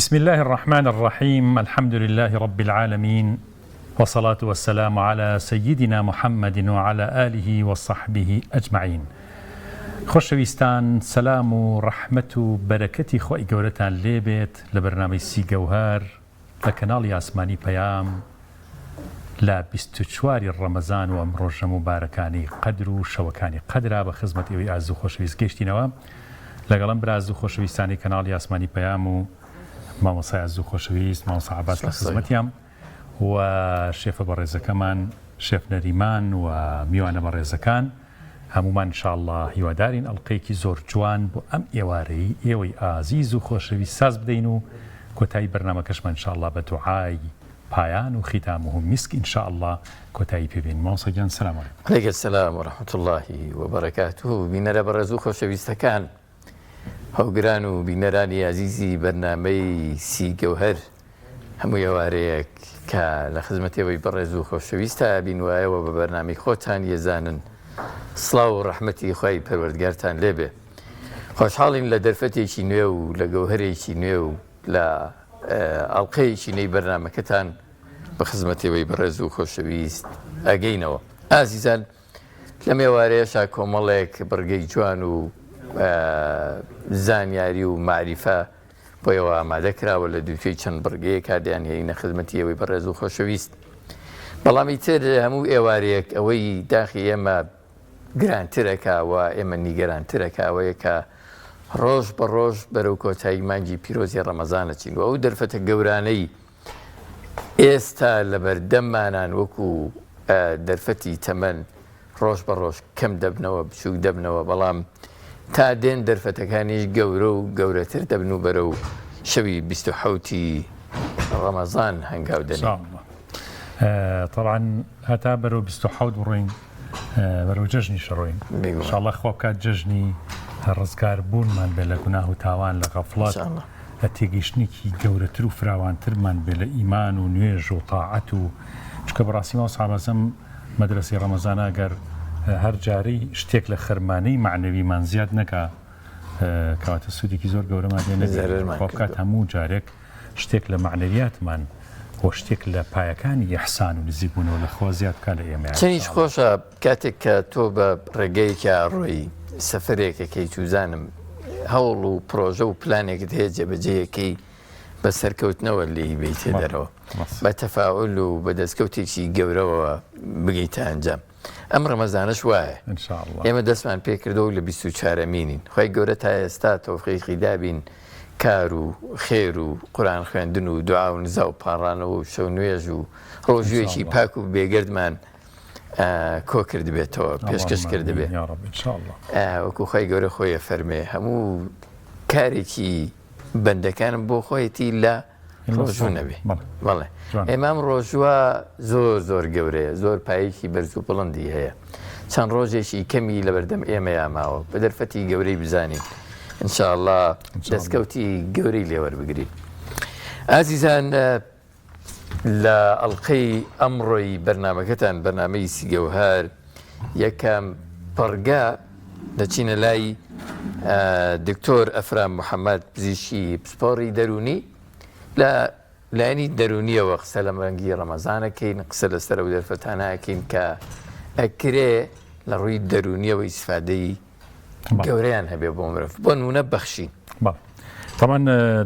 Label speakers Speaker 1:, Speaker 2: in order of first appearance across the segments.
Speaker 1: بسم الله الرحمن الرحيم. الحمد لله رب العالمين، والصلاة والسلام على سيدنا محمد وعلى آله وصحبه أجمعين. خۆشەویستان، سلام و ڕەحمەت و بەرەکەتی خۆی گەورەتان لێبێت لە بەرنامەی سی گەوهەر لە کەناڵی ئاسمانی پەیام لە 24 ڕەمەزان و ئەم ڕۆژە موبارەکانی قەدر و شەوەکانی قەدرا بە خزمەت ئێوەی ئازوو خۆشەویست گەیشتینەوە لەگەڵم براز و خۆشەویستانی کەناڵی ئاسمانی پەیام و مامۆسای ئازوو خۆشەویست مامۆسا عەباس لە خزمەتیام و شێفە بەڕێزەکەمان شێف نەریمان و میوانە بەڕێزەکان هەمومان انشاءالله هیوادارین ئەڵقەیەکی زۆر جوان بۆ ئەم ئێوارەی ئێوەی ئازیز و خۆشەویست ساز بدەین و کۆتایی بەرنامەکەشمان انشاءالله بە دوعای پایان و ختامه میسک انشاءالله کۆتایی پێبین. مامۆسا گیان سلام عەلیکم.
Speaker 2: عەلەیکم السلام ورحمة الله وبركاته. بینەرە بەڕێز و خۆشەویستەکان، هەوگران و بینەرانی عزیزی بەرنامەی سی گەوهەر، هەموو ئێوارەیەک کە لە خزمەتەوەی بەڕێز و خۆشەویستە بینوایەوە بە بەرنامەی خۆتان یێزانن. سڵاو و ڕەحمەتی خوای پەروەردگارتان لێبێ. خۆشحاڵین لە دەرفەتێکی نوێ و لە گەوهەرێکی نوێ و لە ئەڵقەیەکی نوێی بەرنامەکەتان بە خزمەتەوەی بەڕێز و خۆشەویست ئەگەینەوە. ئازیزان، لەم ئێوارەیەشا کۆمەڵێک بڕگەی جوان و زانیاری و معریفە بۆیەوە ئامادە کراوە لە دووتێی چەند بڕگەیە کاردیان هێینە خزمەتی ئێوەی بەڕێز و خۆشەویست. بەڵامی تر هەموو ئێوارەیەک ئەوەی داخی ئێمە گرانترەکەوە، ئێمە نیگەرانترەکەوەیە کە ڕۆژ بە ڕۆژ بەرەو کۆتایی مانگی پیرۆزی ڕەمەزانەچین و ئەو دەرفەتە گەورانەی ئێستا لە بەردەممانان وەکو دەرفەتی تەمەن ڕۆژ بە ڕۆژ کەم دەبنەوە، بچووک دەبنەوە، بەڵام تا دێن دەرفەتەکانیش گەورە و گەورەتر دەبن و بەرەو شەوی 27 ڕەمەزان هەنگاو دەنێن.
Speaker 1: طبعا هەتا بەرەو 27 بڕۆین، بەرەو جەژنی شەڕۆین انشاءالله. خوا بکات جەژنی ڕزگار بوونمان بێ لە گوناه و تاوان لە غەفڵەت، لە تێگەیشتنێکی گەورەتر و فراوانترمان بێ لە ئیمان و نوێژ و تاعەت و چکە بەڕاستی مامۆسا عەباسەم مەدرسەی ڕەمەزانە ئەگەر هەر جارەی شتێک لە خەرمانەی معنەویمان زیاد نەکا کەواتە سوودێکی زۆر گەورەمان دێنێت. خوا بکات هەموو جارێک شتێک لە معنەویاتمان بۆ شتێک لە پایەکانی ئیحسان و نزیکبوونەوە لە خوا زیاد بکات لە ئێمە.
Speaker 2: چەندیش خۆشە کاتێک کە تۆ بە ڕێگەیەکە ڕۆی سەفەرێکەکەی توزانم هەوڵ و پرۆژە و پلانێکت هەیە جێبەجێیەکەی بە سەرکەوتنەوە لێی بیتێ دەرەوە، بە تەفاعول و بە دەستکەوتێکی گەورەوە بگەیتە ئەنجام. ئەم ڕەمەزانەش وایە ئێمە دەستمان پێکردەوە لە 24 مینین. خۆی گەورە تا ئێستا تۆفیقی دابین کار و خێر و قورئان خوێندن و دوعا و نزا و پاڕانەوە و شەو نوێژ و ڕۆژوێکی پاک و بێگردمان کۆ کردبێتەوە، پێشکەش کردبێ. وەکو خۆی گەورە خۆیە فەرمێ هەموو کارێکی بەندەکانم بۆ خۆیەتی لە ڕۆژوو نەبێ. بەڵێ ئێمام ڕۆژوە زۆر زۆر گەورەیە، زۆر پایەکی بەرز و بڵندی هەیە. چەند ڕۆژێکی کەمی لە بەردەم ئێمە یاماوە بە دەرفەتی گەورەی بزانین انشاءالله دەستکەوتی گەورەی لێوەربگرین. ئازیزان، لە ئەڵقەی ئەمڕۆی بەرنامەکەتان بەرنامەی سی گەوهەر یەکەم پەڕگا دەچینە لای دکتۆر ئەفرام محەممەد، پزیشکی پسپۆڕی دەرونی لە لایەنی دەرونیەوە قسە لە مەرەنگی ڕەمەزانەکەین، قسە لەسەر ئەو دەرفەتانەکەین کە ئەکرێ لە ڕووی دەرونیەوە ئیسفادەی گەورەیان هەبێ بۆ مرۆڤ، بۆ نمونە بەخشین.
Speaker 1: طبعا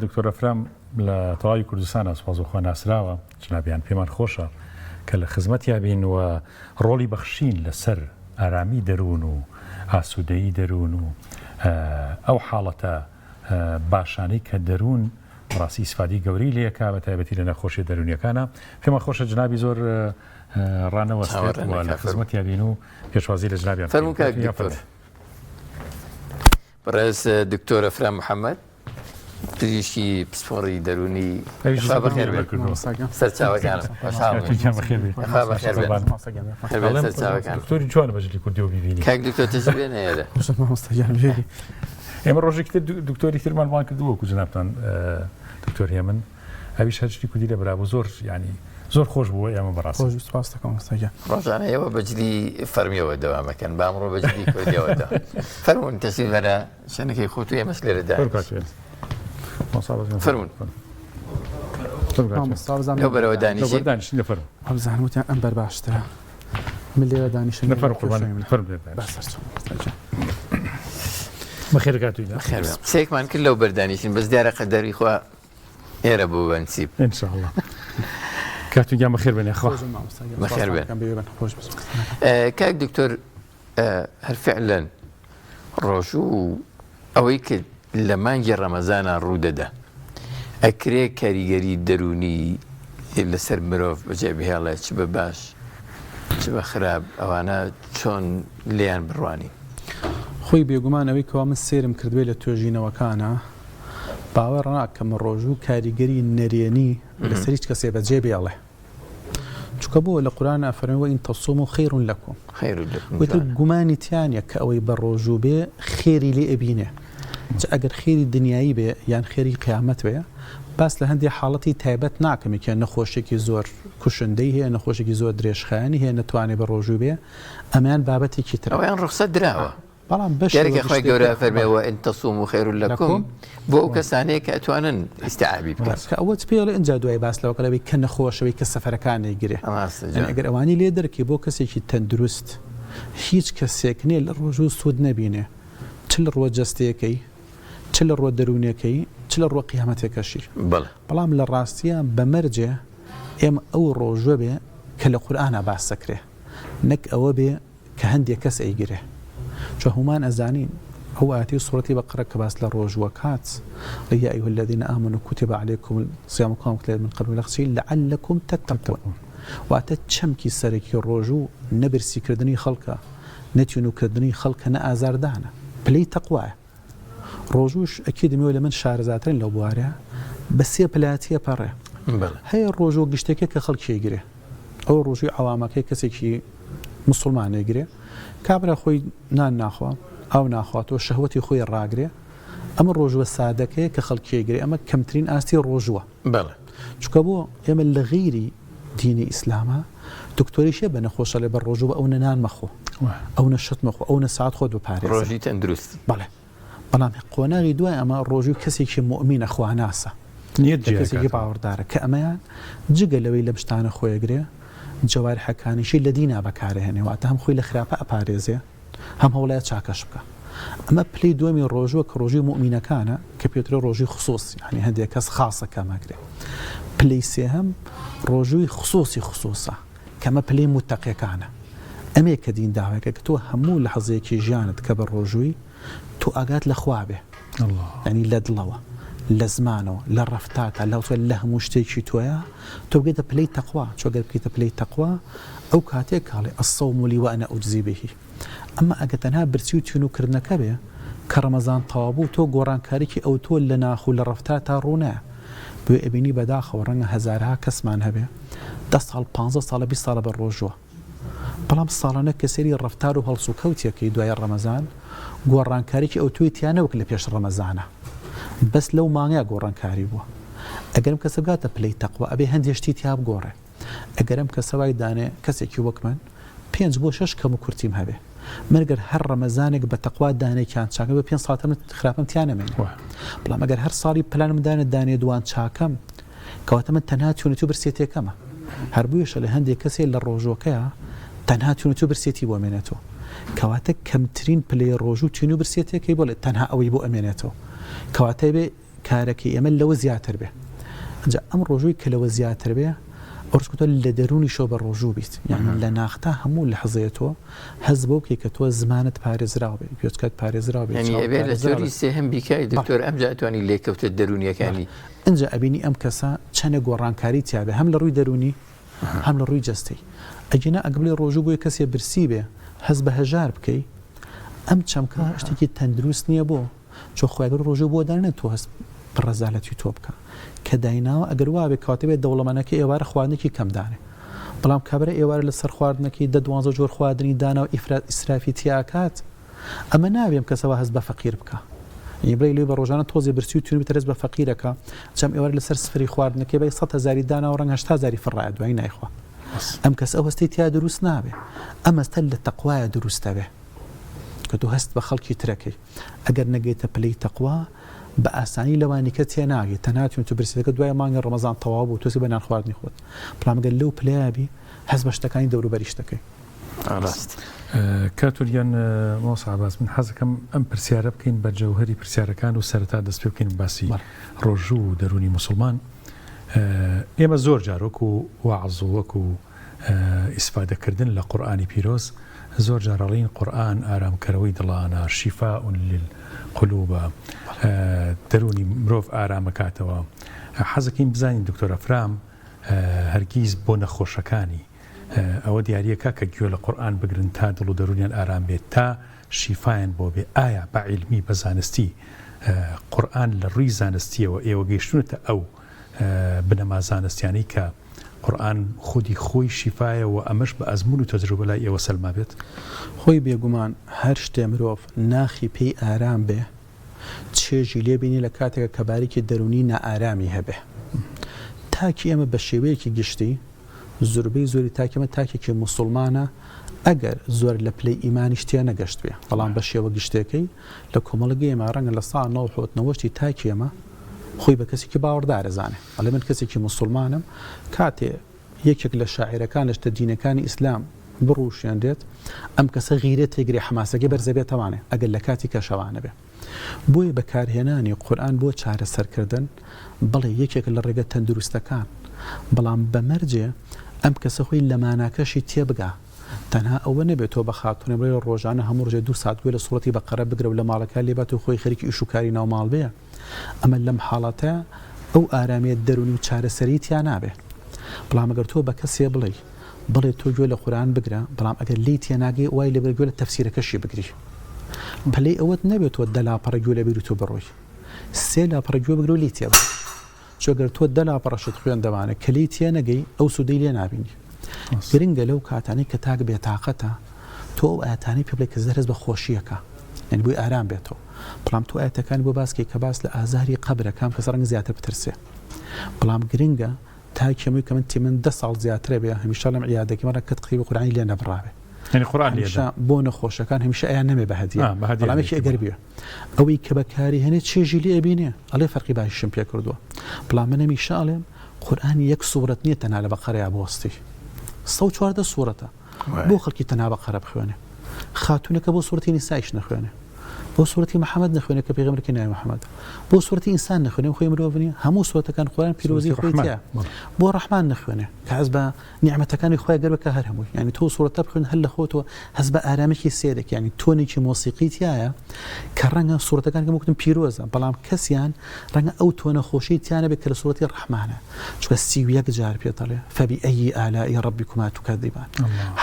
Speaker 1: دکتۆر ئەفرام لە تەواوی کوردستانە سوپاسوخوا ناسراوە، جنابیان پێمان خۆشە کە لە خزمەتیا بین و ڕۆڵی بەخشین لەسەر ئارامی دەروون و ئاسوودەیی دەروون و ئەو حاڵەتە باشانەی کە دەروون ڕاستی ئیسفادی گەوری لێکا بە تایبەتی لە نەخۆشیە دەرونیەکانە. پێمان خۆشە جنابی زۆر ڕانەوەستێت لە خزمەتیا بین و پێشوازی لە جنابیان
Speaker 2: فەرموو. بەڕێز دکتۆر ئەفرام محەممەد، پزیشکی پسپۆڕی دەرونی، سەرچاوەکانم
Speaker 1: دکتۆری جوانە بەژلی کوردی و بیبینی
Speaker 2: کاک دکتۆر تەجربێنە ئێرە
Speaker 1: ئێمە ڕۆژێکی تر دکتۆری ترمانوان کردووەکو جنابتان دکتۆر هێمن ئەویش هەرشتی کوردی لە برابوو زۆر ینی زۆر خۆش بووە. ئێمە بەڕاستی
Speaker 3: سپاس دەکەم ئەستاگیان.
Speaker 2: ڕۆژانە ئێوە بەجلی فەرمیەوە دەوامەکەن، با ئەمڕۆ بەجلی کوردیەوەدا فەرموون تەشریف بەرە شوێنەکەی خۆت و ئێمەش لێرەدا
Speaker 1: فرمون.
Speaker 2: لو بەرەوە دانیشی
Speaker 1: دانیش نفر
Speaker 3: هەمزانوتیان ئەم بەر باشترە من لێرە دانیشە
Speaker 1: نفر قوربان نفر بەخێر کاتویدا
Speaker 2: خێر سێکمان کرد لەو بەردانیشین بەس دیارە قەدەری خوا ئێرە بوو بەنسیب
Speaker 1: ان شاء الله کاتویان بەخێر بێنێ خوا
Speaker 2: بەخێر بێن کاک دکتۆر هەر فعلەن ڕۆژوو ئەوەی کرد لە مانگی ڕەمەزانە ڕوودەدا ئەکرێ کاریگەری دەرونی لەسەر مرۆڤ بەجێ بهێڵێ چ بە باش چ بە خراپ ئەوانە چۆن لیان بڕوانی
Speaker 3: خۆی بێگومانەوەی کەوا من سێرم کردوێ لە توێژینەوەکانە باوەڕ ناکەم ڕۆژوو کاریگەری نەرێنی لەسەر هیچ کەسێ بەجێ بێڵێ چکە بۆ لە قورآن ئەفەرمێ وئین تەصوموا خەیر لەکم وتر گومانی تیانە کە ئەوەی بە ڕۆژوو بێ خێری لێ ئەبینێ ئەگەر خێری دنیایی بێ یان خێری قیامەت بێ باس لە هەندێک حاڵەتی تایبەت ناکەمێکیان نەخۆشێکی زۆر کوشندەی هەیە نەخۆشێکی زۆر درێژخایانی هەیە نەتوانێت بە ڕۆژوو بێ ئەمیان بابەتێکی تر
Speaker 2: ئەویان ڕخسەت دراوە
Speaker 3: بەڵام
Speaker 2: بەشێکی خۆی گەورە فەرمێەوە ئین تەصوموا خەیر لەکم بۆ ئەو کەسانەیە کە ئەتوانن ئیستیعابی بکەن
Speaker 3: کە ئەوەت پێڵێ ئەنجا دوای باس لەوەکە لەوەی کە نەخۆشەوەی کە سەفەرەکانی گرێ ئەگەر ئەوانی لێ دەرکی بۆ کەسێکی تەندروست هیچ کەسێک نییە لە ڕۆژوو سوود نەبینێ چ لە ڕۆ جەستەیەکەی چ لە ڕۆ دەرونیەکەی چ لە ڕۆ قیامەتێکەشی بەڵام لە ڕاستیە بەمەرجێ ئێمە ئەو ڕۆژوە بێ کە لە قورئانە باس دەکرێ نەک ئەوە بێ کە هەندێک کەس ئەیگرێ چۆ هەمومان ئەزانین هو آتي سورة بقرة كباس للروج وكات يا أيها الذين آمنوا كتب عليكم صيام قام من قبل الأغسل لعلكم تتقون وأتتشمكي سركي الروجو نبرسي كردني خلقه نتيونو كردني خلقه نأزار دانا بلي تقوى روجوش أكيد ميولي من شهر زاترين لو بواريها بس هي بلاتية بره هي الروجو قشتكي كخلق يجري أو الروجو عوامك كسيكي مسلمان يجري كابرا خوي نان ناخوا ئەو ناخواتەوە شەهوەتی خۆی ڕاگرێ ئەمە ڕۆژوە سادەکەیە کە خەڵکیێگرێ ئەمە کەمترین ئاستی ڕۆژوە چکە بۆ ئێمە لە غیری دینی ئیسلامە دکتۆریشە بە نەخۆشە لێ بە ڕۆژوە ئەو نەنان مەخۆ ئەو نەشت مەخۆ ئەو نەسات خۆت بپارێزە
Speaker 2: ڕۆژی تەندروست
Speaker 3: بەڵێ بەڵام قۆناغی دوای ئەمە ڕۆژوی کەسێکی مومینە خواناسە کەسێکی باوەڕدارە کە ئەمەیان جگە لەوەی لەم شتانە خۆیەگرێ جەوارحەکانیشی لە دینا بەکارهێنێ واتە هەم خۆی لە خراپە ئەپارێزێ هەم هەوڵایە چاکەش بکە ئەمە پلەی دووەمی ڕۆژوە کە ڕۆژی مومینەکانە کە پێوترە ڕۆژی خصوص یعنی هەندێک کەس خاصە کەمەگرێ پلەی سێهەم ڕۆژووی خصوصە کەمە پلەی متەقیەکانە ئەمێ کە دین داوایەکە کە تۆ هەموو لە حەزەیەکی ژیانت کە بە ڕۆژووی تۆ ئاگات لە خوا بێ ینی لە دڵەوە لە زمانەوە لە ڕەفتاتە لە هەموو شتێکی تۆیە تۆ بگەیتە پلەی تەقوا چۆگەر بکەیتە پلەی تەقوا ئەو کاتێک کاڵێ ئەسەوم لی وەئەنە ئوجزی بهی ئەمە ئەگە تەنها برسی و تونوکردنەکە بێ کە ڕەمەزان تەوابوو تۆ گۆڕانکاریکی ئەو تۆ لە ناخ و لە ڕەفتار تا ڕوونایە بۆ ئەبینی بەداخەوە ڕەنگە هەزارها کەسمان هەبێ 10 ساڵ 15 ساڵە 20 ساڵە بە ڕۆژوە بەڵام ساڵانە کە سەری ڕەفتار و هەڵسو کەوتێکی دوای ڕەمەزان گۆڕانکاریکی ئەو توی تیانەوەک لە پێش ڕەمەزانە بەس لەو مانگەیە گۆڕانکاری بووە ئەگەرم کەسە بگاتە پلەی تەقوا ئەبێ هەندێشتی تیا بگۆڕێ ئەگەرم کەسەوای دانێ کەسێکی وەک من 5 بۆ 6 کەم و کورتیم هەبێ مەرگەر هەر ڕەمەزانێک بە تەقوا دانێکیان چاکە بە 5 ساڵ خراپەم تیانەمێنێ بەڵام ئەگەر هەر ساڵی پلانم دانێ دوان چاکەم کەواتە من تەنها تونەتی و برسێتێکەمە هەر بوویشە لە هەندێک کەسێ لە ڕۆژۆکەیە تەنها تونەتی و برسێتی بۆ ئەمێنێتەوە کەواتە کەمترین پلەی ڕۆژ و تون و برسێتێکی بۆ تەنها ئەوەی بۆ ئەمێنێتەوە کەواتە بێ کارەکەی ئەمە لەوە زیاتر بێ ئەجا ئەم ڕۆژووی کە لەوە زیاتر بێ ئەوڕسکوتە لە دەرونی شۆ بە ڕۆژوو بیت یعنی لە ناختا هەموو لە حەزەیەتەوە هەز بۆ بکەی کە تۆ زمانت پارێزراوە بێ گوێچکات پارێزراوە بێت
Speaker 2: یعنی ئەبێ لە جۆری سێهەم بیکای دکتۆر ئەمجا ئەتوانی لێکەوتە دەرونیەکانی
Speaker 3: ئەنجا ئەبینی ئەم کەسە چەنە گۆڕانکاری تیابێ هەم لە ڕووی دەرونی هەم لە ڕووی جەستەی ئەگینا ئەگبڵێ ڕۆژوو بۆی کەسێ برسی بێ هەز بە هەژار بکەی ئەم چەمکە شتێکی تەندروست نییە بۆ چۆ خۆیگەر ڕۆژوو بۆ دانێت تۆ هەست بڕەزالەتی تۆ بکە کە دایناوە ئەگەر وابێ کاتێبێت دەوڵەمەنەکە ئێوارە خواردنێکی کەمدانێ بەڵام کابرا ئێوارە لەسەر خواردنەکەی 12 جۆر خواردنی دانا و ئیسرافی تیاکات ئەمە ناوێم کەسەوە هەست بە فەقیر بکە یبرەی لێ بە ڕۆژانە تۆزی برسی و تونی بترس بە فەقیرەکە چەم ئێوارە لەسەر سفری خواردنەکەی بە 100,000 دانا و ڕەنگ 80,000 فڕایە دوای نایخوا ئەم کەس ئەو هەستی تیا دروست نابێ ئەم هەستە لە تەقوایە دروستە بێ کە تۆ هەست بە خەڵکی ترەکەی ئەگەر نەگەیتە پلەی تەقوا بە ئاسانی لەوانی کە تێناگێت تەناتون تو برسەکە دوای مانگە ڕەمەزان تەواو بوو تۆسی بە نان خواردنی خۆت پلامگەل لەو پلابی هەست بە شتەکانی دەوروبەری شتەکەی
Speaker 2: ڕاست
Speaker 1: کاتوریان مۆسا عەباس من حەزەکەم ئەم پرسیارە بکەین بە جەوهەری پرسیارەکان و سەرەتا دەست پێ بکەین باسی ڕۆژوو و دەرونی موسڵمان ئێمە زۆر جار وەکو وەعظ و وەکو ئیسفادەکردن لە قورئانی پیرۆز زۆر جارەڵین قورئان ئارامکەرەوەی دڵانە شیفاء للقلوب دەرونی مرۆڤ ئارامەکاتەوە حەزەکەین بزانین دکتۆر ئەفرام هەرگیز بۆ نەخۆشەکانی ئەوە دیارەکە کە گوێ لە قورئان بگرن تا دڵ و دەرونیان ئارام بێت تا شیفایان بۆ بێ ئایا بە عیلمی بە زانستی قورئان لە ڕووی زانستیەوە ئێوە گەیشتونەتە ئەو بنەما زانستیانەی کە قورئان خودی خۆی شیفایە و ئەمەش بە ئەزمون و تەجروبە لای ئێوە سەلما بێت
Speaker 3: خۆی بێگومان هەر شتێ مرۆڤ ناخی پێی ئارام بێ چێژی لێبینی لە کاتێکە کە باریکی دەرونی نائارامی هەبێ تاکی ئێمە بە شێوەیەکی گشتی زۆربەی زۆری تاکیمە تاکێکی موسڵمانە ئەگەر زۆر لە پلەی ئیمانی شتێ نەگەشت بێ بەڵام بە شێوە گشتەکەی لە کۆمەڵگەی ئێمە ڕەنگە لە ساڵ 1990 تاکی ئێمە خۆی بە کەسێکی باوەڕدارە زانێ ئەڵێ من کەسێکی موسڵمانم کاتێ یەکێک لە شاعیرەکان لە شتە دینەکانی ئیسلام بڕوشێندێت ئەم کەسە غیرەت تێگری حماسەکەی بەرزەبێتەوانێ ئەگەر لە کاتی کەشەوانە بێ بۆیە بەکارهێنانی قورئان بۆ چارەسەرکردن بەڵێ یەکێک لە ڕێگە تەندروستەکان بەڵام بەمەرجێ ئەم کەسە خۆی لە ماناکەشی تێبگا تەنها ئەوە نەبێت تۆ بە خاتونێ بڵێ ڕۆژانە هەموو ڕۆژێ 2 ساعت گوێ لە سوڕەتی بەقەرە بگرە و لە ماڵەکە لێبات و خۆی خەریکی ئیش و کاری ناوماڵ بێ ئەمە لەم حاڵەتە ئەو ئارامێت دەرونی و چارەسەریتیان نابێ بەڵام ئەگەر تۆ بە کەسێ بڵێ تۆ گوێ لە قورئان بگرە بەڵام ئەگەر لی تێناگەی وای لێ گوێ لە تەفسیرەکەشی بگری پەلەی ئەوەت نەبێت تۆ 10 لاپەڕە گوێ لە بیری تۆ بڕۆی 3 لاپەڕە گوێ بگرە و لی تێ بڕۆی چۆگەر تۆ 10 لاپەڕەشت خوێن دەوانە کە لی تێ نەگەی ئەو سودەی لێ نابینی گرنگە لەو کاتانی کە تاک بێتاقەتە تۆ ئەو ئاەتانی پێ بڵێ کە زەرز بە خۆشیەکە یعنی بۆی ئارام بێتەوە بەڵام تۆ ئاەتەکانی بۆ باسکەی کە باس لە ئازاری قەبرەکان کەس ڕەنگە زیاتر بترسێ بەڵام گرنگە تاکێمەوەی کە من 10 ساڵ زیاترە بێ هەمیشە لەم عیادەکەمەڕە کە تقریبا قورئانی لێ نەبڕابێ
Speaker 1: یعنی قورئان لێدە
Speaker 3: بۆ نەخۆشەکان هەمیشە ئەیان نەمێ بە هەدیە بەڵامێکی ئەگەر بێ ئەوەی کە بەکاری هێنێت چێژی لێ ئەبینێ ئەڵێ فەرقی باشیشم پێ کردووە بەڵام من هەمیشە ئەڵێم قورئان یەک سوورەت نییە تەنها لە بەقەرەیە بۆستی 114 سوورەتە بۆ خەڵکی تەنها بەقەرە بخوێنێ خاتونەکە بۆ سوورەتی نیسایش نەخوێنێ بۆ سوورەتی محەممەد نەخوێنێ کە پێغەمبەرێکی ناوی محەممەد بۆ سوورەتی ئینسان نەخوێنێ خۆی مرۆڤ نیە هەموو سوورەتەکان قورئان پیرۆزی خۆی تیا بۆ ڕەحمان نەخوێنێ کە حەز بە نیعمەتەکانی خۆی گەر بکە هەر هەمووی یعنی تۆ سوورەتە بخوێن هەر لە خۆتەوە هەز بە ئارامێکی سێرێک یعنی تۆنێکی مۆسیقی تایە کە ڕەنگە سوورەتەکان کە وەکتم پیرۆزە بەڵام کەسیان ڕەنگە ئەو تۆنە خۆشی تیانە بێت کە لە سوورەتی ڕەحمانە چکە 31 جار پێ دەڵێ فبأي آلاء ربكما تكذبان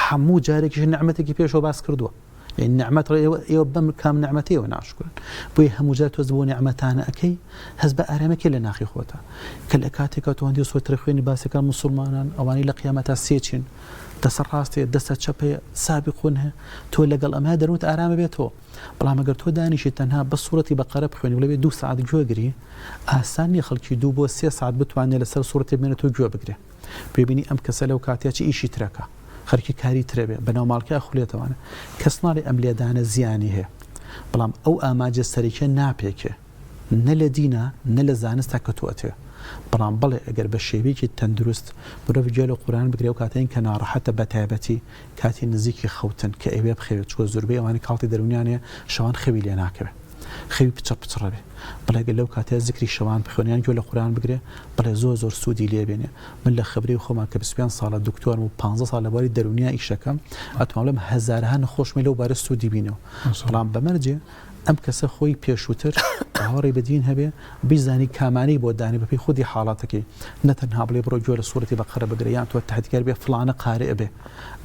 Speaker 3: هەموو جارێکیش نیعمەتێکی پێشەوە باس کردووە نعمت ئێوە بەم کام نعمەتەوە ناشکرن بۆی هەموو جار تۆز بۆ نعمەتانە ئەەکەی هەز بە ئارامەکە لە ناخی خۆتە کە لە کاتێکە تۆ هەندی سوێترە خوێنی باسەکان مسلمانان ئەوانەی لە قیامەتە سێچین دەسە ڕاستێ دەستە چەپەیە سابقون هەیە تۆ لەگەڵ ئەمە دەروت ئارامە بێتەوە بەڵام ئەگەر تۆ دانیشی تەنها بە سوورەتی بەقەرە بخوێنی وڵێ 2 ساعت گوێگری ئاسانی خەڵکی 2 بۆ 3 ساعت بتوانێت لەسەر سوورەتی بێنێت و گوێ بگرێ ببینی ئەم کەسە لەو کاتێکی ئیشی ترەکە خەرکی کاری ترێبێ بەناو ماڵکە خولێتەوانە کەس ناڵێ ئەم لێدانە زیانی هەیە بەڵام ئەو ئاماجە سەرێکە ناپێکێ نە لە دینە نە لە زانستە کە تۆتێ بەڵام بڵێ ئەگەر بە شێوەیەکی تەندروست مرۆڤ گوێ لە قورئان بگرێ و کاتێن کە ناڕەحەتە بەتایبەتی کاتی نزیکی خەوتن کە ئەوێ بخەوێت چوە زۆربەی ئەوانی کاڵتی دەرونیانێ شەوان خەوی لێ ناکەوێت خەوی پچڕە بێ بڵێ لەو کاتێ زیکری شەوان بخوێنیان گوێ لە قورئان بگرێ بڵێ زۆر سوودی لێبێنێ من لە خبری خۆمان کە 25 ساڵە دکتۆرم و 15 ساڵ لەباری دەرونیا ئیشەکەم ئەتوانڵێم هەزارها نەخۆشمی لەو بارە سوودی بینەوە بەڵام بەمەرجێ ئەم کەسە خۆی پێشووتر هاوڕێ بەدین هەبێ بیزانی کامانی بۆ دانی بەپی خودی حاڵاتەکەی نەتەنها بڵێ بڕۆ گوێ لە سوورەتی بەقەرە بگرێ یان تۆ تهدیدکار بێ فڵانە قارئ بێ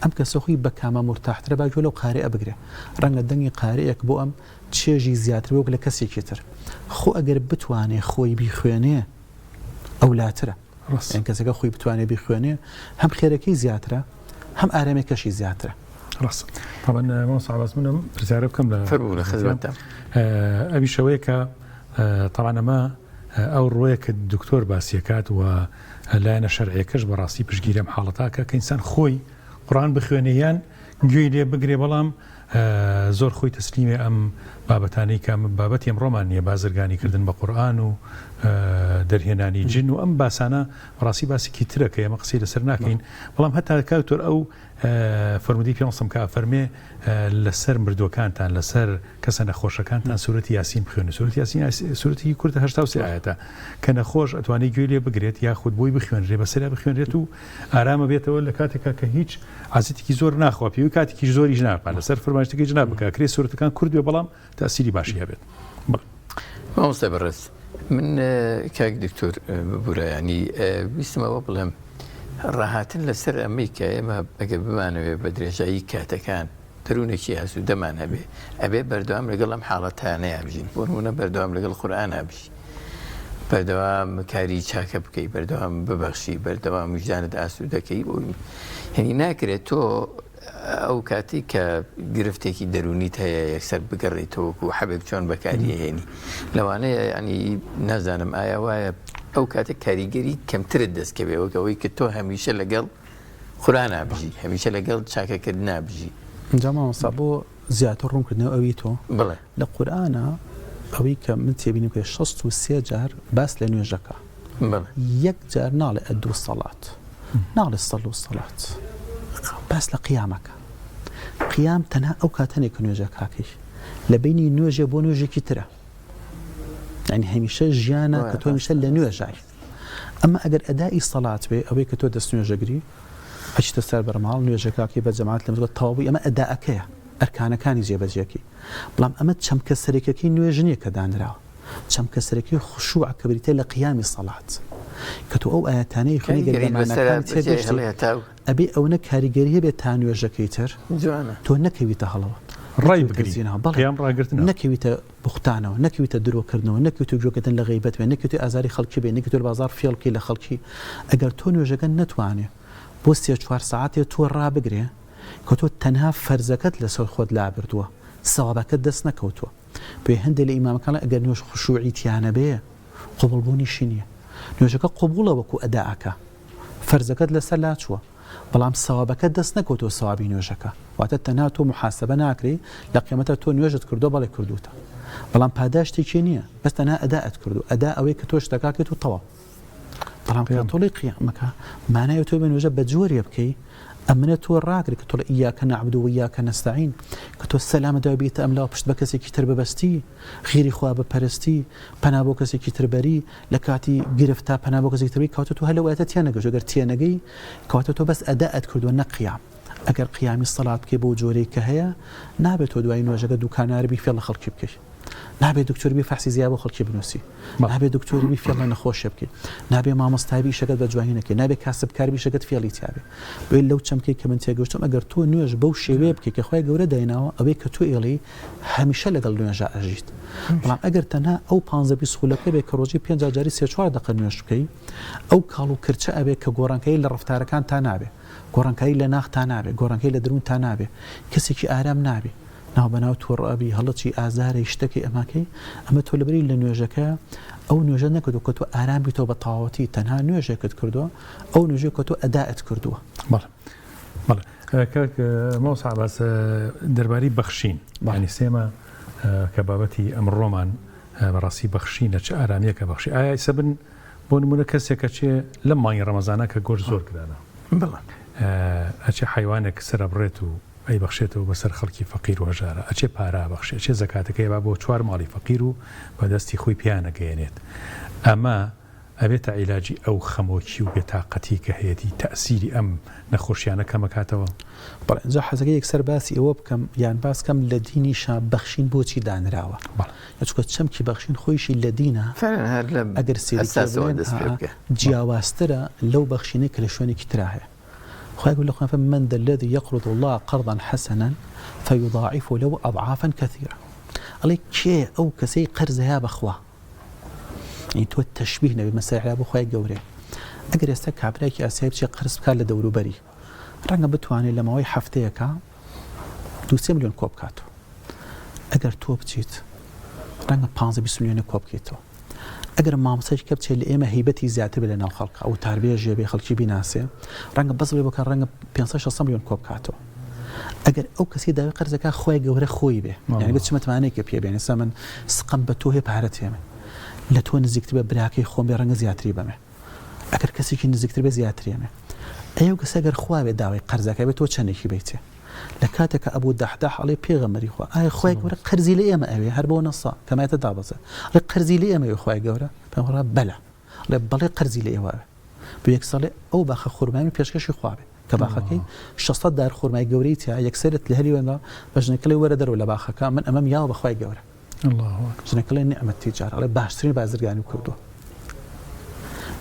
Speaker 3: ئەم کەسە خۆی بە کامە مرتاحترە با گوێ لەو قارئە بگرێ ڕەنگە دەنگی قارئێک بۆ ئەم چێژی زیاتر وەک لە کەسێکی تر خۆ ئەگەر بتوانێ خۆی بیخوێنێ ئەولاترە ئەن کەسەکە خۆی بتوانێ بیخوێنێ هەم خێرەکەی زیاترە هەم ئارامەکەشی زیاترە
Speaker 1: ڕاست طبعا مۆسا عەباس منم پرسیارە بکەم
Speaker 2: لە خزمەتە
Speaker 1: ئەوی شەوەیە کە طبعا ئەمە ئەو ڕۆیە کە دکتۆر باسیەکات و لایەنە شەرعیەکەش بەڕاستی پشتگیری ئەم حاڵەتە کە ئینسان خۆی قورئان بخوێنێ یان گوێی لێ بگرێ بەڵام زۆر خۆی تەسلیمێ ئەم بابەتانەی کە بابەتی ئەمڕۆمان نییە بازرگانیکردن بە قورئان و دەرهێنانی جن و ئەم باسانە ڕاستی باسێکی ترە کە ئێمە قسەی لەسەر ناکەین بەڵام هەتا کاتۆر ئەو فەرمودی پێ کا فەرمێ لەسەر مردوەکانتان لەسەر کەسە نەخۆشەکانتان سورەتی یاسین بخوێنن سورەتی یاسین سورەتی کورتە 83 ئاەتە کە نەخۆش ئەتوانێت گوێ لێ بگرێت یاخود بۆی بخوێنرێ بەسەرا بخوێنرێت و ئارامە بێتەوە لە کاتێکا کە هیچ عازیتێکی زۆر ناخوا پێوی کاتێکی زۆری ژناپان لەسەر فەرمایشتەکەی جناب بکە کرێ سورەتەکان کورد بێ بەڵام تاسیری باشی هەبێت.
Speaker 2: مامۆستا بەڕێز من کاک دکتۆر ببوورە ینی ویستمەوە بڵێم ڕاهاتن لەسەر ئەمەی کە ئێمە ئەگە بمانەوێ بە درێژایی کاتەکان دەروونێکی هەسوودەمان هەبێ ئەبێ بەردەوام لەگەڵ ئەم حاڵەتانەیە بژین بۆ نمونە بەردەوام لەگەڵ قورئان هەبژی بەردەوام کاری چاکە بکەی بەردەوام ببەخشی بەردەوام وجدانت ئاسوودەکەی بۆ هێنی ناکرێت تۆ ئەو کاتی کە گرفتێکی دەرونیت هەیە یەکسەر بگەڕێتەوەکو حەبێک چۆن بەکاری هێنی لەوانەیە ینی نازانم ئایا وایە ئەو کاتێک کاریگەری کەمترت دەستکەوێەوەی کە تۆ هەمیشە لەگەڵ قورئان نابژی هەمیشە لەگەڵ چاکەکرد نابژی
Speaker 3: اینجا مامۆستا بۆ زیاتر ڕوونکردنەوە ئەوی تۆ
Speaker 2: بڵێ
Speaker 3: لە قورئانە ئەوەی کە من تێبینی پێ 63 جار باس لە نوێژەکە یەک جار ناڵێ ئەدوو سەڵات ناڵێ سەڵ و سەڵات باس لە قیامەکە قیام تەنها ئەو کاتەنێک کە نوێژە کاکەی لە بینی نوێژێ بۆ نوێژێکی ترە یعنی هەمیشە ژیانە کە تۆ هەمیشە لە نوێژای ئەمە ئەگەر ئەدای سەڵات بێ ئەوەی کە تۆ دەست نوێژەگری ئەچتە سەر بەرماڵ نوێژەکاکی بە جەماعەت لە مزگەوت تەواوی ئەمە ئەداءەکەیە ئەرکانەکانی جێبەجێکی بەڵام ئەمە چەمکە سەرەکیەکەی نوێژ نییە کە دانراوە چەمکە سەرەکی خوشوع کە بریتە لە قیامی سەڵات کە تۆ ئەو ئاەتانەی خوێنی گەرمانەکان تێگەشتی ئەبێ ئەوەنە کاریگەری هەبێت تا نوێژەکەی تر تۆ نەکەویتە هەڵەوە
Speaker 1: ڕای بگرینەوە قیام ڕاگرتن
Speaker 3: نەکەویتە بوختانەوە نەکەویتە درۆکردنەوە نەکەویتە گوێکردن لە غیبەت بێ نەکەویتە ئازاری خەڵکی بێ نەکەویتە بازار فێڵکی لە خەڵکی ئەگەر تۆ نوێژەکە نەتوانێ بۆ 3-4 ساعتێ تۆ ڕابگرێ کە تۆ تەنها فەرزەکەت لەسەر خۆت لابردووە سەوابەکەت دەست نەکەوتووە پێ هەندێک لە ئیمامەکان ئەگەر نوێژ خوشوعی تیانە بێ قوبوڵبوونیشی نییە نوێژەکە قوبوڵە وەکو ئەداءەکە فەرزەکەت لەسەر لاچووە بەڵام سەوابەکە دەست نەکەوتەوە سەوابی نوێژەکە واتە تەنها تۆ محاسبە ناکری لە قیامەتە تۆ نوێژت کردو بەڵێ کردوتە بەڵام پاداشتێکی نییە بەس تەنها ئەداءت کردو ئەدا ئەوەی کە تۆ شتەکاکەیت و تەواو بەڵام تۆڵی قیامەکە مانایە تۆ بە نوێژە بە جۆرێ بکەی ئەمنە تۆ ڕاگری کە تۆ لە ئیاکە نەعبود و ئیاکە نەستەعین کە تۆ سەلامەدا بێتە ئەملاوە پشت بە کەسێکی تر ببەستی خیری خوا بپەرستی پەنا بۆ کەسێکی تربەری لە کاتی گرفتا پەنا بۆ کەسێکی تربەری کەواتە تۆ هەلەوەتە تیانەگەژ ئەگەر تیانەگەی کەواتە تۆ بەس ئەداءت کردووە نە قیام ئەگەر قیامی سەڵات بکەی بۆ جۆرەی کە هەیە نابێت تۆ دوای نوێژەکە دوکاناربی فێڵ لە خەڵکی بکەیت نابێت دکتۆربی فەحسی زیاد بۆ خەڵکی بنووسی نابێت دکتۆربی فێڵ لە نەخۆشیە بکەیت نابێت مامۆستایبی شەکەت بە جوانی نەکەی نابێت کاسبکاربی شەکەت فێڵی تیابێ بێت لەو چەمکەی کە من تێگەشتم ئەگەر تۆ نوێژ بەو شێوەیە بکەیت کە خوای گەورە دایناوە ئەوەی کە تۆ ئێڵی هەمیشە لەگەڵ نوێژە ئەژیت بەڵام ئەگەر تەنها ئەو 15-20 خولەکە بێت کە ڕۆژی 5 جاری 3-4 دقیقە نوێژ بکەی ئەو کاڵ و کرچە ئەبێت کە گۆڕانکاری لە ڕفتارەکان تا نابێت گۆڕانکاری لە ناخ تا نابێت گۆڕانکاری لە درون تا نابێت کەسێکی ئارام نابێت ناو بەناو تۆڕابی هەڵەتی ئازارەی شتێکی ئەماکەی ئەمە تۆ لەبەری لە نوێژەکە ئەو نوێژە نەکردو کە تۆ ئارام بیتەوە بە تەواوەتی تەنها نوێژێکت کردووە ئەو نوێژێ کە تۆ ئەداءت کردووە.
Speaker 1: بەڵێ کاک مامۆستا عەباس دەربارەی بەخشین یعنی سێمە کە بابەتی ئەمڕۆمان بەڕاستی بەخشینە چه ئارامەیەکە بەخشی ئایا سەبن بۆ نمونە کەسێکە چێ لەم مانگی ڕەمەزانە کە گۆشت زۆر کرانە ئەچێ حیوانێک سرە بڕێت و ئەی بەخشێتەوە بەسەر خەڵکی فەقیر و هەژارە ئەچێ پارا بەخشێ ئەچێ زەکاتەکەی با بۆ 4 ماڵی فەقیر و بەدەستی خۆی پیانەگەیەنێت ئەمە ئەبێتە عیلاجی ئەو خەمۆکی و بێتاقەتی کە هەیەی تەئسیری ئەم نەخۆشیانە کەمەکاتەوە.
Speaker 3: بەڵێ اینجا حەزەکە یەکسەر باسی ئەوە بکەم یان باسکەم لە دینیشا بەخشین بۆچی دانراوە چونکە چەمکی بەخشین خۆیشی لە دینە ئەگەر سێری جیاوازترە لەو بەخشینەی کە لە شوێنێکی ترا هەیە. خواهي يقول لك من ذا الذي يقرض الله قرضا حسنا فيضاعفه له أضعافا كثيرة. الله كي أو كسي قرزها بخوا يعني تو التشبيه بمسائل أبو خواهي قوري أقر يستك عبراكي أسيب شي قرز بكار لدورو بري رنگا بتواني لما وي حفتيكا 2 مليون كوب كاتو أقر تو بتيت رنگا 15-20 مليون كوب كيتو ئەگەر مامۆستایش کە بچێت لە ئێمە هەیبەتی زیاتر بێ لە ناو خەڵک ئەو تاربیە ژێبێ خەڵکی بیناسێ ڕەنگە بەس بێ بکە ڕەنگە 500-600 ملیۆن کۆ بکاتەوە ئەگەر ئەو کەسی داوای قەرزەکە خۆی گەورە خۆی بێ یعنی بچ متمانەیەکە پێ بێنێ سا من سقم بە تۆ هەیە پارەت هێمە لە تۆ نزیکتر بە براکەی خۆم بێ ڕەنگە زیاتری بەمێ ئەگەر کەسێکی نزیکتر بێ زیاتریێمێ ئەو کەس ئەگەر خوا بێ داوای قەرزەکە بێت تۆ چەندێکی بیتێ لە کاتێکە ئەبوو دەحدا ئەڵێ پێغەمبەری خوا ئایا خۆی گەورە قەرزی لە ئێمە ئەوێ هەر بۆ نەسا کەمایەتە دابەزە لە قەرزی لە ئێمە خۆی گەورە پێغەمبەر بەلا لە بەڵێ قەرزی لە ئێوە بە یەک ساڵێ ئەو باخە خورمانی پێشکەشی خوا بێ کە باخەکەی 600 دار خورمای گەورەی تیا یەکسەرت لە هەری وێندا بەژنەکەی وەرە دەرەوە لە باخەکە من ئەمەم یاوە بەخوای گەورە ژنەکەی نعمەت تیجار ئەڵێ باشترین بازرگانی کردووە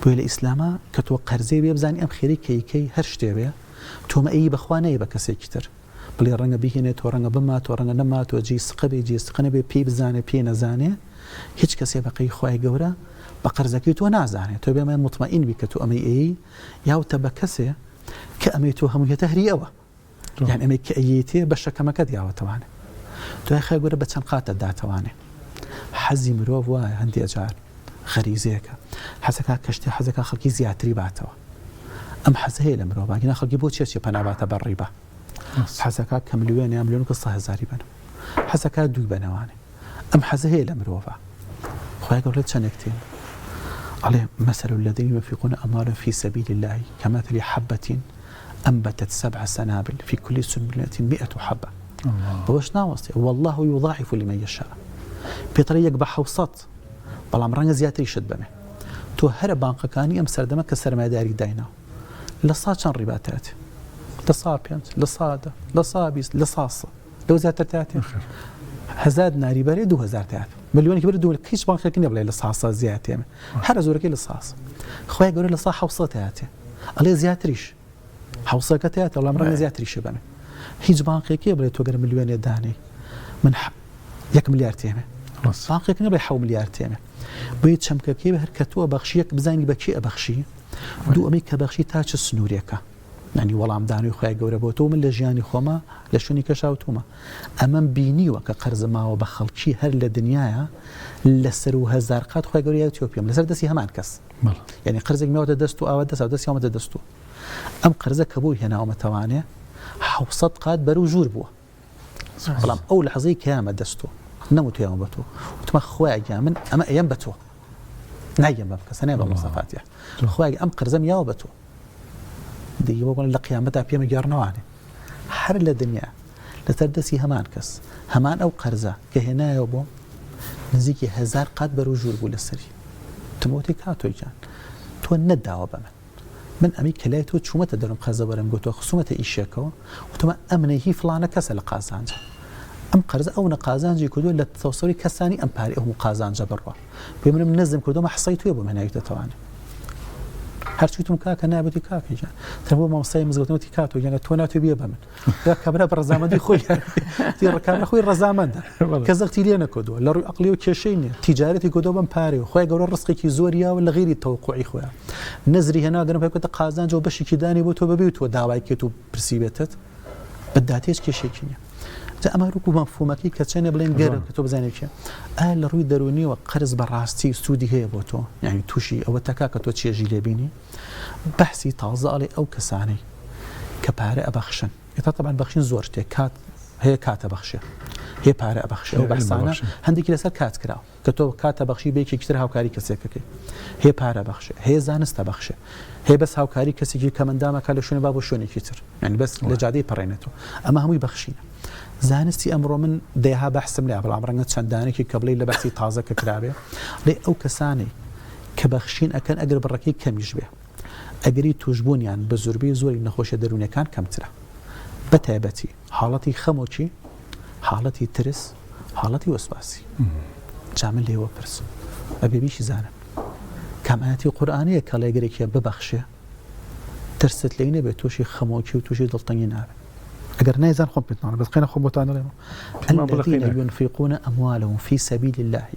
Speaker 3: بۆیە لە ئیسلامە کە تۆ قەرزەی بێ بزانی ئەم خێرەی کەیکەی هەر شتێ بێ تۆمەئی بەخوا نەیە بە کەسێکی تر بڵێ ڕەنگە بهێنێت تۆ ڕەنگە بمات تۆ ڕەنگە نەمات تۆ جی سقە بێ جی سقە نەبێ پێی بزانێ پێی نەزانێ هیچ کەسێ بەقەی خوای گەورە بە قەرزەکەی تۆ نازانێت تۆ بێمە مطمئین بی کە تۆ ئەمەی ئەی یاوتە بە کەسێ کە ئەمەی تۆ هەموویەتە هەری ئەوە یان ئەمەی کە ئەیەتێ بە شەکەمەکەت یاوەتەوانێ دوای خای گەورە بە چەند قاتە داتەوانێ حەزی مرۆڤ وایە هەندێک جار غەریزەیەکە حەزەکە کەشتێ حەزەکە خەڵکی زیاتری باتەوە ئەم حەزە هەیە لە مرۆڤ خەڵکی بۆ چێ پەناباتە بەڕیبە حەزەکە کە ملیۆنێ ملیۆن کە 100,000 بن حەزەکە دووی بنەوانێ ئەم حەزە هەیە لە مرۆڤ خوای گەورە چەندێکتین عليه مثل الذين ينفقون أموالهم في سبيل الله كمثل حبة أنبتت 7 سنابل في كل سنبلة 100 حبة بوش ناوستي والله يضاعف لمن يشاء بطريق بحوصات بلام رنگ زياتري شد بمه تو هر بانك كاني ام سردمه كسرمایه‌داری داینا لصا چند رباتات لصا بينت لصاده لصابيس لصاصه لو زاتات هزاد ناري بري 2000 تاعت مليون كبر دول كيش بانك كني بلا لصاصه زياتي هر زورك لصاص خويا يقول لصا حوصتاتي علي زياتريش حوصك تاعت والله مرة زياتريش بمه هیچ بانكي بلا تو مليون داني من 1 مليار تيمه بانكي نبي 1 مليار تيمه بيت شمككي هركتوه بخشيك بزاني بكي ابخشي دو اميك بخشي تاچ سنوريكا يعني والله عمداني خويا گەورە بۆ تۆ من لە ژیانی خۆمە لە شوێنی کەشاوتومە ئەمەم بینیوە کە قەرز ماوە بە خەڵکی هەر لە دنیاە لەسەر و هەزار قات خوای گەورە یاوی تۆپیەم لەسەر دەستی هەمان کەس یعنی قەرزێک میاوەتە دەست و ئاوە دەست و دەستی ئەومەتە دەست و ئەم قەرزە کە بۆی هێناومەتەوانێ 700 قات بەرەو ژوور بووە بەڵام ئەو لەحەزەی کەیامە دەست و نەموتیاوە بە تۆ وتمە خوای گیا من ئەمە ئەیەم بە تۆ نایەم بە کەسە نایە بە مۆسەفاتیە خوای ئەم قەرزە میاوە بە تۆ دي بقول لك قيامتها بيوم جارنواني حر الدنيا لتردسي همان كس همان أو قرزة كهنا يوبو نزيكي 1000 قاد برجول بول السري تموتي كاتو جان تو ندعوا بمن من أمي كلايتو شو ما تدرم قرزة برم قلتو خصومة إيشيكو وتما أمني هي فلانة كسل قازانجا أم قرزة أو نقازانجي كدو لتوصلي كساني أم باري أو قازانجا برا بيمن منزم كدو ما حصيتو يبو من هيك تواني هرچیتم کاکە نابێتی کاکەیان تەبوو مامۆستای مزگەوتنەوەتی کاتۆ یانە تۆ ناتوێ بێ بە من یا کابرا بە ڕەزامەندی خۆی ڕکابرا خۆی ڕەزامەندە کە زەختی لێ نەکردووە لە ڕووی عەقلی و کێشەی نییە تیجارەتی کردۆ بەم پارەی و خۆی گەورە ڕزقێکی زۆریاوە لە غیری تەوەقوعی خۆیان نەزری هێناگەنم پێکەوتە قازانج و بەشێکی دانی بۆ تۆ ببێت تۆ داوای کێت و پرسی بێتت بەداتێش کێشێکی نییە ئەمە ڕووک و مەفهومەکەی کە چێنە بڵێن گەرە کە تۆ بزانێت چیە ئایا لە ڕووی دەرونیەوە قەرز بەڕاستی سوودی هەیە بۆ تۆ یعنی تووشی ئەوە تەکا کە تۆ چێژی لێبینی بەحسی تازە ئەڵێ ئەو کەسانەی کە پارە ئەبەخشن ئێتا تەبعاً بەخشین زۆر شتێک کات هەیە کاتە بەخشێ هەیە پارە ئەبەخشێ ئەو بەحسانە هەندێکی لەسەر کات کراوە کە تۆ کاتە بەخشی بەیەکێکی تر هاوکاری کەسێکەکەی هەیە پارە بەخشێ هەیە زانستە بەخشێ هەیە بەس هاوکاری کەسێکی کە مندامەکە لە شوێنە با بۆ شوێنێکی تر یعنی بەس لە جادەی پەڕێنێتەوە ئەمە هەمووی بەخشینە زانستی ئەمڕۆ من دەیها بەحسم لێ بەڵام ڕەنگە چەندانێکی کە بڵێ لە بەحسی تازە کە کرابێ لێ ئەو کەسانەی کە بەخشین ئەکەن ئەگەر بڕەکەی کەمیش بێ ئەگەری توشبوونیان بە زۆربەی زۆری نەخۆشیە دەروونیەکان کەمترە بە تایبەتی حاڵەتی خەمۆکی حاڵەتی ترس حاڵەتی وەسواسی جا من لێوە پرسم ئەبێ بیشی زانم کام ئاەتی قورئانەیە کە لێگەرێکیە ببەخشێ ترست لێی نەبێت تووشی خەمۆکی و تووشی دڵتەنگی نابێت اگر نيزان خب بتنان بس خلينا خب وتانا الذين ينفقون اموالهم في سبيل الله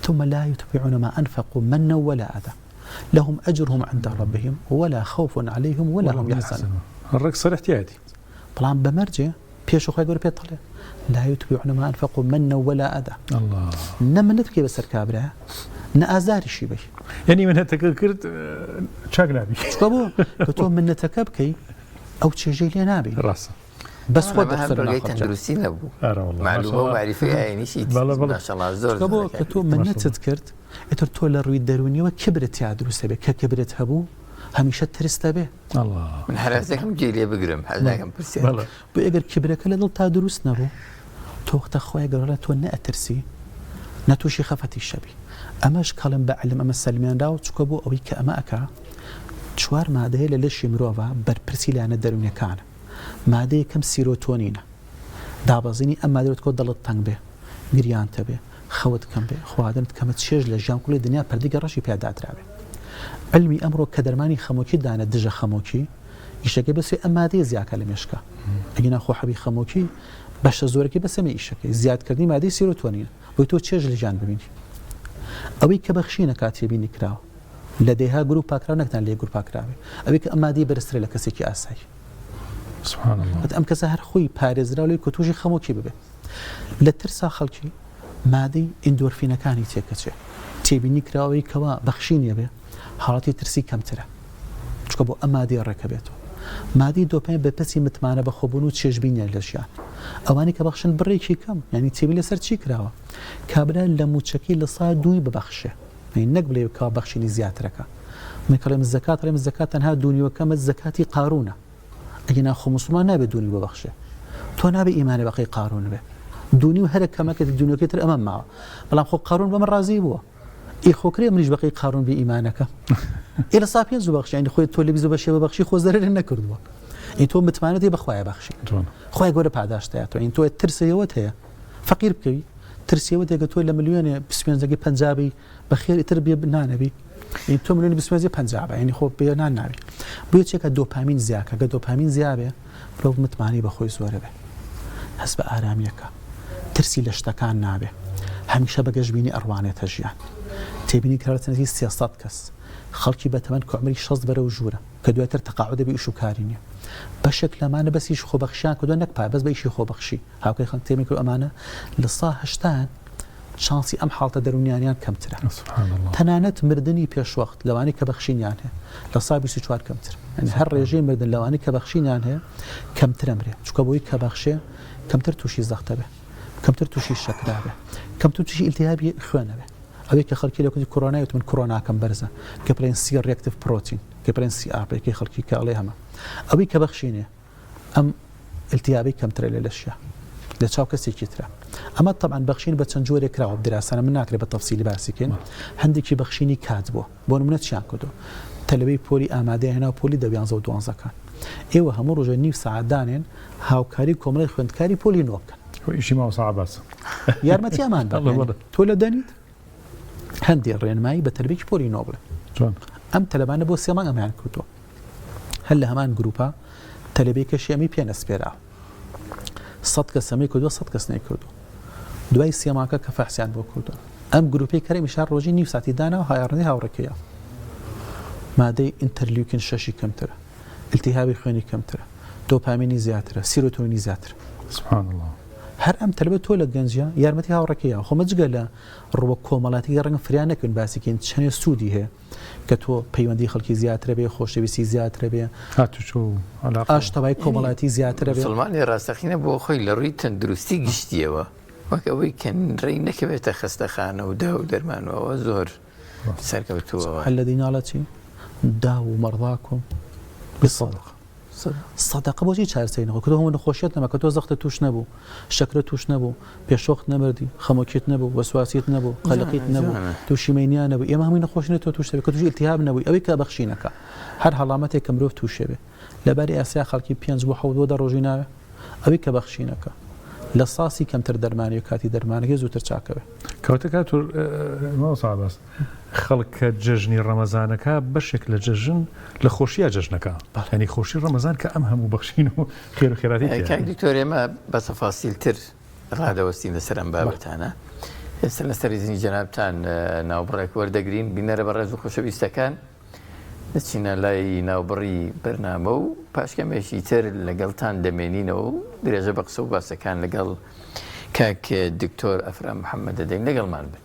Speaker 3: ثم لا يتبعون ما انفقوا منا ولا اذى لهم اجرهم عند ربهم ولا خوف عليهم ولا هم يحزنون
Speaker 1: الرق صريح احتياطي
Speaker 3: طبعا بمرجع بيشو خوي يقول بيطلع لا يتبعون ما انفقوا منا ولا اذى
Speaker 1: الله
Speaker 3: نمنت كيف سركابره نازاري شي بي
Speaker 1: يعني من تذكرت شاغلابي
Speaker 3: بابو كتو من تكبكي او تشجي لي نابي
Speaker 1: راسه
Speaker 3: بس خۆ
Speaker 2: بەڵگەی تەندروستی نەبوو معلومە و معریفەی ئاینیشی ماشەڵڵا زۆر
Speaker 3: کە تۆ منەتت کرد ئێتر تۆ لە ڕووی دەرونیەوە کبرت یا دروستە بێ کە کبرت هەبوو هەمیشە ترستە بێ
Speaker 2: من هەرازەکەم گێلێ بگرم هەزاکەم پرسیار
Speaker 3: بۆ ئەگەر کبرەکە لە دڵ تا دروست نەبوو تۆ وەختە خۆی گەڕە تۆ نەئەترسی نەتوشی خەفەتی شەبی ئەمەش کەڵم بە علم ئەمە سەلمیاندا و چکە بۆ ئەوەی کە ئەمە ئەکا چوار مادەیە لە لەشی مرۆڤ بەرپرسی لایەنە دەرونیەکانە مادەیە کەم سیرۆتۆنینە دابەزینی ئەم مادەوێت کۆ دڵت تەنگ بێ گریانتە بێ خەوت کەم بێ خواردنت کەمت چێژ لە ژیان کوڵی دنیا پەردەی ڕەشی پێدادراوێ علمی ئەمڕۆ کە دەرمانی خەمۆکی دانە دژە خەمۆکی ئیشەکەی بەسێ ئەم مادەیە زیاکە لە مێشکە ئەگە ناخۆ حەبی خەمۆکی بەشە زۆرەکەی بەسەمی ئیشەکەی زیادکردنی مادەی سیرۆتۆنینە بۆی تۆ چێژ لە ژیان ببینی ئەوەی کە بەخشینە کاتێبینی کراوە لە دەیها گروپ پاکراو نەکتان لێ گروپ پاکراوێ ئەوەی کە ئەم مادەی بەرزترە لە کەسێکی ئاسایی
Speaker 1: سبحان الله
Speaker 3: ئەم کەسە هەر خۆی پارێزراوی کە تووشی خەمۆکی ببێ لە ترسا خەڵکی مادەی ئیندۆرفینەکانی تێکەچێ تێبینی کراوەی کەوا بەخشینیە بێ حاڵەتی ترسی کەمترە چکە بۆ ئەم مادەی ڕێکە بێتەوە مادەی دۆپامین بە پەسی متمانە بە خۆبوون و چێژبینیە لە ژیان ئەوانی کە بەخشن بڕێکی کەم یعنی تێبی لەسەر چی کراوە کابرا لە موچەکەی لە سا دووی ببەخشێ نەک بڵێ کا بەخشینی زیاترەکە من کەڵێم زەکات ڕێم زەکات تەنها دوونیوەکەمە زەکاتی قارونە ئەگە ناخۆ مسلمان نابێت دوونی ببەخشێ تۆ نابێ ئیمانی بەقی قارون بێ دوونی و هەرە کەمەکە دوونیوەکەی تر ئەمە ماوە بەڵام خۆ قارون بەمە ڕازی بووە ئی خۆکرێ منیش بەقی قارون بێ ئیمانەکە ئێ لە سا پێنج بەخشی یعنی خۆی تۆ لە بیست بەشێ ببەخشی خۆ زەرێ نەکردووە ئین تۆ متمانەتی بەخوایە بەخشی خۆی گەورە پاداشتایە تۆ ئین تۆ ترسەوەت هەیە فەقیر بکەوی ترسیەوەت هەیە کە تۆ لە ملیۆنێ 25 پەنجابی بەخێر ئیتر بێ نانەبی این تو ملیۆنی 25 یعنی خۆ بێ نان ناوی بۆیە چێکە دۆپامین زیاکە گە دۆپامین زیابێ بڵۆ متمانی بەخۆی زۆرە بێ هەست بە ئارامیەکە ترسی لە شتەکان نابێ هەمیشە بەگەشتبینی ئەڕوانێتە ژیان تێبینی کارەتەنەتی 300 کەس خەڵکی بەتەمەند کۆمەری 6 بەرە و ژوورە کە دواتر تەقاعود دەبێ ئیش و کاری نییە بەشێک لەمانە بەسیش خۆبەخشیان کە دو نەک پای بەس بە ئیشی خۆبەخشی هاوکەی خەڵک تێمی کرد ئەمانە لە سا هەشتان شانسی ئەم حاڵتە دەرونیانیان کەمترە تەنانەت مردنی پێشوەخت لەوانی کە بەخشینیان هەیە لە سا 24 کەمتر یعنی هەر ڕێژەی مردن لەوانی کە بەخشینیان هەیە کەمترە مرێ چونکە بۆی کە بەخشێ کەمتر تووشی زەختە بێ کەمتر تووشی شەکرا بێ کەمتر تووشی ئیلتیهابی خوێنە بێ ئەوەی کە خەڵکی لە کوردی کۆرۆنای وتمن کۆرۆناکەم بەرزە کە پرێن سی ریاکتیڤ پرۆتین کە پرێن سی ئاپێکی خەڵکی کاڵێ هەمە ئەوەی کە بەخشینێ ئەم ئیلتیهابی کەمترە لە لەشیا لە چاو کەسێکی ترە ئەمە طبعا بەخشین بە چەند جۆرێک کراوە دراسانە من ناکرێت بە تەفسیلی باسیکەین هەندێکی بەخشینی کات بۆ نمونە چیان کردو تەلەبەی پۆلی ئامادەی هێنا و پۆلی 11-12 ئێوە هەموو ڕۆژە نیو سەعاتدانێن هاوکاری کۆمەڵی خوێندکاری پۆلی نۆ بکەن
Speaker 1: ئیشی ماوە سەعات باسە
Speaker 3: یارمەتی ئەمان تۆ لە دەنیت هەندێک ڕێنمایی بە تەلەبێکی پۆلی نۆ بڵێ ئەم تەلەبانە بۆ 3 مانگ ئەمان کردووە هەر لە هەمان گروپا تەلەبێکەشی ئەمی پێ نەسپێرا 100 کەس ئەمەی کردووە 100 کەس نەیکردووە دوای 3 مانگە کە فەحسیان بۆ کردووە ئەم گروپی کەرەمی شار ڕۆژی نیو ساتی دانا و هایاڕنی هاوڕێکەیە مادەی ئینتەرلیوکین 6 کەمترە ئیلتیهابی خوێنی کەمترە دۆپامینی زیاترە سیرۆتۆنینی زیاترە
Speaker 1: سبحان الله
Speaker 3: هەر ئەم تەلبەت تۆ لە گەنجە یارمەتی هاوڕێکەیە خۆ مەجگە لە ڕوە کۆمەڵاتی ڕەنگە فریان نەکەن باسیکەین چەندێ سوودی هەیە کە تۆ پەیوەندی خەڵکی زیاترە بێ خۆشەویستی زیاترە بێ ئاشتەوای کۆمەڵاتی زیاترە بێ
Speaker 2: مسلمانی ڕاستەقینە بۆ خۆی لە ڕووی تەندروستی گشتیەوە وەک ئەوەی کەنڕێی نەکەوێتە خستەخانە و دا و دەرمانەوە زۆر سەرکەوتووەوە
Speaker 3: هەل لە دیناڵە چی دا و مەڕضاکم بصدق صدقه بۆچی چارەسەرینەوە کە تۆ هەموو نەخۆشیێت نەما کە تۆ زەختە توش نەبوو شەکرە توش نەبوو پێشۆخت نەمردی خەمۆکیت نەبوو وەسواسیت نەبوو قەلقیت نەبوو تووشیمەینیان نەبوو ئێمە هەمووی نەخۆشینێت تۆ توش دەبێت کە تووشی ئیلتیهاب نەبووی ئەوەی کە بەخشینەکە هەر هەڵامەتێک کە مرۆڤ تووشێ بێ لەبەری ئاسیا خەڵکی 5 بۆ 7 ڕۆژی ناوێ ئەوەی کە بەخشینەکە لە ساسی کەمتر دەرمانی و کاتی دەرمانەکە زووتر چاکەوێ
Speaker 1: کەوتە کاتور ماوەساباس خەڵکە جەژنی ڕەمەزانەکە بەشێک لە جەژن لە خۆشیە جەژنەکە ینی خۆشی ڕەمەزان کە ئەم هەموو بەخشین و خێر و خێراتی
Speaker 2: دکتۆر ئێمە بە تەفاسیلتر ڕادەوەستین لەسەر ئەم بابەتانە ئێستا لەسەر ئیزنی جەنابتان ناوبڕێک وەردەگرین بینەرە بە ڕێز و خۆشەویستەکان دەچینە لای ناوبڕی بەرنامە و پاشکەمێکی تر لەگەڵتان دەمێنینەوە و درێژە بە قسە و باسەکان لەگەڵ کاک دکتۆر ئەفرام محەممەد دەدەین لەگەڵمان بن.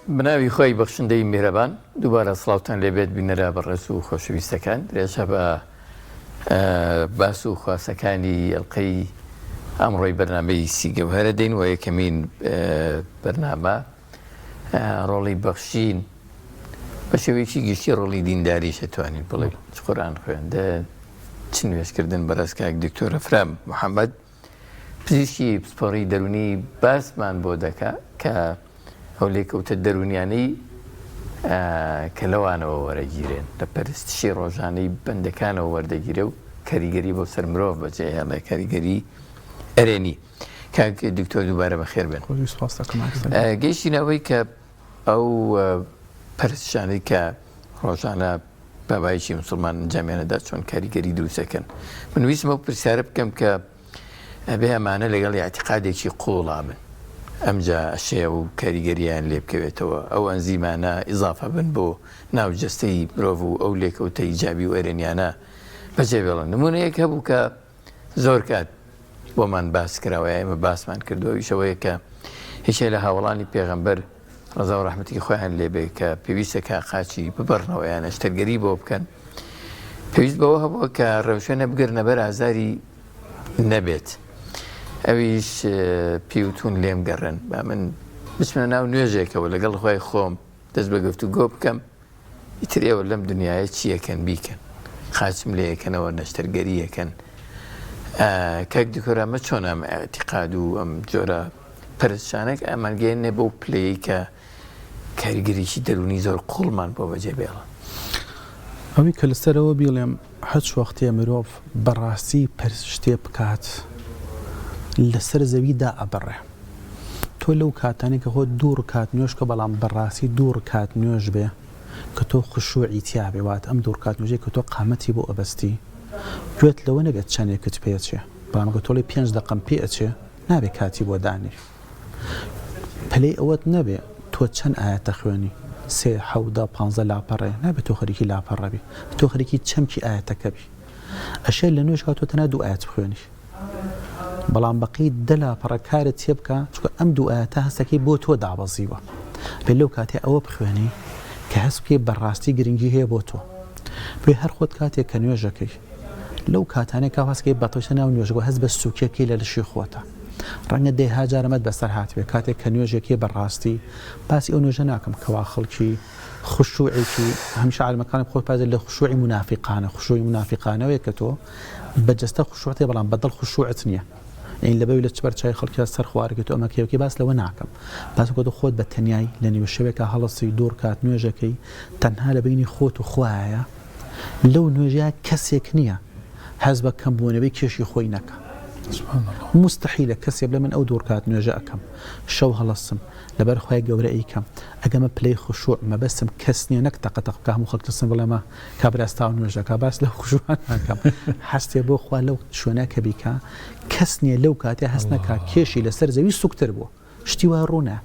Speaker 2: بناوی خۆی بەخشندەی میهرەبان دووبارە سڵاوتان لێبێت بینەرە بەڕێز و خۆشەویستەکان درێژە بە باس و خواسەکانی ئەڵقەی ئەمڕۆی بەرنامەی سیگەوهرە دێن و یەکەمین بەرنامە ڕۆڵی بەخشین بە شێوەیەکی گشتی ڕۆڵی دینداریش دەتوانین بڵێ قورئان خوێندە چ نوێژکردن بەڕێزکاک دکتۆر ئەفرام محەممەد پزیشکی پسپۆڕی دەرونی باسمان بۆ دەکا کە ئەو لێکەوتە دەرونیانەی کە لەوانەوە وەرەگیرێن لە پەرستشی ڕۆژانەی بەندەکانەوە وەردەگیرە و کاریگەری بۆ سەر مرۆڤ بەجێ هێڵێ کاریگەری ئەرێنی کاک دکتۆر دووبارە بەخێر بێن گەیشتینەوەی کە ئەو پەرستشانەی کە ڕۆژانە بابایکی مسلمان ئەنجامیانەدا چۆن کاریگەری دروستەکەن من ویستم ئەو پرسیارە بکەم کە ئەبێ ئەمانە لەگەڵ اعتقادێکی قوڵا بن ئەمجا ئەشەیە و کاریگەریان لێ بکەوێتەوە ئەو ئەنزیمانە ئیزافە بن بۆ ناوجەستەی مرۆڤ و ئەو لێکەوتە ئیجابی و ئەرێنیانە بەجێ بێڵن نمونەیەک هەبوو کە زۆر کات بۆمان باس کراوە ئێمە باسمان کردووە ئیشەوەیە کە هیچێ لە هاوڵانی پێغەمبەر ڕەزا و ڕەحمەتی خۆیان لێبێ کە پێویستە کە قاچی ببەڕنەوە یان ئەشتەرگەری بۆ بکەن پێویست بەوە هەبووە کە ڕەوشێنە بگرنە بەر ئازاری نەبێت ئەویش پیوتون لێم گەڕن با من بچمە ناو نوێژێکەوە لەگەڵ خۆی خۆم دەست بە گفتوگۆ بکەم ئیتر ئێوە لەم دنیاە چیەکەن بیکەن خاچم لێ یەکەنەوە نەشتەرگەری یەکەن کاک دکتۆر ئەمە چۆن ئەم ئەعتیقاد و ئەم جۆرە پەرستشانێک ئەمانگەێنێ بەو پلەیەی کە کاریگەریی دەرونی زۆر قوڵمان بۆ بەجێ بێڵە
Speaker 3: ئەوی کە لەسەرەوە بیڵێم هەچ وەختێ مرۆڤ بەڕاستی پەرستشتێ بکات لەسەر زەویدا ئەبڕێ تۆ لەو کاتانی کە خۆ دوور کات نوێژ کە بەڵام بەڕاستی دوور کات نوێژ بێ کە تۆ خشوعی تیا بێ وات ئەم دوور کات نوێژەی کە تۆ قامەتی بۆ ئەبەستی گوێت لەوە نەبێت چەندێکت پێچێ بەڵام کە تۆڵی 5 دقەم پێ ئەچێ نابێ کاتی بۆ دانێ پلەی ئەوەت نەبێ تۆ چەند ئاەتە خوێنی 3 7 15 لاپەڕێ نابێت تۆ خەریکی لاپەڕەبی تۆ خەریکی چەمکی ئاەتەکە بی ئەشێ لە نوێژ کات تۆ تەنها 2 ئاەت بخوێنی بەڵام بەقی دەلاپەڕە کارت تێ بکە چکە ئەم 2 ئاەتە هەستەکەی بۆ تۆ دابەزیوە بێ لەو کاتێ ئەوە بخوێنی کە هەست بکەی بەڕاستی گرنگی هەیە بۆ تۆ بێ هەر خۆت کاتێک کە نوێژەکەی لەو کاتانێک کاواسکەی بەتۆشە ناو نوێژەوە هەست بە سوکیەکەی لە لەشی خۆتە ڕەنگە دەیها جارەمەت بەسەر هاتوێ کاتێک کە نوێژێکی بەڕاستی باسی ئەو نوێژە ناکەم کەوا خەڵکی خشوعێکی هەمیشە عالمەکانی خۆت پازە لە خشوعی منافقانە خشوعی منافقانەوەیە کە تۆ بەجەستە خشوعتێ بەڵام بەدڵ خشوعت نییە این لەبەوی لە چبەر چای خەڵکی سەر خوارەکە تۆ ئەمە کێوەکی باس لەوە ناکەم باسکە تۆ خۆت بە تەنیای لە نێو شەوێکە هەڵەسی دوور کات نوێژەکەی تەنها لە بینی خۆت و خوایە لەو نوێژە کەسێک نییە حەز بە کەمبوونەوەی کێشی خۆی نەکە مستحیلە کەسێ بڵێ من ئەو دوور کات نوێژە ئەەکەم شەو هەڵەسم لەبەر خۆی گەورە ئەیکەم ئەگەمە پلەی خشوع مەبەستم کەس نییە نەک تەقەتەقکە هەموو خەڵکسم بڵێمە کابراستا و نوێژەکە باس لە خشوعان ناکەم هەستێ بۆ خوا لەو شوێنە کە بیکە کەس نییە لەو کاتێ هەست نەکا کێشی لەسەر زەوی سوکتر بووە شتی وا ڕوونە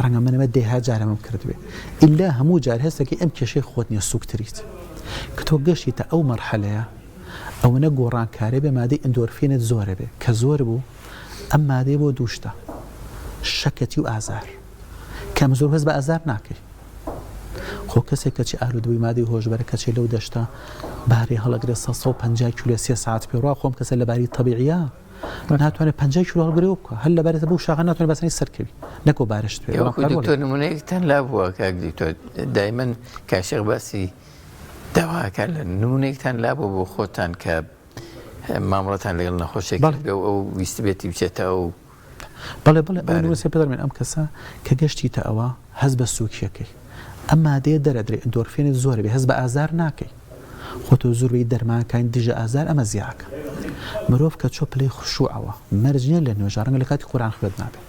Speaker 3: ڕەنگە منەمە دەیها جارەمەم کردوێ ئللا هەموو جار هەستێکی ئەم کێشەی خۆت نییە سوکتریت کە تۆ گەشتیتە ئەو مەرحەلەیە ئەوەنە گۆڕانکارێ بێ مادەی ئەندۆرفینت زۆرە بێ کە زۆر بوو ئەم مادەی بۆ دووشتە شەکەتی و ئازار کەم زۆر هەست بە ئازار ناکەی خۆ کەسێک کەچی ئالودبووی مادەی هۆشبەرە کەچی لەو دەشتا باری هەڵەگرێت 150 کیلۆ 3 ساعت پێڕوا خۆم کەسە لە باری طبیعیە ناتوانێت 50 کیلۆ هەڵگرێ بکە هەر لەبارێتە بەو شاغە ناتوانێت بەسەری سەرکەوی نەکۆ بارشت پێ
Speaker 2: دکتۆر نمونەیەکتان لا بووە کاک دکتۆر دایمەن کاشێک باسی داواکە لە نمونەیەکتان لا بوو بۆ خۆتان کە مامەڵەتان لەگەڵ نەخۆشێک ئەو ویست بێتی بچێتەوە و
Speaker 3: بەڵێ ئەوسێ پێدەرمێن ئەم کەسە کە گەشتیتە ئەوە هەست بە سوکیەکەی ئەم مادەیە دەرەدرێ ئەندۆرفینت زۆرە بێ هەست بە ئازار ناکەی خۆتۆ زۆربەی دەرمانەکانی دژە ئازار ئەمە زیاکە مرۆڤ کە چۆ پلەی خشوعەوە مەرجە لە نوێژە ڕەنگە لە کاتی قورئان خوێند نابێت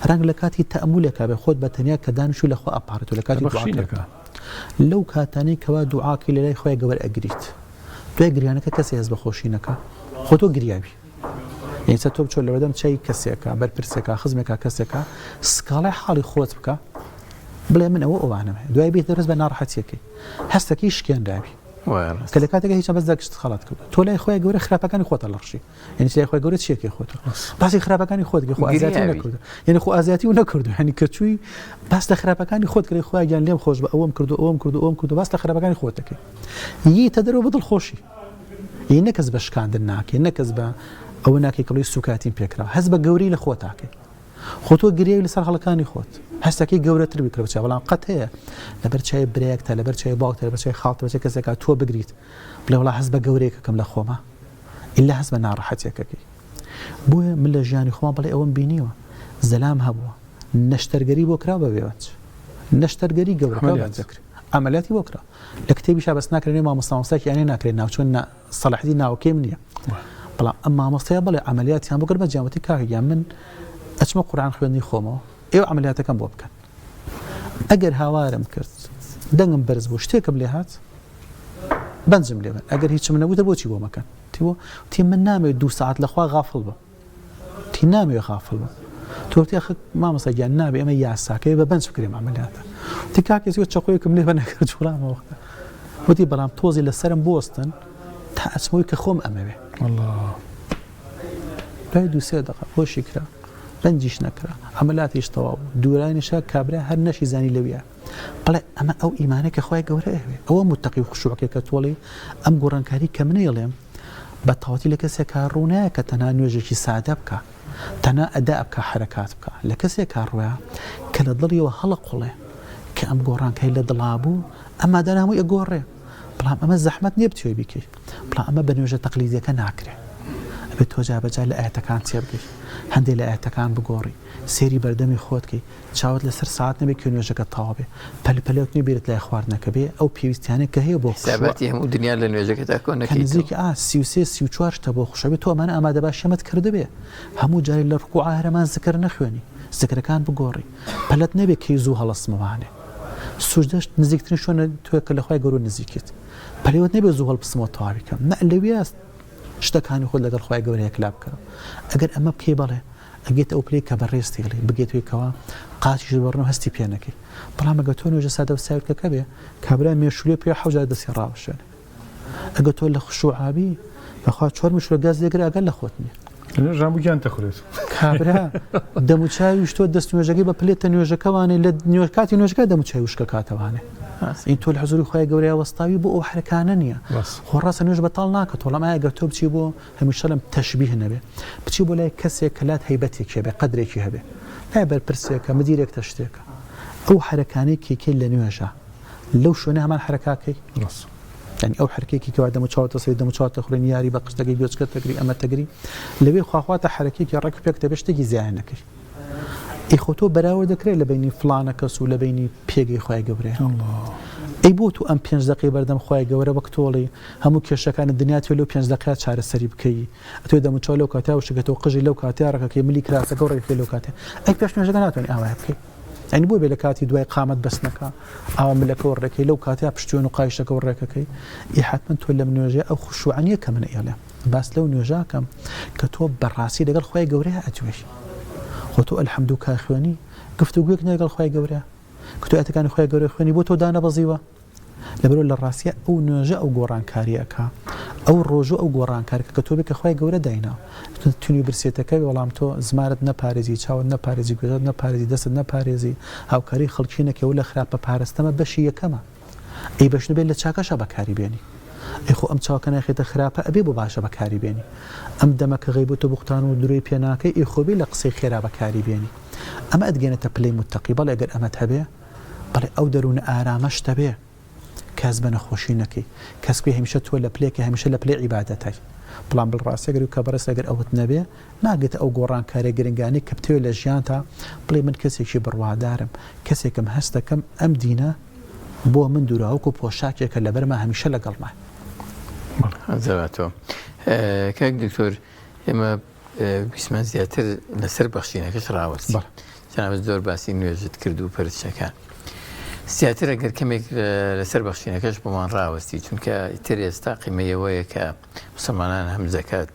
Speaker 3: ڕەنگە لە کاتی تەئەمولێکا بێ خۆت بە تەنیا کە دانیشتووی لە خۆ ئەپارێت و لە کاتی دوعاکە لەو کاتانەی کەوا دوعاکی لە لای خۆی گەوەر ئەگریت دوای گریانەکە کەسی هەست بە خۆشی نەکە خۆ تۆ گریاوی یعنی تۆ بچۆ لەوەدەم چای کەسێکە بەرپرسێکە خزمێکە کەسێکە سکاڵای حاڵی خۆت بکە بڵێ من ئەوە ئەوانەمە دوای بێت دەرز بە ناڕەحەتیەکەی هەستەکەی شکێنراوی کە لە کاتێکە هیچ بەس داگشت خەڵات کرد تۆ لای خۆی گەورە خراپەکانی خۆتە لەڕشی یعنی لای خۆی گەورە چیەکەی خۆتە باسی خراپەکانی خۆت خۆ ئازیاتی نەکردو یعنی خۆ ئازیاتی و نەکردو هەنی کە چووی باس لە خراپەکانی خۆت کردی خۆیان گیان لێم خۆش بە ئەوەم کردو ئەوەم کردو ئەوەم کردو باس لە خراپەکانی خۆت دەکەی ییتە دەرەوە بە دڵخۆشی یعنی نەکەس بە شکاندن ناکەی نەکەس بە ئەوە ناکەی کەڵی سوکاتیم پێکراوە هەست بە گەورەی لە خۆت تاکەی خۆ تۆ گرێوی لەسەر هەڵەکانی خۆت هەستەکەی گەورەتر بیکرێت بەڵام قەت هەیە لەبەر چای برێکتە لەبەر چای باوکتە لەبەر چای خاڵتە بەچێ کەسێکا تۆ بگریت بڵێ وڵا هەست بە گەورەیەکەکەم لە خۆمە ئیلا هەست بە ناڕەحەتێکەکەی بۆیە من لە ژیانی خۆم بڵێ ئەوەم بینیوە زەلام هەبووە نەشتەرگەری بۆ کرا بە بێوەچ نەشتەرگەری گەورەکە دەکرێت ئەمەلیاتی بۆ کرا لە کتێبیشا بەس ناکرێنێ مامۆستامۆستاکی یانێ ناکرێت ناوچۆن سەلاحەتی ناوکەیم نییە بەڵام ئەم مامۆستایە بڵێ ئەمەلیاتیان بۆ کرد بە جیامەتی کاکەگیان من ئەچمە قورئان خوێندنی خۆمەوە ئێوە ئەمەلیاتەکەم بۆ بکەن ئەگەر هاوارم کرد دەنگم بەرز بوو شتێکم لێ هات بەنجم لێ بن ئەگەر هیچم نەبوو بۆچی بۆ مەکەن تی من نامەوێت 2 ساعت لەخوا غافڵ بە تی نامەوێت غافڵ بە تۆ خ مامۆستا گیان نابێ ئەمە یاساکەی بە بەنج بکرێم ئەمەلیاتە تی کاکێکی چەقۆیەکم لێ بە نەکرد جوڵامەوە وتی بەڵام تۆزی لەسەرم بۆستن تا ئەچمەوەی کە خۆم ئەمەوێ دوای 2-3 دقیقە بۆشی کرا بەنجیش نەکرا ئەمەلاتیش تەواو دوورانیشە کابرا هەر نەشی زانی لەویە بەڵێ ئەمە ئەو ئیمانەیە کە خۆی گەورە ئەوە متەقی و خشوعەکە کە تۆڵی ئەم گۆڕانکاری کە منێڵێم بە تەواتی لە کەسێکا ڕوونایە کە تەنها نوێژێکی سادە بکە تەنها ئەدا بکە حرەکات بکە لە کەسێکا ڕوویە کە لە دڵیەوە هەڵە قوڵێ کە ئەم گۆڕانکاری لە دڵابوو ئەمە دەناوی ئەگۆڕێ بەڵام ئەمە زەحمەت نییە بتوێ بیکەیت بەڵام ئەمە بە نوێژە تەقلیدیەکە ناکرێت ئەبێت تۆ جابەجا لە ئاەتەکان چێ بگەیت هەندێک لە ئاەتەکان بگۆڕی سێری بەردەمی خۆتکەی چاوت لەسەر ساعت نەبێت کە نوێژەکە تەواو بێ پەلپەلێک نەبێت لای خواردنەکە بێ ئەو پێویستیانێک کە هەیە بۆ
Speaker 2: حساباتی هەموو دنیا لە نوێژەکەدا کۆ نەکەیت
Speaker 3: نزیکی 33-34 شتە بۆ خوشەوێت تۆ ئەمانە ئامادە باشەمەت کرده بێ هەموو جاری لە ڕکوع هەرەمان زکر نەخوێنی زکرەکان بگۆڕی پەلەت نەبێت کەی زوو هەڵەسمەوانێ سوژدەشت نزیکترین شوێنە تۆ کە لەخوای گەورە نزیکیت پەلەوت نەبێت زوو هەڵبسمەوە تەواو بکەم نە لەوێ شتەکانی خۆت لەگەڵ خوای گەورەیە کلا بکەم ئەگەر ئەمە بکەی بەڵێ ئەگەیت ئەو پلەی کە بەڕێستی هەڵی بگێتەوەیکەوە قاچیش بەڕنەوە هەستی پێ نەکەی بەڵام ئەگە تۆ نوێژە سادە و ساوتکەکە بێ کابرا مێشولێ پێ حەوجار دەستی ڕاوەشێنێ ئەگە تۆ لە خشوعابی بەخوا 4 مشولە گاز لێگرە ئەگەر لە خۆت نییە
Speaker 1: ژامبووگیان تەخورێت
Speaker 3: کابرا دەموچاویش تۆ دەست نوێژەکەی بە پلێتە نوێژەکەوانێ لە نوێژکاتی نوێژەکە دەموچاوی وشکە کاتەوانێ این تۆ لە حزوری خۆی گەورەیە وەستاوی بۆ ئەو حرەکانە نییە خۆ ڕاستە نوێژ بەتاڵ ناکە تۆڵەم ئایا گەر تۆ بچی بۆ هەمیشە لەم تەشبیه نەبێ بچی بۆ لای کەسێک کە لات هەیبەتێکی هەبێ قەدرێکی هەبێ لای بەرپرسێکە مدیرێکتە شتێکە ئەو حرەکانەی کێکەی لە نوێژە لەو شوێنە هەمان حرەکاکەی يعني ئەو حرکێکی کە دەموچاوتە سەی دەموچاتە خوێن یاری بە قشتەکەی گوێچکە تەگری ئەمە تەگری لەوێ خواخواتە حرکێکی ڕێک پێکتە بێ شتێکی زیانەکەی ئیخۆ تۆ بەراورد دەکرێت لە بینی فلانە کەس و لە بینی پێگەی خوای گەورەیە ئەی بۆ تو ئەم 5 دقیقەی بەردەم خوای گەورە وەک تۆڵی هەموو کێشەکانی دنیا توێ لەو 5 دقیقە چارەسەری بکەی ئەتوێ دەموچاو لەو کاتیا و شەکەتەوە قژی لەو کاتیا ڕەکەکەی ملی کراسەکە و ڕێک لەو کاتێ ئەی پێش نوێژەکە ناتوانێت ئاوای بکەی ئەنی بۆ بێ لە کاتی دوای قامەت بەس نەکە ئاوا ملەکە و ڕێکەکەی لەو کاتیا پشتیوان و قایشەکە و ڕێکەکەی ئی حتمەن تۆ لەم نوێژە ئەو خوشوعانیە کە منە ئێڵێ باس لەو نوێژاکەم کە تۆ بەڕاستی لەگەڵ خوای گەورەیە ئەتوێش خۆ تۆ ئەلحەمدو کا خوێنی گفتوگویەک نەگەڵ خوای گەورە کە تۆ ئەتەکانی خوای گەورە خوێنی بۆ تۆ دانەبەزیوە لەبەرەوە لە ڕاستیە ئەو نوێژە ئەو گۆڕانکاریەکە ئەو ڕۆژە ئەو گۆڕانکارەکە کە تۆ بێ کە خوای گەورە دایناوە تونی برسێتەکەی وەڵام تۆ زمارت نەپارێزی چاوت نەپارێزی گوێت نەپارێزی دەست نەپارێزی هاوکاری خەڵکی نەکەوە لە خراپە پارێستەمە بەشی یەکەمە ئەی بەش نبێت لە چاکەشە بەکاری بێنی ئەی خۆ ئەم چاوکە ناخێتە خراپە ئەبێ بۆ باشە بەکاری بێنی ئەم دەمەکە غیبەتە بوختان و دوورەی پێناکەی ئەی خۆ بێ لە قسەی خێرا بەکاری بێنی ئەمە ئەدگێنێتە پلەی متەقی بەڵێ ئەگەر ئەمەت هەبێ بەڵێ ئەو دەروونە ئارامەش تەبێ کەس بە نەخۆشی نەکەی کەس پێ هەمیشە تۆ لە پلێکە هەمیشە لە پلەی عیبادەتای بەڵام بڵڕاستەگەر و کە بەڕێست ئەگەر ئەوت نەبێ ناگێتە ئەو گۆڕانکارە گرنگانی کە بتوێت لە ژیان تا بڵێ من کەسێکی بڕوادارم کەسێکم هەست دەکەم ئەم دینە بۆ من دووراوەکو پۆشاکێکە لەبەرمە هەمیشە لەگەڵمە
Speaker 2: زەواتەوە کاک دکتۆر ئێمە ویسمان زیاتر لەسەر بەخشینەکەش ڕاوەستی جەنابەت زۆر باسی نوێژت کرد و پەرچەکان زیاتر ئەگەر کەمێک لەسەر بەخشینەکەش بۆمان ڕاوەستی چونکە ئیتر ئێستا قیمەیەوەیە کە مسلمانان هەم زەکات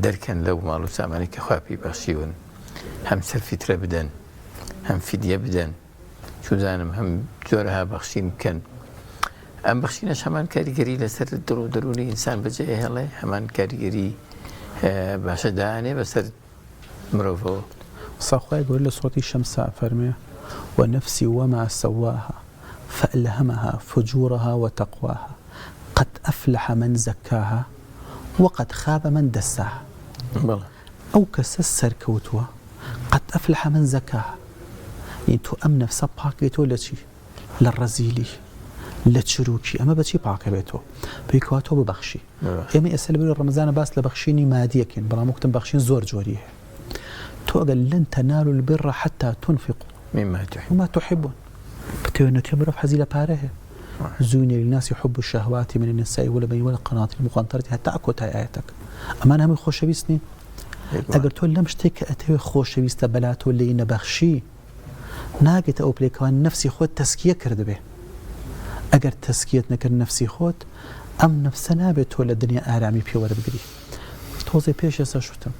Speaker 2: دەرکەن لەو ماڵ و سامانی کە خوا پێی بەخشیون هەم سەرفیترە بدەن هەم فیدیە بدەن چوزانم هەم جۆرەها بەخشین بکەن ئەم بەخشینەش هەمان کاریگەری لەسەر دڵ و دەرونی ئینسان بەجێ هێڵێ هەمان کاریگەری باشە دایانێ بەسەر مرۆڤەوە.
Speaker 3: ساخوای گەورە لە سوڕەتی شەمسا فەرمێ وەنەفسی وەما سەواها فألهمها فجورها وتقواها قد أفلح من زكاها وقد خاب من دساها. أو كسسر كوتوا قد أفلح من زكاها، يعني تو أم نفسها باكيتو لشي للرزيلي لتشروكي أما بشي باكيتو بيكواتو ببخشي. إما يسأل رمضان باس لبخشيني مادية كين بلا ممكن بخشين زور جوريه. تو قال لن تنالوا البر حتى تنفقوا مما تحبون. بتقول كبر في حزيلة باره زين للناس يحب الشهوات من النساء والبنين والقناطر المقنطرة حتى أكوت هاي آياتك. أما أنا هم خوش بيسني أجر تقول لم اشتك أتوي خوش بيست بلاتو اللي إن بخشي ناقت أو بليكوان نفسي خود تسكية كرد به. أجر تسكية نكر نفسي خود أم نفسنا بتولى الدنيا آرامي بيور بقري. توزي بيش يساشوتم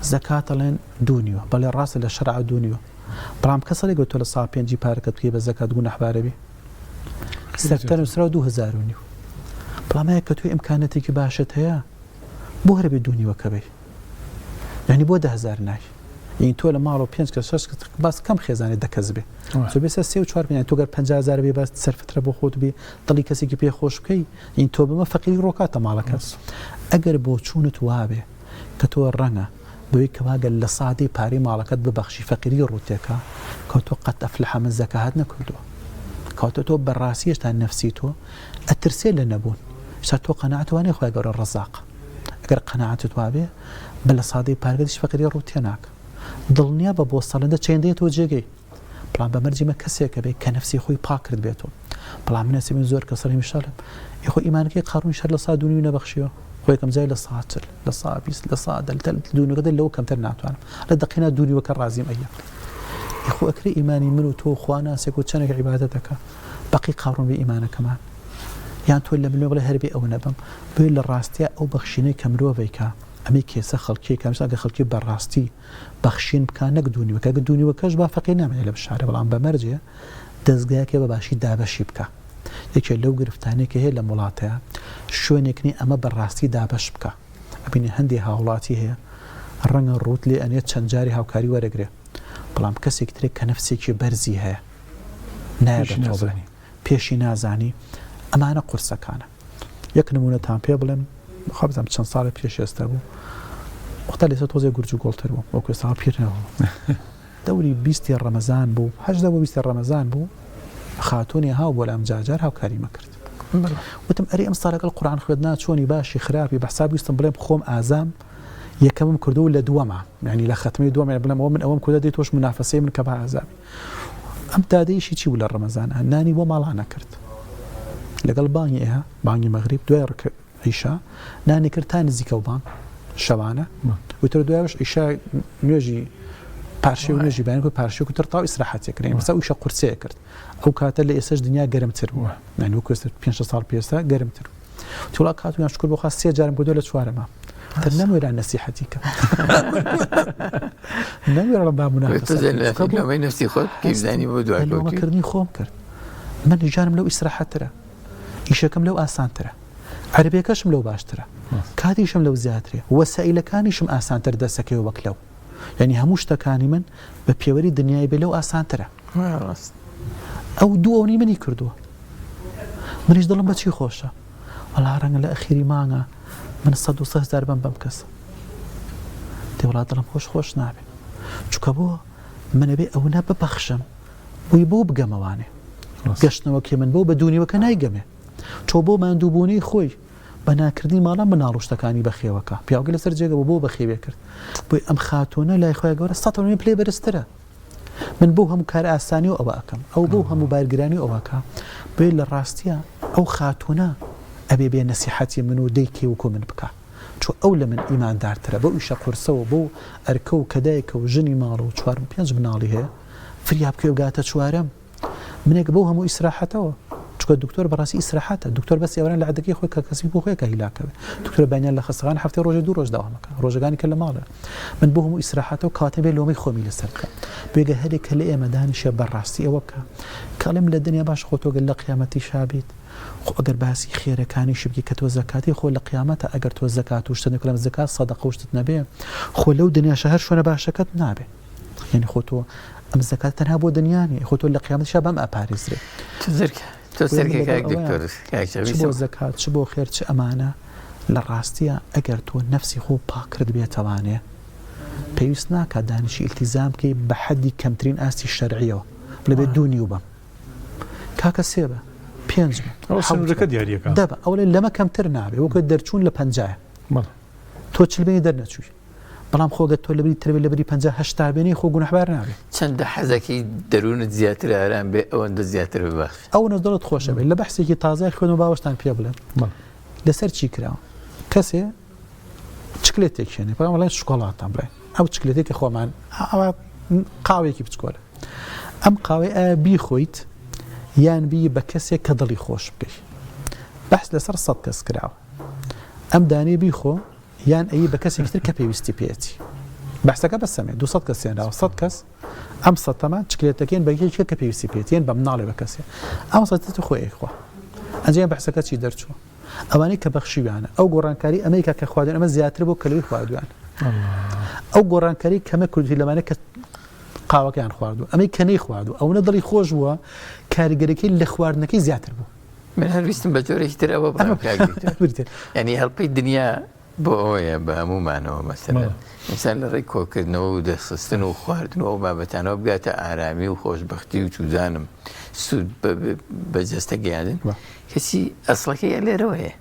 Speaker 3: زكاة لين دونيو بل الراس اللي شرع دونيو. برام كسر يقول تولى صابين جي باركت كيف الزكاة تقول نحبار بي. سرتان وسرا 2000 ونيو. برام هيك توي إمكاناتك باشت هيا بوهر بدوني وكبي. يعني بوده 1000 ناي. يعني تولى مالو بينج كسرش بس كم خزانة دكزبه. سو بس 3 و 4 يعني توقر 50000 بي بس تصرف تربو خود بي طلي كسي كي خوش بكي. يعني تو بما فقير روكات مالك. أجر بوشون توابه كتو الرنا بوي كواقل لصادي باري مالكت ببخشي فقيري روتيكا كوتو قد أفلح من زكاهاتنا كردو كوتو بالراسية تان نفسيتو الترسيل لنبون شاتو قناعته واني خواه قول الرزاق اگر قناعته توابه بل صادي باري قدش فقيري روتيناك ضلنيا ببوصل ده چين ديتو جيجي بلان بمرجي ما كسيك بي كنفسي خوي باكرد بيتو بلان من اسمين زور كسرهم الشالب يخو إيمانك قارون شهر لصادوني ونبخشيو خوي كم زي لصاتل لصابيس لصادل دوني قد لو كم ترنعتو أنا لدقينا دوني وكالرازيم أيام يخو أكري إيماني منو تو خوانا سيكو تشانك عبادتك بقي قارون بإيمانك كمان يعني تولى من لغة هربي أو نبم بيقول الراستيا أو بخشيني كملوا بيكا أمي كيسا خلقي كامش أجا خلقي بالراستي بخشين بكانك دوني وكا دوني وكاش بافقينا من على بالشعر بالعم بمرجع دزقاك بباشي دابشي بكا يكي لو قرفتاني هي لمولاتها شوينكني أما بالراستي دابش بكا أبيني هندي هاولاتي هي الرنگ الروت لي أن يتشنجاري هاوكاري ورقري بلام كسي كتري كنفسي كي برزي هي نابتو بيشي نازاني أما أنا قرصة كان يكنمونة تام بيبلم خابزم چند سال پیش استبو وقتا لیسا توزي گرجو گولتر بو وكو سال پیر نبو دوري 20 رمضان بو حج دو 20 رمضان بو خاتوني هاو بولا مجاجر هاو كريمة كرت وتم أري أمصارك القرآن خدنا شوني باشي خرابي بحسابي يستنبلين بخوم آزام يكمم كردو ولا دوما يعني لا ختمي دوما يعني بلا من أوام كودا ديتوش منافسين من كبها آزامي أم تادي شي ولا رمضان ناني وما لانا كرت لقل باني إيها باني مغرب دوير عيشا ناني كرتان الزيكوبان شبانة وتردو ياش عيشا نيجي بارشي ونجي بينكم بارشي وكترطاو إسراحات يكرين بس ويشا قرصي يكرت أو كاتل لإساج دنيا قرمتر يعني وكوست 5 صار بيسا قرمتر تقول كاتو يعني شكل بخاص سي جارم بدولة شوارما تنمو إلى نصيحتك نمو إلى باب منافسة
Speaker 2: لو ما نفسي خود كيف زاني بدو
Speaker 3: لو ما كرني خوم كرت من جارم لو إسراحات ترى إيشاكم لو آسان ترى عربية كشم لو باش ترى كاتيشم لو زيادري وسائل كانيشم آسان ترى دسكي وبكلو يعني هموش تكاني من ببيوري الدنيا بلو آسان ترى أو دووني مني كردوه من يجدلن بشي خوشة والله رنگ الأخيري معنا من الصد وصه زاربان بمكس دي والله دلم خوش نابي چوكا بو من بي أونا ببخشم ويبو بقمواني قشنا وكي من بو بدوني وكناي قمي چو بو من دوبوني خوي بنا كردي مالا منالوش تكاني بخي وكا بياو قل سرجيقا بو بخي بيكرد بو أم خاتونا لا يخويا قورا سطروني بلي برسترا من بو هم كار آساني و أواكم أو بو هم بارقراني و أواكا بو للراستيا أو خاتونا أبي بين نصيحتي منو ديكي وكو من بكا شو أولى من إيمان دار ترى بو إيشا قرصو بو أركو كدايك وجني مالو شوار بيانج منالي هي فرياب كيو قاتا شوارم منك بو همو إسراحته شو الدكتور براسي إسراحته الدكتور بس يوران لعدكي خوي كاسبي بو خوي كهيلاك دكتور بانيان لخصغان حفتي روجا دو روج دوامك روجاني كلا ماله من بو همو إسراحته وكاتبه لومي خومي لسرك بيجا هلك هلئ مدان شاب براسي أوكا كلام للدنيا باش خوتو قال قيامتي شابيت خۆ ئەگەر باسی خێرەکانیشی بکە کە تۆ زەکاتی خۆ لە قیامەتە ئەگەر تۆ زەکات و شتێک لەم زەکات سەدەقە و شتت نەبێ خۆ لەو دنیاشە هەر شوێنە باشەکەت نابێ یعنی خۆ تۆ ئەم زەکات تەنها بۆ دنیانی خۆ تۆ لە قیامەتیشا بەم ئاپارێزرێ
Speaker 2: تۆ سەرکێک دکتۆر
Speaker 3: چ بۆ زەکات چ بۆ خێر چ ئەمانە لە ڕاستیە ئەگەر تۆ نەفسی خۆ پاکرد بێتەوانێ پێویست ناکات دانیشی ئیلتیزام بکەی بە حەدی کەمترین ئاستی شەرعیەوە لەبێت دوونی و بەم کاکە سێ بە پێنج
Speaker 1: سنوورەکە دیاریەکە
Speaker 3: دەبە ئەو لەمە کەمتر نابێ وەکو دەرچوون لە 50 تۆ چلبێنی دەرنەچووی بەڵام خۆگەت تۆ لەبری تربێت لەبری 50 بێنی خۆ گونەحبار نابێ
Speaker 2: چەندە حەزەکەی دەروونت زیاتر ئارام بێ ئەوەندە زیاتر ببەخش
Speaker 3: ئەو نەزدڵت خۆشە بێت لە بەحسێکی تازای خوێن و باوەشتان پێ بڵێن لەسەر چی کراوە کەسێ چکلێتێک شوێنێ بەڵام وڵای شکۆڵاتان بڵێ ئەو چکلێتێکی خۆمان ئەوە قاوێکی بچکۆلە ئەم قاوەی ئایا بیخۆیت یان بی بە کەسێک کە دڵی خۆش بکەیت بەحس لەسەر 100 کەس کراوە ئەم دانێ بیخۆ یان ئەی بە کەسێک تر کە پێویستی پێێتی بەحسەکە بەسەمێ 200 کەس هێناوە 100 کەس ئەم 100 تەمان چکلێتەکەن بەیەکێک کە پێویستی پێێتیان بە مناڵێ بە کەسێ ئەم 100 خۆی خوا ئەنجام بەحسەکە چی دەرچووە ئەوانەی کە بەخشیویانە ئەو گۆڕانکاری ئەمریکا کە خواردن ئەمە زیاتر بۆ کەلوی خواردویان ئەو گۆڕانکاری کەمە کوردی لەمانە کە قاوەکەیان خواردو ئەمەی کەنەی خواردو ئەوە دڵی خۆش بووە کاریگەرەکەی لە خواردنەکەی زیاتر بوو
Speaker 2: من هەرویستم بە جۆرێکی تر ئەوە ینی هەڵپەی دنیا بۆ ئەوەیە بە هەمومانەوە مەسەلەن ئینسان لە ڕێی کۆکردنەوە و دەستخستن و خواردنەوە و بابەتانەوە بگاتە ئارامی و خۆشبەختی و چوزانم سوود بەجەستە گەیاندن کەسی ئەسڵەکەی لێرەوەیە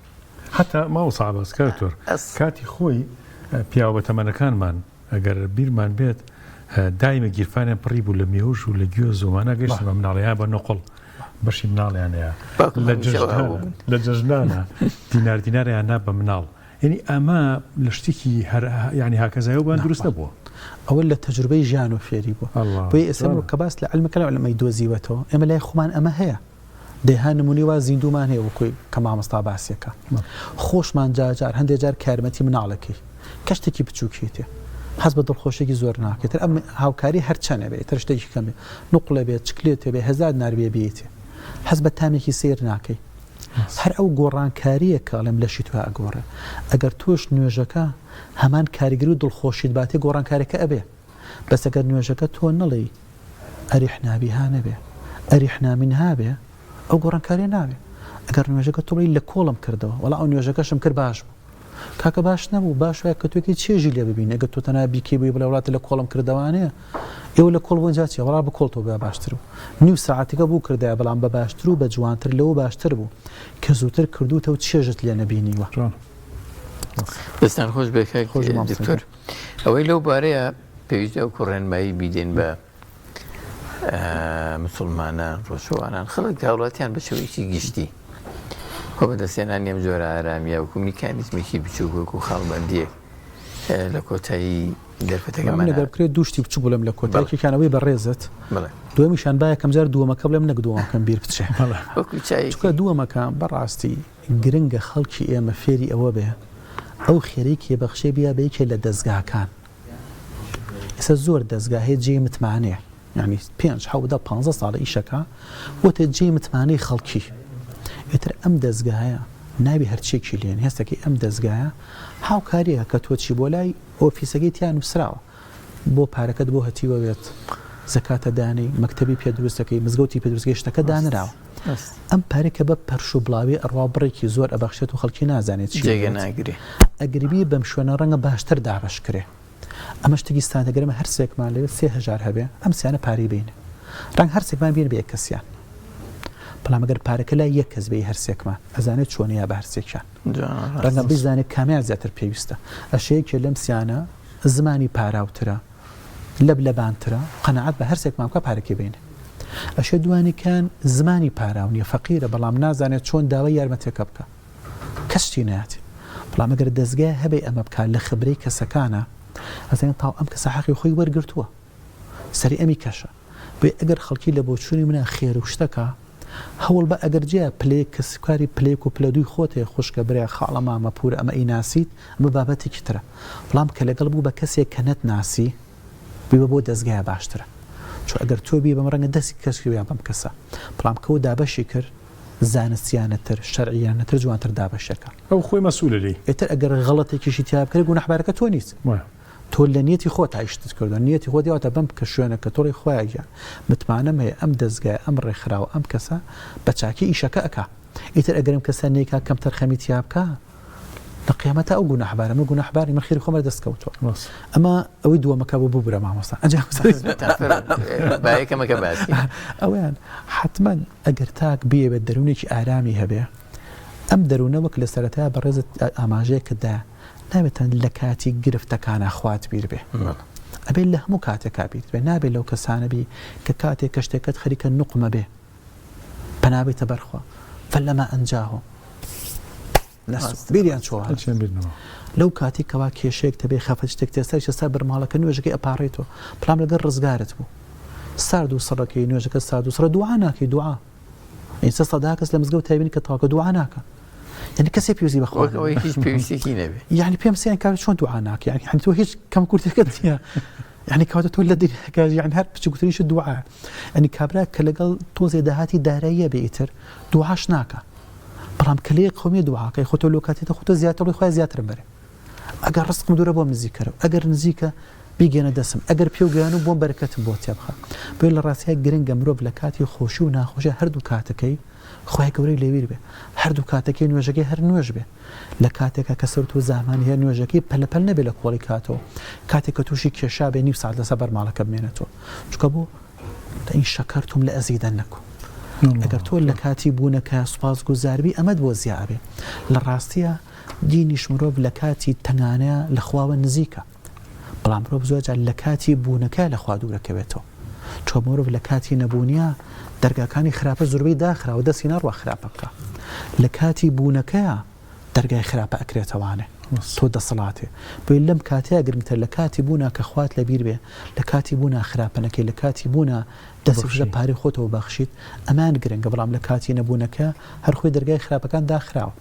Speaker 1: حتا ماوە ساعباس کاتۆر کاتی خۆی پیاوە بەتەمەنەکانمان ئەگەر بیرمان بێت دایمە گیرفانیان پڕی بوو لە مێوش و لە گوێ زۆمانە گەشتمە مناڵەیان بە نۆقڵ بەشی مناڵیانەیە لە جەژنانە دیناریان نا بە مناڵ یعنی ئەمە لە شتێکی ینی هاکەزایەوەبان دروست نەبووە
Speaker 3: ئەوە لە تەجروبەی ژیان و فێری بووە بۆی ئێستا کە باس لە علمەکە لە علمەی دۆزیوەتەوە ئێمە لای خۆمان ئەمە هەیە دەیها نمونی وا زیندومان هەیە وەکوی کە مامۆستا باسیەکە خۆشمان جار هەندێک جار کارمەتی مناڵەکەی کەشتێکی بچووکیتێ حەز بە دڵخۆشێکی زۆر ناکێتتر ئەم هاوکاری هەر چەنە بێت تر شتێکی کەم بێت نوقڵە بێت چکلێتێ بێ هەزار ناروێ بێتێ حەز بە تامێکی سیر ناکەی هەر ئەو گۆڕانکاریە کاڵێم لەشی تو ئەگۆڕێ ئەگەر تۆش نوێژەکە هەمان کاریگەری و دڵخۆشیت باتێ گۆڕانکارێکە ئەبێ بەس ئەگەر نوێژەکە تۆ نەڵێ ئەریحنابیها نەبێ ئەریحنامینها بێ ئەو گۆڕانکاری نابێ ئەگەر نوێژەکە تۆڵی لە کۆڵم کردەوە وەڵا ئەو نوێژەکەشم کرد باش بوو کاکە باش نەبوو باش وایە کە توێکی چێژی لێ ببین ئەگەر تۆ تەنها بیکەی بووی بڵێ وڵاتە لە کۆڵم کردەوانەیە ئێوە لە کۆڵ بۆ جاچێ وەڵا بە کۆڵ تۆ بە باشتر بوو نیو ساعتێکە بوو کردایە بەڵام بە باشتر و بە جوانتر لەوە باشتر بوو کە زووتر کردوتە و چێژت لێ نەبینیوە
Speaker 2: دەستان خۆش بێکای دکتۆر ئەوەی لەو بارەیە پێویستە ئەو کوڕێنمایی بیدێن بە مسلمانان ڕۆژەوانان خەڵک هاوڵاتیان بە شێوەیەکی گشتی خۆ بەدەستێنان ئەم جۆرە ئارامیە وەکو میکانیزمێکی بچووک وەکو خاڵبەندیەک لە کۆتایی دەرفەتەکەمان
Speaker 3: دەبکرێت دووشتی بچوو بڵێم لە کۆتایەکێکانەوەی بەڕێزت دووەمیشان باە کەم جار دووەمەکە بڵێم نەک دووەمەکەم بیر بچێ چکە دووەمەکە بەڕاستی گرنگە خەڵکی ئێمە فێری ئەوە بێ ئەو خێرەی کێبەخشێ بیا بەیەکێ لە دەستگاکان ئێستا زۆر دەستگا هەیە جێی متمانەیە یعنی 5-10-15 ساڵە ئیشەکە وتە جێی متمانەی خەڵکی ئێتر ئەم دەستگایە نابی هەرچێکی لێن هێستەکەی ئەم دەستگایە هاوکاریە کە تۆچی بۆ لای ئۆفیسەکەی تیان نووسراوە بۆ پارەکەت بۆ هەتیوە بێت زەکاتە دانی مەکتەبی پێدروستەکەی مزگەوتی پێدروستگەی شتەکە دانراوە ئەم پارێکە بە پەرش و بڵاوی ئەڕوا بڕێکی زۆر ئەبەخشێت و خەڵکی نازانێت
Speaker 2: جێگە ناگرێ
Speaker 3: ئەگریبی بەم شوێنە ڕەنگە باشتر دابەشکرێ ئەمە شتێکی ستانەگەرمە هەر سێکمان لەوێت 3000 هەبێ ئەم سیانە پارەی بینێ ڕەنگ هەر سێکمان بێن بە یەک کەسیان بەڵام ئەگەر پارەکە لای یەک کەس بێ هەرسێکمان ئەزانێت چۆنیە بە هەرسێکیان ڕەنگە بزانێت کامیان زیاتر پێویستە ئەشەیەکێ لەم سیانە زمانی پاراوترە لەبانترە قەنەعەت بە هەرسێکمان بکە پارەکەی بینێ ئەشێ دوانیکان زمانی پاراونیە فەقیرە بەڵام نازانێت چۆن داوای یارمەتێکە بکە کەستی نایەتی بەڵام ئەگەر دەستگای هەبێ ئەمە بکات لە خبرەی کەسەکانە ئەزانێت تاو ئەم کەسە حەقی خۆی وەرگرتووە سەری ئەمی کەشە بێ ئەگەر خەڵکی لە بۆچوونی منە خێر و شتەکە هەوڵ بە ئەگەر جێ پلەیەک کەسکاری پلەیەک و پلە دووی خۆتێ خوشکە برێ خاڵە مامە پورە ئەمە ئەی ناسیت ئەمە بابەتێکی ترە بەڵام کە لەگەڵ بوو بە کەسێک کە نەت ناسی بیبە بۆ دەستگایە باشترە چۆ ئەگەر تۆ بی بەم ڕەنگە دەستی کەسکیان بەم کەسە بەڵام کەوت دابەشی کرد زانستیانەتر شەرعیانەتر جوانتر دابەشەکە
Speaker 1: ئەو خۆی مەسوولە لێی
Speaker 3: ئێتر ئەگەر غەڵەتێکیشی تیا بکرێت گوناحبارەکە تۆ نیست تۆ لە نیەتی خۆت عیشتت کردو نیەتی خۆ دیواتە بەم کە شوێنەکە تۆڕی خۆیان متمانەم هەیە ئەم دەستگای ئەم ڕێکخراوە ئەم کەسە بە چاکی ئیشەکە ئەکا ئیتر ئەگەرم کەسە نێکا کەم تەرخەمی تیا بکە لە قیامەتە ئەو گوناحبارە من گوناحباری من خێری خۆمە دەستکەوتووە ئەمە ئەوەی دووەمەکە بۆ ببرە مامۆستا
Speaker 2: باەکەمەکە باسی
Speaker 3: ئەویان حتمما ئەگەر تاک بێ بە دەروونێکی ئارامی هەبێ ئەم دەروونە وەک لە سەرەتا بەڕێزت ئاماژەیەکەدا نابێتەن لە کاتی گرفتەکانە خوات بیر بێ ئەبێت لە هەموو کاتێکا بیر بێ نابێت لەو کەسانەبی کە کاتێک کە شتێکت خەریکە نوقمە بێ پەنابێتە بەرخوا فەلەما ئەنجاهۆ بیریان چۆوە لەو کاتی کەوا کێشەیەک تەبێ خەفەت شتێک تێسەر سەر بەرماڵەکە نوێژەکەی ئەپارڕێتەوە پلام لەگەر ڕزگارت بوو سارد و سەڕەکەی نوێژەکە سارد و سەر دوعا ناکەی دوعا ئێستا سەدا کەس لە مزگەوت تایبینی کە تاواکە دوعا ناکە یعنی کەسێ پێویستی بەخوا
Speaker 2: هیچ پێویستێکی نەبێ
Speaker 3: یعنی پێم سیان کار چۆن دوعا ناکە یعنی تۆ هیچ کەم کورتەکەت نییە یعنی کاتە تۆ لە دینەکە یعنی هەر بچووکتریش دوعا ئەنی کابرا کە لەگەڵ تۆزێ داهاتی داراییە بێ ئیتر دوعاش ناکە بەڵام کلەیە قومی دوعاکەی خۆتۆ لۆ کاتێتە خۆتۆ زیاتر خۆی زیاترم بەرێ ئەگەر ڕستقم دوورە بۆم نزیکەرەوە ئەگەر نزیکە بیگەنە دەسم ئەگەر پێوگەیان و بۆم بەرەکەتم بۆ تێ بخە بۆ لە ڕاستیە گرنگە مرۆڤ لە کاتی خۆشی و ناخۆشیە هەردوو کاتەکەی خۆی گەورەی لێویر بێ هەردوو کاتەکەی نوێژەکەی هەر نوێژ بێ لە کاتێکە کە سەر و زامانی هەیە نوێژەکەی پەلەپەل نەبێ لە کۆڵی کاتەوە کاتێک کە تووشی کێشا بێ نیو ساعت لەسەر بەرماڵەکە بمێنێتەوە چکە بۆ ئین شەکەرتم لە ئەزیدەنەکم ئەگەر تۆ لە کاتی بوونەکە سوپاس گوزاربی ئەمەد بۆ زیابێ لە ڕاستیە دینیش مرۆڤ لە کاتی تەنگانەیە لە خواوە نزیکە بەڵام مرۆڤ زۆرجار لە کاتی بوونەکە لە خوا دوورەکەوێتەوە چۆ مرۆڤ لە کاتی نەبوونیە دەرگاکانی خراپە زۆربەی داخراوە دەستی نەڕوا خراپە بکە لە کاتی بوونەکەیە دەرگای خراپە ئەکرێتەوانێ تۆ دەسەڵاتێ بۆی لەم کاتەیە گرنگتر لە کاتی بوونا کە خوات لەبیر بێ لە کاتی بوونا خراپەنەکەی لە کاتی بوونا دەستی لە پارەی خۆتەوە بەخشیت ئەمان گرنگە بەڵام لە کاتی نەبوونەکە هەر خۆی دەرگای خراپەکان داخراوە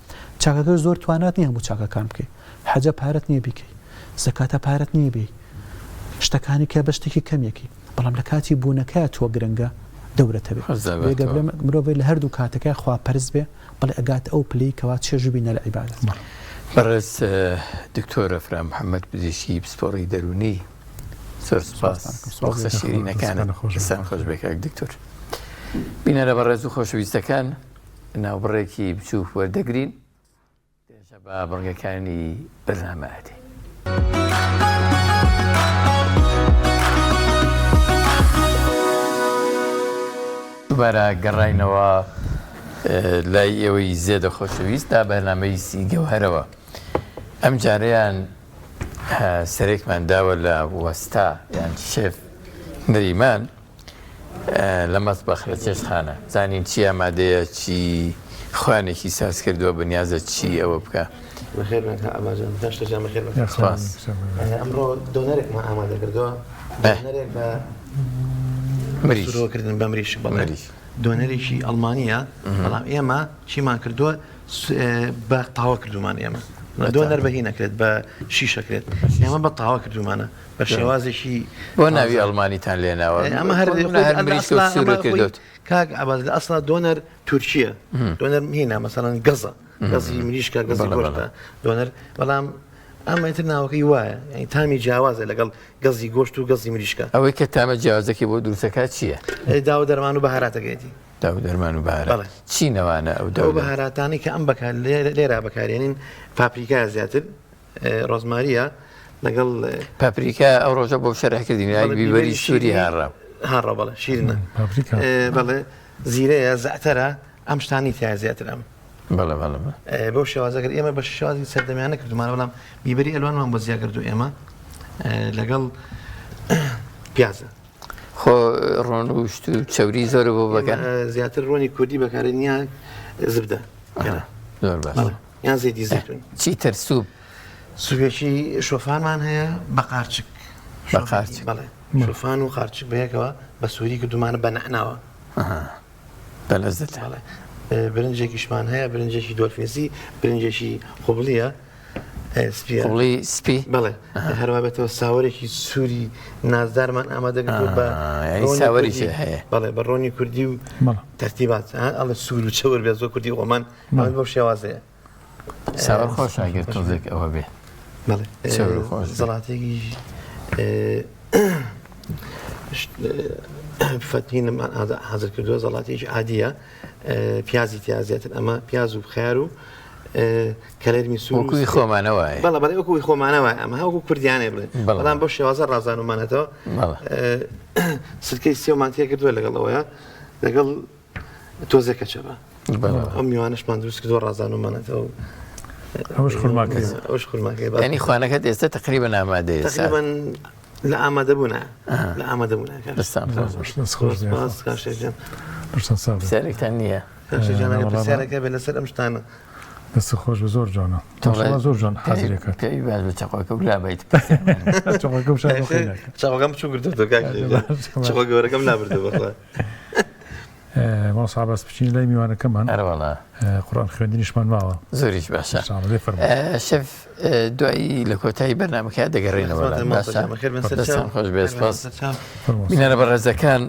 Speaker 3: چاکەکە زۆر توانات نییە هەموو چاکەکان بکەیت حەجە پارەت نییە بیکەی زەکاتە پارەت نییە بی شتەکانی کە بە شتێکی کەمێکی بەڵام لە کاتی بوونەکە تۆ گرنگە دەورەتە بێ مرۆڤ لە هەردوو کاتەکە خوا پەرست بێ بەڵێ ئەگات ئەو پلەی کەوا چێژ بینە لە عیبادەت
Speaker 2: بەڕێز دکتۆرە فرام محەممەد پزیشکی پسپۆڕی دەرونی زۆر سوپاس قسە شیرینەکانە ئێسان خۆش بێکاک دکتۆر بینەرە بەڕێز و خۆشەویستەکان ناوبڕێکی بچوو وەردەگرین دێژە بە بڕگەکانی بەرنامەتی دووبارە گەڕاینەوە لای ئێوەی زێدە خۆشەویست تا بەرنامەی گەوهەرەوە ئەم جارەیان سەرێکمان داوە لە وەستا یان شێف نەریمان لە مەتبەخ لە چێشتخانە زانین چی ئامادەیە چی خوانێکی ساز کردووە بەنیازە چی ئەوە بکە
Speaker 4: ئەمڕۆ دۆنەرێکمان ئامادە کردووە دۆنەرێک بە مریشکردن بە مریش بەمەریش دۆنەرێکی ئەڵمانیە بەڵام ئێمە چیمان کردووە بە تاوا کردومان ئێمە دۆنەر بەهی نەکرێت بە شیشەکرێت ئێمە بە تاوا کردومانە بە شێوازێکی
Speaker 2: بۆ ناوی ئەڵمانیتان لێناوە
Speaker 4: ئەمە هەر کاک ئاباد ئەسڵا دۆنەر تورکیە دۆنەر هینە مەسەڵەن گەزە گەزی مریشکە گەزی گۆشتە دۆنەر بەڵام ئەمە ئیتر ناوەکەی وایە یعنی تامی جیاوازە لەگەڵ گەزی گۆشت و گەزی مریشکە
Speaker 2: ئەوەی کە تامە جیاوازەکەی بۆ دروستەکە چییە؟
Speaker 4: داو دەرمان و بەهاراتەکەیەتی
Speaker 2: داو دەرمان و بەهارات چی نەوانە ئەو
Speaker 4: بەهاراتانی کە ئەم بەکار لێرا بەکارێنین پاپریکا زیاتر ڕۆزماریە لەگەڵ
Speaker 2: پاپریکا ئەو ڕۆژە بۆ شەرحکردنی بیبەری سووری
Speaker 4: هاڕە بەڵێ شیرنە بەڵێ زیرەیە زەعتەرە ئەم شتانی تیا زیاتر ئەم
Speaker 2: بەڵێ
Speaker 4: بۆ شێوازەکە ئێمە بە شێوازی سەردەمیانە کردومانە بەڵام بیبەری ئەلوانمان بۆ زیاد کردو ئێمە لەگەڵ پیازە
Speaker 2: خۆ ڕۆن و شت و چەوری زۆرە بۆ بەکەن
Speaker 4: زیاتر ڕۆنی کوردی بەکارێنیان زبدە
Speaker 2: زۆر باش
Speaker 4: یان زەیتی زەیتون
Speaker 2: چی تر سوپ
Speaker 4: سوپێکی شۆفانمان هەیە بە قارچک بەڵێ شۆفان و قارچک بەیەکەوە بە سووری کردومانە بە نەعناوە
Speaker 2: بە لەزەت
Speaker 4: برنجێکیشمان هەیە برنجێکی دۆرفێسی برنجێکی خۆبڵیە
Speaker 2: قوڵی سپی
Speaker 4: بەڵێ هەروە بێتەوە ساوەرێکی سووری نازدارمان ئامادەگرتووە بە
Speaker 2: ساوەریشی هەیە
Speaker 4: بەڵێ بە ڕۆنی کوردی و تەرتیبات ئەڵە سوور و چەور بێ زۆر کوردی وڵمان بەو شێوازەیە
Speaker 2: ساوەر خۆش ئاگەر تۆزێک ئەوە بێ
Speaker 4: بەڵێ زەڵاتێکی فەتینم حەزر کردووە زەڵاتێکی عادیە پیازی تیازێتن ئەمە پیاز و خیار و کەلێرمی سوور
Speaker 2: وەکوی خۆمانەوە
Speaker 4: بەڵێ بەڵێ وەکوی خۆمانەوە ئەمە هەوەکو کوردیانێ بڵێن بەڵام بۆ شێوازە ڕازانومانێتەوە سرکەی سێومان تێ کردووە لەگەڵەوەیە لەگەڵ تۆزێکە چەبە ئەم میوانشمان دروست کردووە ڕازانومانێتەوە
Speaker 1: ئەوش
Speaker 4: خورماکەی
Speaker 2: ینی خوانەکەت ئێستا تقریبەن ئامادەیە
Speaker 4: تقریبەن لە ئامادەبوونە لە ئامادەبوونە
Speaker 2: سەرێکتان نییە
Speaker 4: پرسیارەکە بێ لەسەر ئەم شتانە
Speaker 1: دەست خۆش بە زۆر جوانە زۆر جوان حەزرێکات
Speaker 2: پێی باش بە چاقۆکە و لابیت
Speaker 4: چاوەکەم چوو گرتووە چاوە گەورەکەم نابردووە
Speaker 1: ماوەسا عەباس بچین لای میوانەکەمان
Speaker 2: ئەرەوەڵا
Speaker 1: قورئان خوێندنیشمان ماوە
Speaker 2: زۆریش باشە شەف دوایی لە کۆتایی بەرنامەکە دەگەڕێنەوە دەستان خۆش بێ سپاس بینەرە بەڕێزەکان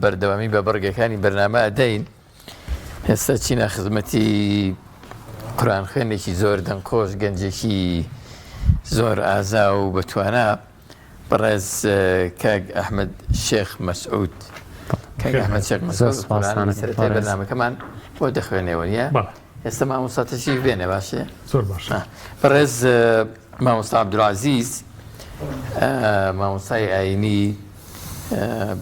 Speaker 2: بەردەوامی بە بەڕگەکانی بەرنامە ئەدەین ئێستا چینە خزمەتی قورئان خوێندێکی زۆر دەنگخۆش گەنجێکی زۆر ئازا و بەتوانە بەڕێز کاک ئەحمەد شێخ مەسعود کاک ئەحمەد شێخ مەسعود سەرەتای بەرنامەکەمان بۆ دەخوێنێەوە نیە ئێستا مامۆستا تەشریف بێنێ باشێ
Speaker 1: زۆر باش
Speaker 2: بەڕێز مامۆستا عەبدولعەزیز مامۆستای ئاینی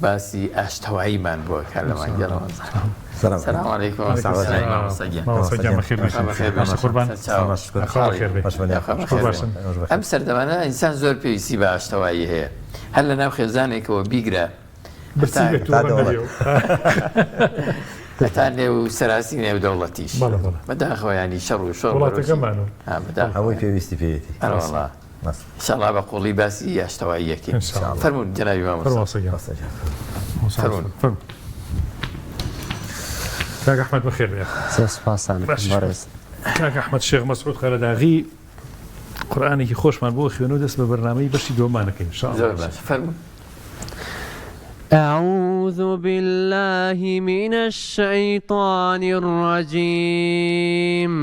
Speaker 2: باسی ئاشتەواییمان بۆ کار لە مانگەڵەوە السلام عليكم ئەم سەردەمانە ئینسان زۆر پێویستی بە ئاشتەوایی هەیە هەر لە ناو خێزانێکەوە بیگرە هەتا نێو سەراسی نێو دەوڵەتیش بەداخەوە ینی شەڕ و شۆڕ
Speaker 5: ئەوەی پێویستی پێێتی
Speaker 2: ئەوەڵا ئینشاءڵڵا بە قوڵی باسی ئاشتەواییەکەین فەرموون جەنابی مامۆستا
Speaker 1: کاک ئەحمەد بەخێر بێ کاک ئەحمەد شێخ مەسعود خەرەداغی قورئانێکی خۆشمان بۆ خوێنەوە دەست بە بەرنامەی بەشی دووەمانەکەین
Speaker 2: زۆر باش فەرموون
Speaker 6: أعوذ بالله من الشيطان الرجيم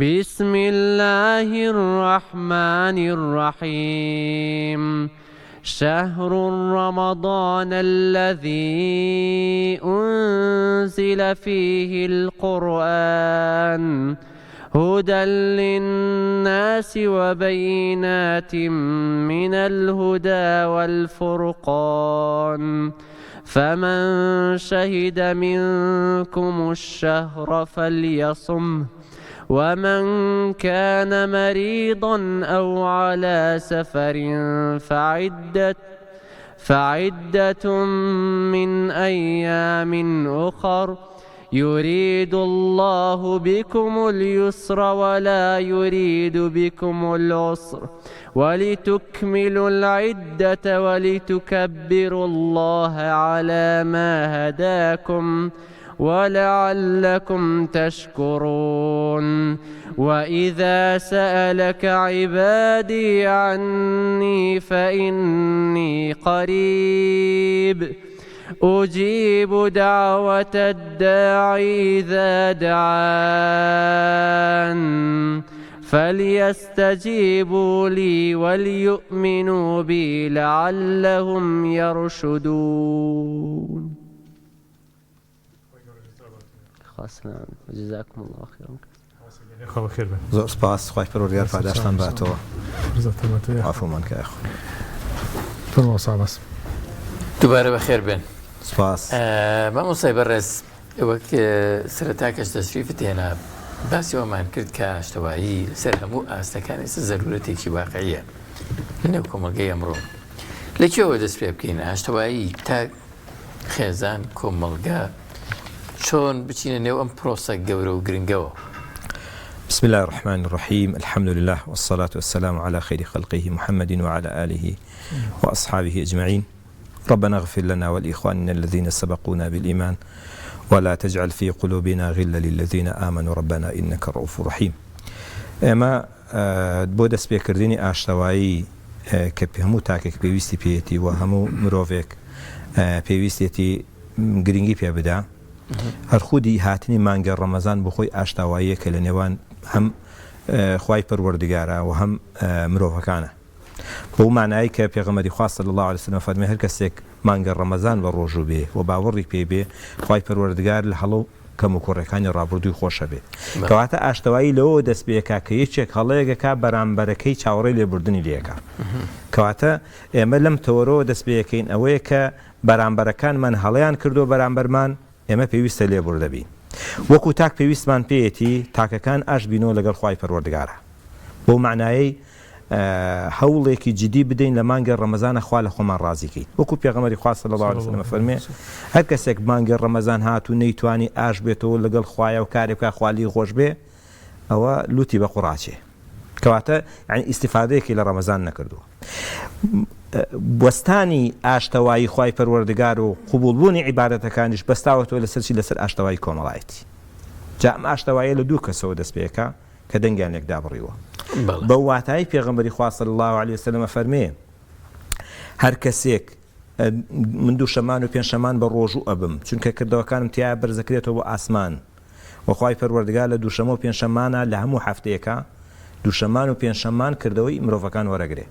Speaker 6: بسم الله الرحمن الرحيم شهر رمضان الذي أنزل فيه القرآن هدى للناس وبينات من الهدى والفرقان فمن شهد منكم الشهر فليصمه ومن كان مريضا أو على سفر فعدة من أيام أخر يريد الله بكم اليسر ولا يريد بكم العسر ولتكملوا العدة ولتكبروا الله على ما هداكم ولعلكم تشكرون وإذا سألك عبادي عني فإني قريب أجيب دعوة الداعي إذا دعان فليستجيبوا لي وليؤمنوا بي لعلهم يرشدون. جزاكم الله خيرا.
Speaker 5: زۆر سپاس خی پەروەردگار پاداشتان باتەوە عەفومان کە
Speaker 2: دووبارە بەخێر بێن.
Speaker 5: سپاس
Speaker 2: مامۆستای بەڕێز وەک سەرەتا کەس تەشریفت هێنا باسی ئەومان کرد کە ئاشتەوایی سەر هەموو ئاستەکان ئێستا زەرورەتێکی واقعیە لەنێو کۆمەلگەی ئەمڕۆ. لەکوێوە دەست پێ بکەین ئاشتەوایی تا خێزان کۆمەلگا چۆن بچینە نێو ئەم پرۆسە گەورە و گرنگەوە؟
Speaker 5: بسم الله الرحمن الرحيم الحمد لله والصلاة والسلام على خير خلقه محمد وعلى آله وأصحابه أجمعين. ربنا اغفر لنا ولإخواننا الذين سبقونا بالإيمان ولا تجعل في قلوبنا غلا للذين آمنوا ربنا إنك رؤوف رحيم. ئێمە بۆ دەستپێکردنی ئاشتەوایی کە هەموو تاکێک پێویستی پێێتی و هەموو مرۆڤێک پێویستێتی گرنگی پێ بدا هەرخودی هاتنی مانگە ڕەمەزان بۆ خۆی ئاشتاواییە کە لە نێوان هەم خوای پەروەردگارە و هەم مرۆڤەکانە بۆ مانایی کە پێغەمبەری خوا صلی الله علیه وسلم فەرمێ هەر کەسێک مانگە ڕەمەزان بە ڕۆژوو بێ و باوەڕی پێ بێ خوای پەروەردگار لە هەڵەو کەم و کوڕەکانی ڕابردووی خۆشە بێ کەواتە ئاشتەوایی لەوە دەست پێکا کە یەکێک هەڵەیەکەکە بەرامبەرەکەی چاوەڕێی لێبوردنی لێەکە کەواتە ئێمە لەم تەوەرەوە دەست پێەکەین ئەوەیە کە بەرامبەرەکانمان هەڵەیان کردو بەرامبەرمان ئێمە پێویستە لێبوردە بین وەکو تاک پێویستمان پێیەتی تاکەکان ئاش بینەوە لەگەڵ خوای پەروەردگارە بۆ معنایی هەوڵێکی جدی بدەین لە مانگە ڕەمەزانە خوا لە خۆمان ڕازیکەین وەکو پێغەمبەری خوا صلی الله علیه وسلم فەرمێ هەر کەسێک مانگە ڕەمەزان هات و نەیتوانی ئاش بێتەوە لەگەڵ خوایە و کارێک بکات خوا لێی خۆش بێ ئەوە لوتی بە قوڕاچێ کەواتە یعنی ئیسیفادەیەکی لە ڕەمەزان نەکردووە وەستانی ئاشتەوایی خوای پەروەردگار و قبوڵبوونی عیبادەتەکانیش بەستاوەتەوە لەسەرچی لەسەر ئاشتەوایی کۆمەڵایەتی جا ئەم ئاشتەواییە لە دوو کەسەوە دەست پێکا کە دەنگیان لێکدا بڕیوە بە واتای پێغەمبەری خوا صلی الله علیه وسلم فەرمێ هەر کەسێک من دوو شەمان و پێنج شەمان بە ڕۆژوو ئەبم چونکە کردەوەکانم تیا بەرزەکرێتەوە بۆ ئاسمان وەخوای پەروەردگار لە دوو شەمە و پێنج شەمانە لە هەموو هەفتەیەکە دوو شەمان و پێنج شەمان کردەوەی مرۆڤەکان وەرەگرێ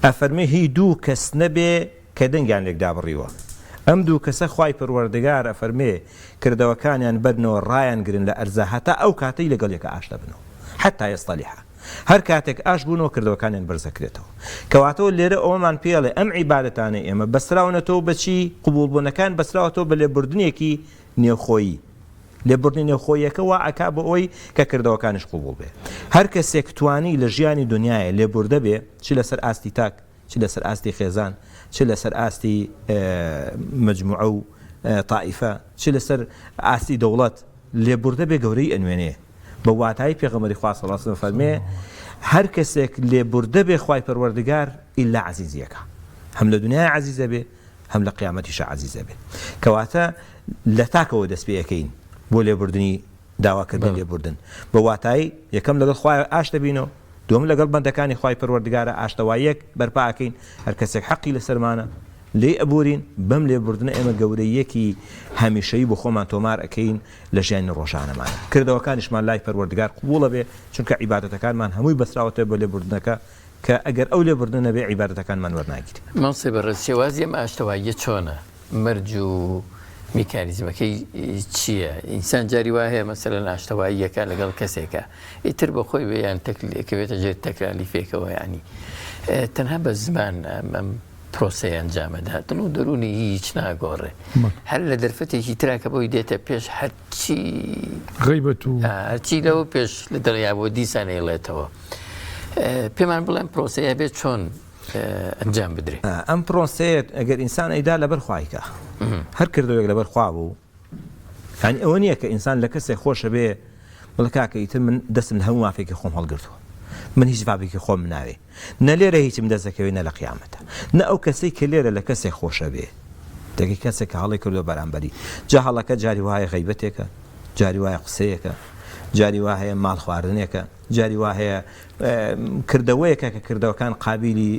Speaker 5: ئەفەرمێ هی دوو کەس نەبێ کە دەنگیان لێکدا بڕیوە ئەم دوو کەسە خوای پەروەردگار ئەفەرمێ کردەوەکانیان بەرنەوە ڕایان گرن لە ئەرزە هەتا ئەو کاتەی لەگەڵ یەکە ئاش دەبنەوە حتا یەستەلیحە هەر کاتێک ئاش بوونەوە کردەوەکانیان بەرزەکرێتەوە کەواتەوە لێرە ئەوەمان پێڵێ ئەم عیبادەتانە ئێمە بەسراونەتەوە بەچی قبوڵبوونەکان بەسراوەتەوە بە لێبوردنێکی نێوخۆیی لێبوردنی نێوخۆیەکە وا ئەکا بە ئەوەی کە کردەوەکانش قبوڵ بێ هەر کەسێک توانی لە ژیانی دنیاە لێبوردە بێ چی لەسەر ئاستی تاک چی لەسەر ئاستی خێزان چی لەسەر ئاستی مجموعە و تائیفە چی لەسەر ئاستی دەوڵەت لێبوردە بێ گەورەی ئەنوێنێ بە واتای پێغەمبەری خوا صلی الله علیه وسلم فەرمێ هەر کەسێک لێبوردە بێ خوای پەروەردگار ئیلا عەزیزیەکە هەم لە دنیای عەزیزە بێ هەم لە قیامەتیشە عەزیزە بێ کەواتە لە تاکەوە دەست پێەکەین بۆ لێبوردنی داواکردن لێبوردن بە واتای یەکەم لەگەڵ خوای ئاش دەبینەوە دووەم لەگەڵ بەندەکانی خوای پەروەردگارە ئاشتەواییەک بەرپاکەین هەر کەسێک حەقی لەسەرمانە لێ ئەبورین بەم لێبوردنە ئێمە گەورەیەکی هەمیشەیی بۆ خۆمان تۆمار ئەەکەین لە ژیانی ڕۆژانەمان کردەوەکانیشمان لای پەروەردگار قبوڵە بێ چونکە عیبادەتەکانمان هەمووی بەسراوەتە بۆ لێبوردنەکە کە ئەگەر ئەو لێبوردن نەبێ عیبادەتەکانمان وەرناگیرێت
Speaker 2: مەڵسێ بەڕێز شێوازی ئەم ئاشتەواییە چۆنە مەرج و میکانیزمەکەی چییە ئینسان جاری وا هەیە مەسەلەن ئاشتەواییەکە لەگەڵ کەسێکە ئیتر بە خۆی وێیان تەکلێکەوێتە ژێر تەکرالی فێکەوە ینی تەنها بە زمان ئەم پرۆسەی ئەنجامەدا دڵ و دەرونی هیچ ناگۆڕێ هەر لە دەرفەتێکی تراکە بۆی دێتە پێش هەرچی
Speaker 1: غیبەت و
Speaker 2: هەرچی لەوە پێش لە دڵیا بۆ دیسانەیڵێتەوە پێمان بڵێن پرۆسەیە بێت چۆن ئەنجام بدرێت
Speaker 5: ئەم پرۆسەیە ئەگەر ئینسان ئەیدا لەبەر خوایکە هەر کردەوەک لەبەر خوا بوو یعنی ئەوە نییە کە ئینسان لە کەسێک خۆشە بێ بڵێ کاکە ئیتر من دەستم لە هەموو مافێکی خۆم هەڵگرتووە من هیچ بابێکی خۆم ناوێ نە لێرە هیچم دەستەکەوێ نە لە قیامەتە نە ئەو کەسەی کە لێرە لە کەسێک خۆشە بێ دەگەی کەسێک کە هەڵی کردو بەرامبەری جا هەڵەکە جاری وایە غیبەتێکە جاری وایە قسەیەکە جاری وا هەیە ماڵ خواردنێکە جاری وا هەیە کردەوەیەکە کە کردەوەکان قابلی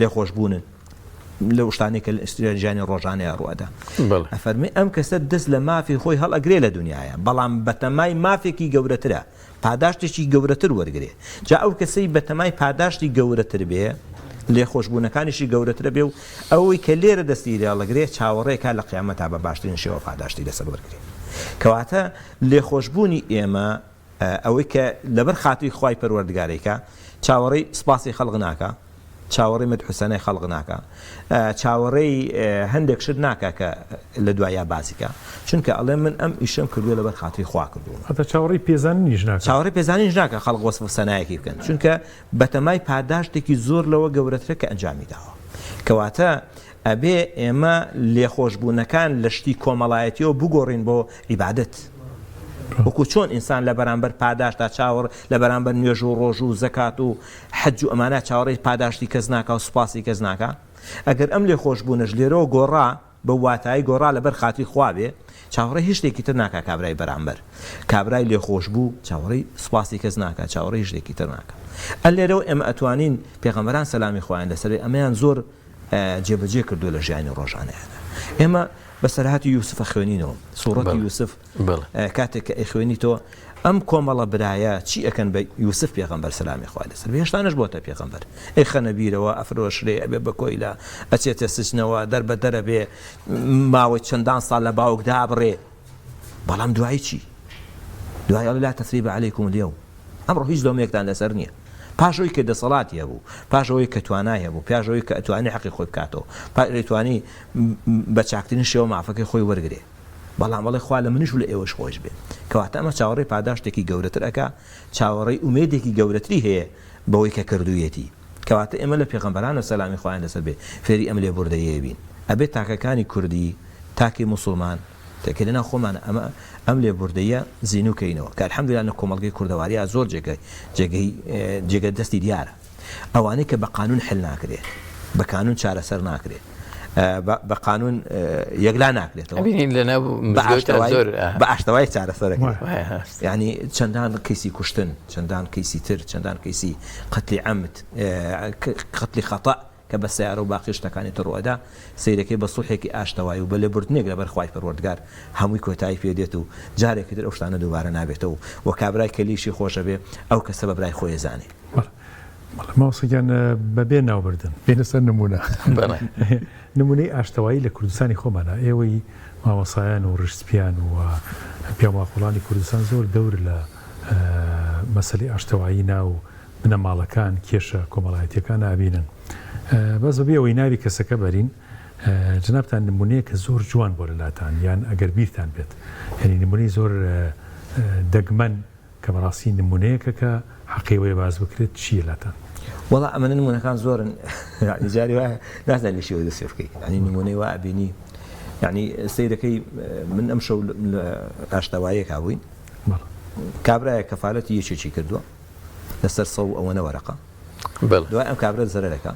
Speaker 5: لێخۆشبوونن لەو شتانەی کە ژیانی ڕۆژانەیە ڕوەدا ئەفەرمی ئەم کەسە دەست لە مافی خۆی هەڵ ئەگرێ لە دنیاە بەڵام بەتەمای مافێکی گەورەترە پاداشتێکی گەورەتر وەرگێ جا ئەو کەسەی بەتەمای پاداشتی گەورەتر بێ لێخۆشبوونەکانیشی گەورەترە بێ و ئەوەی کە لێرە دەستی لێڵەگرێ چاوەڕێکە لە قیامەتا بە باشترین شێوە پاداشتی لەسەر وەرگێ کەواتە لێخۆشبوونی ئێمە ئەوەی کە لەبەر خاتری خوای پەروەردگارێکە چاوەڕێی سپاسی خەڵق ناکە چاوەڕێی مدحوسەنەی خەڵق ناکە چاوەڕێی هەندێک شت ناکە کە لە دوایە باسیکە چونکە ئەڵێ من ئەم ئیشەم کردووە لەبەر خاتری خوا کردووە
Speaker 1: هەتا چاوەڕێی پێزانینیش ناکە
Speaker 5: چاوەڕێی پێزانینیش ناکە خەڵق وەسف سەنایەکی بکەن چونکە بەتەمای پاداشتێکی زۆر لەوە گەورەترە کە ئەنجامی داوە کەواتە ئەبێ ئێمە لێخۆشبوونەکان لە شتی کۆمەڵایەتیەوە بگۆڕین بۆ عیبادەت وەکو چۆن ئینسان لە بەرامبەر پاداشتا چاوەڕ لە بەرامبەر نوێژ و ڕۆژ و زەکات و حەج و ئەمانە چاوەڕێی پاداشتی کەس ناکە و سوپاسی کەس ناکە ئەگەر ئەم لێخۆشبوونەش لێرەوە گۆڕا بە واتایی گۆڕا لەبەر خاتری خوا بێ چاوەڕێی هیچ شتێکی تر ناکە کابرای بەرامبەر کابرای لێخۆش بوو چاوەڕێی سوپاسی کەس ناکە چاوەڕێی هیچ شتێکی تر ناکە لێرەوە ئێمە ئەتوانین پێغەمبەران سەلامی خوایان لەسەر ئەمەیان زۆر جێبەجێ کردو لە ژیانی ڕۆژانەیەدا ئێمە بەسەرهاتی یوسفە خوێنینەوە سوورەتی یوسف کاتێک کە ئەیخوێنیتەوە ئەم کۆمەڵە برایە چی ئەکەن بە یوسف پێغەمبەر سەلامی خوا لەسەر بێشتانش بۆتە پێغەمبەر ئەی خەنە بیرەوە ئەفرۆشرێ ئەبێ بە کۆیلا ئەچێتە سچنەوە دەربە دەرەبێ ماوەی چەندان ساڵ لە باوکدا بڕێ بەڵام دوایی چی دوای لا تثریب عەلەیکم اليوم ئەمڕۆ هیچ دۆمێکتان لەسەر نییە پاشەوەی کە دەسەڵاتی هەبوو پاشەوەی کە توانای هەبوو پاشەوەی کە ئەتوانی حەقی خۆی بکاتەوە ئەتوانی بە چاکترین شێوە مافەکەی خۆی وەرگێ بەڵام بەڵێ خوا لە منیش و لە ئێوەش خۆش بێ کەواتە ئەمە چاوەڕێی پاداشتێکی گەورەتر ئەکا چاوەڕێی ئومێدێکی گەورەتری هەیە بەوەی کە کردوویەتی کەواتە ئێمە لە پێغەمبەران و سەلامی خوایان لەسەر بێ فێری ئەم لێبوردەیە بین ئەبێت تاکەکانی کوردی تاکی موسڵمان تێکردنا خۆمان ئەم لێبوردەیە زیینوکەینەوە کە الحەمدولیلا لە کۆمەڵگەی کوردەواریە زۆر جێگە دەستی دیارە ئەوانەی کە بە قانون حل ناکرێ بە قانون چارەسەر ناکرێت بە قانون یەکلا ناکرێتەوە بە ئاشتەوای چارەسەرەکە ینی چەندان کەیسی کوشتن چەندان کەیسی تر چەندان کەیسی قەتلی عەمد قەتلی خەتە کە بە سیارە و باقی شتەکانی تڕوەدا سەیرەکەی بە سوڵحێکی ئاشتەوای و بە لێبوردنێک لەبەر خوای پەروەردگار هەمووی کۆتایی پێدێت و جارێکی تر ئەو شتانە دووبارە نابێتەوە و کابرای کەلیشی خۆشە بێ ئەو کەسە بە برای خۆی زانێ
Speaker 1: ماوەسەگیان بەبێ ناوبردن بێنە سەر نمونە نمونەی ئاشتەوایی لە کوردستانی خۆمانە ئێوەی مامۆسایان و ڕشتپیان و پیامواقوڵانی کوردستان زۆر دەور لە مەسەلەی ئاشتەوایی ناو بنەماڵەکان کێشە کۆمەڵایەتیەکان نابینن بەس بەبێ ئەوەی ناوی کەسەکە بەرین جنابتان نمونەیە کە زۆر جوان بۆ لەلاتان یان ئەگەر بیرتان بێت یعنی نمونەی زۆر دەگمەن کە بەڕاستی نمونەیەکە کە حەقیەوەی باز بکرێت چیە لاتان
Speaker 5: وەڵا ئەمە نمونەکان زۆرن جاری وایە نازان لە شێوەی دەسێ بکەیت ینی نمونەی وا ئەبینی یعنی سەیرەکەی من ئەم شەو ئاشتەواییەک هاووین کابرایە کەفالەتی یەکێکی کردووە لەسەر 100 ئەوەنە وەرەقە دوای ئەم کابرا زەرەرەکە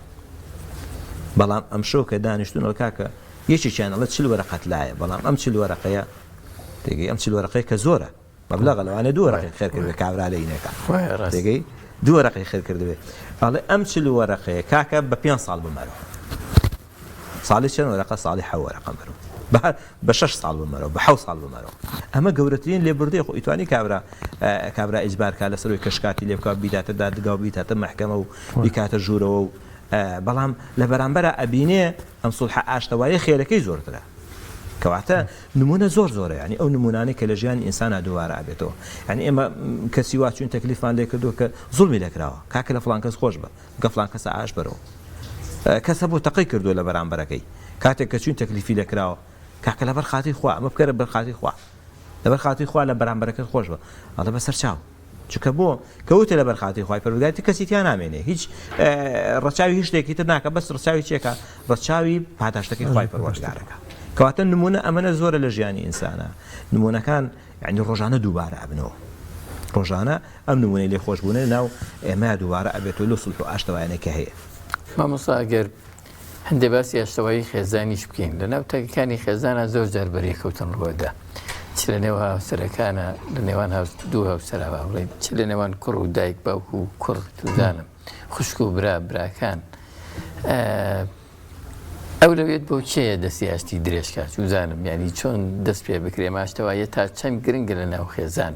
Speaker 5: بەڵام ئەم شەو کە دانیشتونەوە کاکە یەکێکیان ئەڵێ 40 وەرەقەت لایە بەڵام ئەم 40 وەرەقەیە تێگەی ئەم 40 وەرەقەیە کە زۆرە مەبلەغە لەوانێ 2 وەرەقەی خێر کردوێ کابرا لە عینەکە تێگەی 2 وەرەقەی خێر کردوێ ئەڵێ ئەم 40 وەرەقەیە کاکە بە 5 ساڵ بمەرەوە ساڵی چەند وەرەقە ساڵی 7 وەرەقە بمەرەوە بە 6 ساڵ بمەرەوە بە 7 ساڵ بمەرەوە ئەمە گەورەترین لێبوردەیە خۆ ئیتوانی کابرا ئیجبار کا لەسەرەوەی کەشکاتی لێ بکات بیداتە دادگا و بیداتە مەحکەمە و بیکاتە ژوورەوە و بەڵام لە بەرامبەرە ئەبینێ ئەم سوڵحە ئاشتەوایی خێرەکەی زۆرترە کەواتە نمونە زۆر زۆرە ینی ئەو نمونانەی کە لە ژیانی ئینسانە دووبارە ئابێتەوە ینی ئێمە کەسی وا چوین تەکلیفمان لێ کردووە کە زوڵمی لێکراوە کاکە لە فڵان کەس خۆش بە گە فڵان کەسە ئاش بەرەوە کەسە بۆ تەقی کردووە لە بەرامبەرەکەی کاتێک کە چوین تەکلیفی لێکراوە کاکە لەبەر خاتی خوا ئەمە بکەرە بەر خاتی خوا لەبەر خاتی خوا لە بەرامبەرەکەت خۆش بە ئەڵە بەسەر چاو چونکە بۆ کەوتە لەبەر خاتی خوای پەروەردگاری کەسی تیان نامێنێ هیچ ڕەچاوی هیچ شتێکی تر ناکە بەس ڕەچاوی چێکە ڕەچاوی پاداشتەکەی خوای پەروەردگارەکە کەواتە نمونە ئەمەنە زۆرە لە ژیانی ئینسانە نمونەکان یعنی ڕۆژانە دووبارە ئەبنەوە ڕۆژانە ئەم نمونەی لێ خۆشبوونە ناو ئێمە دووبارە ئەبێتەوە لە سوڵح و ئاشتەوایانێکە هەیە
Speaker 2: مامۆستا ئەگەر هەندێک باسی ئاشتەوایی خێزانیش بکەین لە ناو تاکەکانی خێزانە زۆر جار بەریەکەوتن ڕوەدا چ لە نێو هاوسەرەکانە لە نێوان دوو هاوسەرا بڵێن چ لە نێوان کوڕ و دایک باوک و کوڕ توزانم خوشک و براکان ئەو لەوێت بۆ چێە دەستی ئاشتی درێژکات وزانم ینی چۆن دەست پێ بکرێ ماشتەوایە تا چەند گرنگە لە ناو خێزان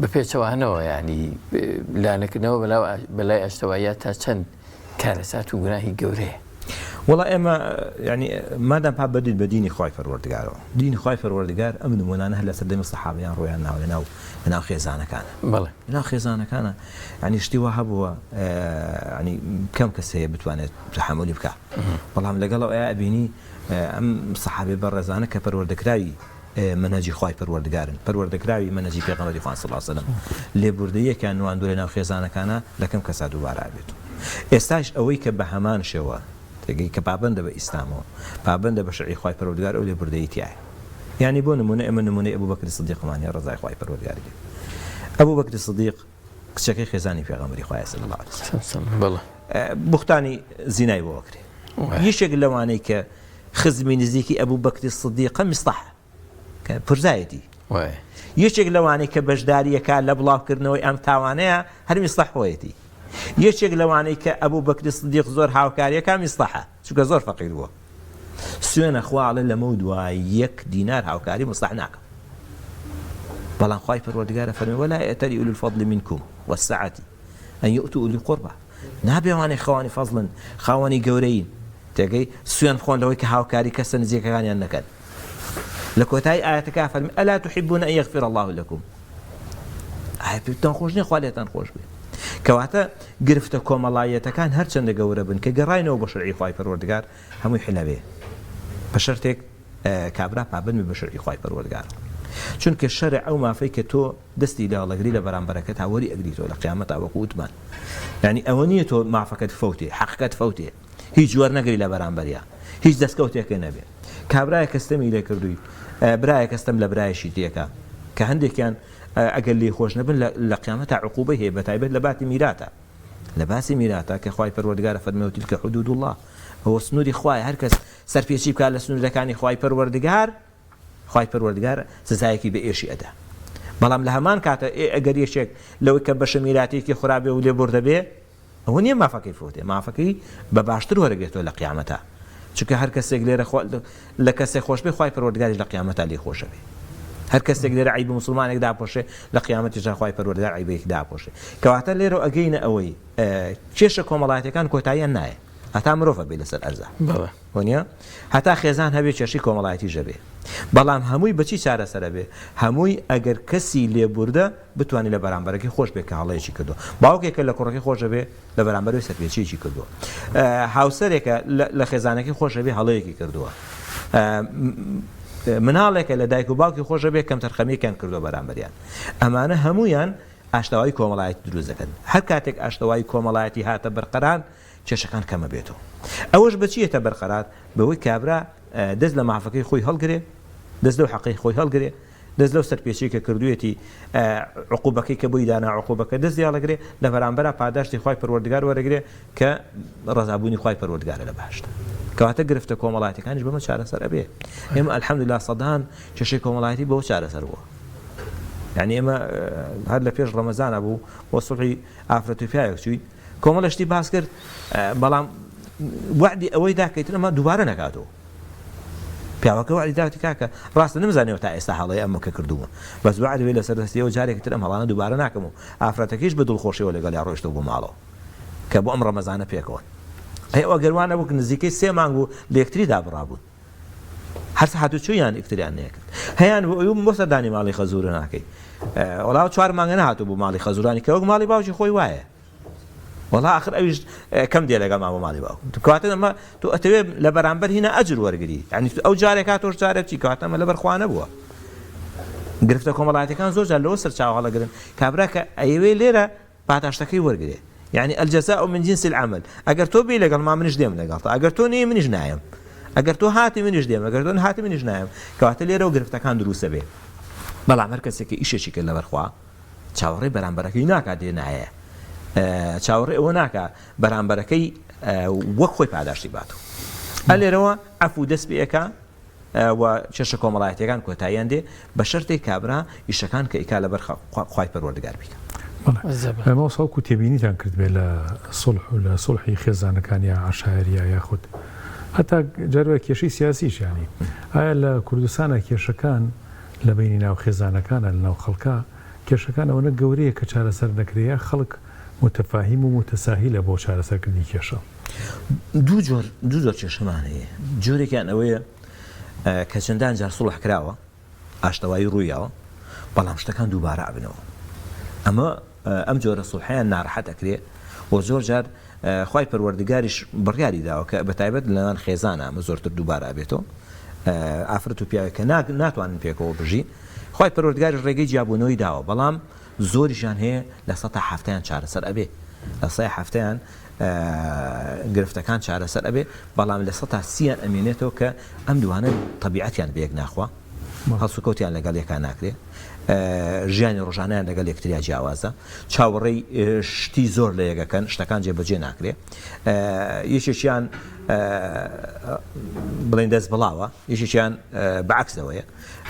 Speaker 2: بەپێچەوانەوە ینی لانەکردنەوە بەلای ئاشتەوایە تا چەند کارەسات و گوناهی گەورەیە
Speaker 5: وڵا ئێمە ینی مادام پا بەدید بە دینی خوای پەروەردگارەوە دینی خوای پەروەردگار ئەم نمونانە هەر لە سەردەمی سەحابەیان ڕۆیان ناو لەناو خێزانەکانە
Speaker 2: بەڵێ
Speaker 5: لەناو خێزانەکانە ینی شتی وا هەبووە ینی کەم کەس هەیە بتوانێت تەحەمولی بکات بەڵام لەگەڵ ئەوە ئەبینی ئەم سەحابەی بەڕێزانە کە پەروەردەکراوی منهجی خوای پەروەردگارن پەروەردەکراوی منهجی پێغەمبەری خوا صلی الله علیه وسلم لێبوردەیەکیان نواندوو لەناو خێزانەکانە لە کەم کەسا دووبارە ئابێتەوە ئێستاش ئەوەی کە بە هەمان شێوە تێگەی کە پابندە بە ئیسلامەوە پابندە بە شەرعی خوای پەروەردگار ئەو لێبوردەیی تایە یعنی بۆ نمونە ئێمە نمونەی ئەبوو بەکری سیدیقمانیە ڕەزای خوای پەروەردگاری ئەبوو بەکری سیدیق کچەکەی خێزانی پێغەمبەری خوای صلی الله علیه وسلم
Speaker 2: بەڵێ
Speaker 5: بوختانی زینای بۆ وەکرێ یەکێک لەوانەی کە خزمی نزیکی ئەبوو بەکری سدیقە میستەح کە پرزایەتی یەکێک لەوانەی کە بەشداریەکە لە بڵاوکردنەوەی ئەم تاوانەیە هەر میستەحەتی یەکێک لەوانەی کە ئەبوو بەکری سدیق زۆر هاوکاریەکە میستەحە چونکە زۆر فەقیر بووە سوێنە خواڵێ لەمە دوای 1 دینار هاوکاری مستەح ناکەم بەڵام خوای پەروەردگارە فەرمێ وەلا یەئتەلی ئولی الفەضل منکم والسعة أن يؤتوا أولي القربى نابێوانەی خەوانی فەزڵن خاوەنی گەورەین تێگەی سوێن بخۆن لەوەی کە هاوکاری کەسە نزیکەکانیان نەکەن لە کۆتایی ئاەتەکە فەرمێ ئەلا تحبون أن يغفر الله لكم ئایا پێتان خۆش نییە خوا لێتان خۆش بێ کەواتە گرفتە کۆمەڵایەتەکان هەرچەندە گەورە بن کە گەڕاینەوە بە شەرعی خوای پەروەردگار هەمووی حلەبێ بە شەرتێک کابرا پابند بە شەرعی خوای پەروەردگار چونکە شەرع ئەو مافەی کە تۆ دەستی لەگری لە بەرامبەرەکەت هاوەری ئەگریتەوە لە قیامەتا وەکو وتمان یعنی ئەوە نییە تۆ مافەکەت فەوتێ حەقەت فەوتێ هیچ وەرنەگری لە بەرامبەریە هیچ دەستکەوتێکە نەبێ کابرایە کەستەمی لێ کردووی برایە کەستەم لە برایشی تێکە کە هەندێکیان ئەگەر لێ خۆش نەبن لە قیامەتا عقوبەی هەیە بەتایبەت لە باتی میراتە لە باسی میراتە کە خوای پەروەردگارە فەرمێ تیلکە حدود الله ئەوە سنووری خوایە هەر کەس سەرپێچی بکات لە سنوورەکانی خوای پەروەردگار سزایەکی بە ئێشی ئەدا بەڵام لە هەمان کاتە ئەگەر یەکێک لەوەی کە بەشە میراتێکی خورابێ و لێ بردە بێ ئەوە نییە مافەکەی فوتێ مافەکەی بە باشتر وەرەگێتەوە لە قیامەتە چونکە هەر کەسێک لێرە لە کەسێک خۆش بێ خوای پەروەردگاریش لە قیامەتە لێ خۆشە بێ هەر کەسێک لێرە عیب مسلمانێک داپۆشێ لە قیامەتیش خوای پەروەردگار عیبێکی داپۆشێ کەواتە لێرە ئەگەینە ئەوەی کێشە کۆمەڵایەتەکان کۆتاییان نایە هەتا مرۆڤە بێ لەسەر ئەرزە وانە هەتا خێزان هەبێ کێشی کۆمەڵایەتی ژەبێ بەڵام هەمووی بەچی چارەسەرە بێ هەمووی ئەگەر کەسی لێبوردە بتوانانی لە بەرامبەرەکەی خۆش بێ کە هەڵەیەکی کردو باوکێکە لە کوڕەکەی خۆشە بێ لە بەرامبەرەوەی سەرپێچیەکی کردووە هاوسەرێکە لە خێزانەکەی خۆشە بێ هەڵەیەکی کردووە مناڵێکە لە دایک و باوکی خۆشە بێ کەم تەرخەمیەکیان کردووە بەرامبەریان ئەمانە هەمویان ئاشتەوایی کۆمەڵایەتی دروست دەکەن هەر کاتێک ئاشتەوایی کۆمەڵایەتی هاتە بەرقەرار کێشەکان کەمە بێتەوە ئەوەش بەچیەتە بەرقەرار بەوەی کابرا دەست لە مافەکەی خۆی هەڵگرێ دەست لەو حەقی خۆی هەڵگرێ دەست لەو سەرپێچی کە کردوێتی عقوبەکەی کە بۆی دانا عقوبەکە دەست دیاڵەگرێ لە بەرامبەرە پاداشتی خوای پەروەردگار وەرەگرێ کە ڕەزابوونی خوای پەروەردگارە لە باشتە کەواتە گرفتە کۆمەڵایەتەکانیش بەمە چارەسەر ئەبێ ئێمە ئەلحەمدولیلا سەدان کێشەی کۆمەڵایەتی بەوە چارەسەر بووە یعنی ئێمە هەر لە پێش ڕەمەزانە بوو بۆ سوڵحی ئافرەتوپیایەک چووی کۆمەڵەشتی باس کرد بەڵام وعدی ئەوەی داکەیتن ئەمە دووبارە نەکاتەوە پیاوەکە وعدی داوەتی کاکە ڕاستە نەمزانێەوە تا ئێستا هەڵەیە ئەمە کە کردووە بەس وعدی لەسەر دەستیەوە جارێکتر ئەم هەڵانە دووبارە ناکەم و ئافرەتەکەیش بە دڵخۆشیەوە لەگەڵ یا ڕۆیشتەوە بۆ ماڵەوە کە بۆ ئەم ڕەمەزانە پێکەوە ئەوە گەروانە بوو نزیکەی 3 مانگ و لە یەکتری دابڕابوون هەر سەعات و چوویان ئیکتریان نەکرد هەیان بۆ سەردانی ماڵی خەزوورە ناکەی وەڵاو 4 مانگە نهاتوو بۆ ماڵی خەزوورانی کە وەک ماڵی باوکی خۆی وایە والله آخر أويش كم دي لقى ما مالي باو كواتنا ما تو أتوي لبرامبر هنا أجر ورقري يعني أو جارك هاتوش جارك شيء كواتنا ما لبر خوانه بوا قرفتكم الله كان زوج اللي وصل شاو على قرن كابراك أيوة ليرة بعد أشتكي ورقري يعني الجزاء من جنس العمل أجر تو بي لقى ما منش ديم لقى أجر تو ني منش نايم أجر تو هاتي منش ديم أجر تو هاتي منش نايم كوات ليرة وقرفتك كان دروس به بلا مركز كي إيش شيء كله برخوا شاوري برامبرك هناك عادي نايه چاوەڕێ ئەوە ناکە بەرامبەرەکەی وەک خۆی پاداشتی باتەوە ئەلێرەوە عەفو دەست پێەکە و کێشە کۆمەڵایەتیەکان کۆتاییان دێ بە شەرتێک کابرا ئیشەکان کە ئیکا لەبەر خوای پەروەردگار بکە
Speaker 1: ئەمە ساوکو تێبینیتان کرد بێ لە سڵح و لە سڵحی خێزانەکان یا عەشایریە یاخود هەتا جارێ کێشەی سیاسیش ینی ئایا لە کوردستانە کێشەکان لە بینی ناو خێزانەکانە لە ناو خەڵکە کێشەکان ئەوەنە گەورەیە کە چارەسەر نەکرێ خەڵک متفاهم و متساهلە بۆ چارەسەرکردنی کێشە
Speaker 5: دوو جۆر کێشەمان هەیە جۆرێکیان ئەوەیە کە چەندان جار سوڵح کراوە ئاشتەوایی ڕوویەوە بەڵام شتەکان دووبارە ئابنەوە ئەمە ئەم جۆرە سوڵحیان ناڕەحەت ئەکرێ و زۆر جار خوای پەروەردگاریش بڕیاری داوە کە بەتایبەت لەناو خێزانە ئەمە زۆرتر دووبارە ئابێتەوە ئافرەت و پیاوێک کە ناتوانن پێکەوە بژی خوای پەروەردگاریش ڕێگەی جیابوونەوەی داوە بەڵام زۆریشان هەیە لە سەتا هەفتەیان چارەسەر ئەبێ لە سەی هەفتەیان گرفتەکان چارەسەر ئەبێ بەڵام لە سەتا 30یان ئەمێنێتەوە کە ئەم دوانە تەبیعەتیان بەیەک ناخوا هەڵسوکەوتیان لەگەڵ یەکان ناکرێ ژیانی ڕۆژانیان لەگەڵ یەکتریا جیاوازە چاوەڕێی شتی زۆر لە یەکەکەن شتەکان جێبەجێ ناکرێ یەکێکیان بڵێن دەست بڵاوە یەکێکیان بەعکسەوەیە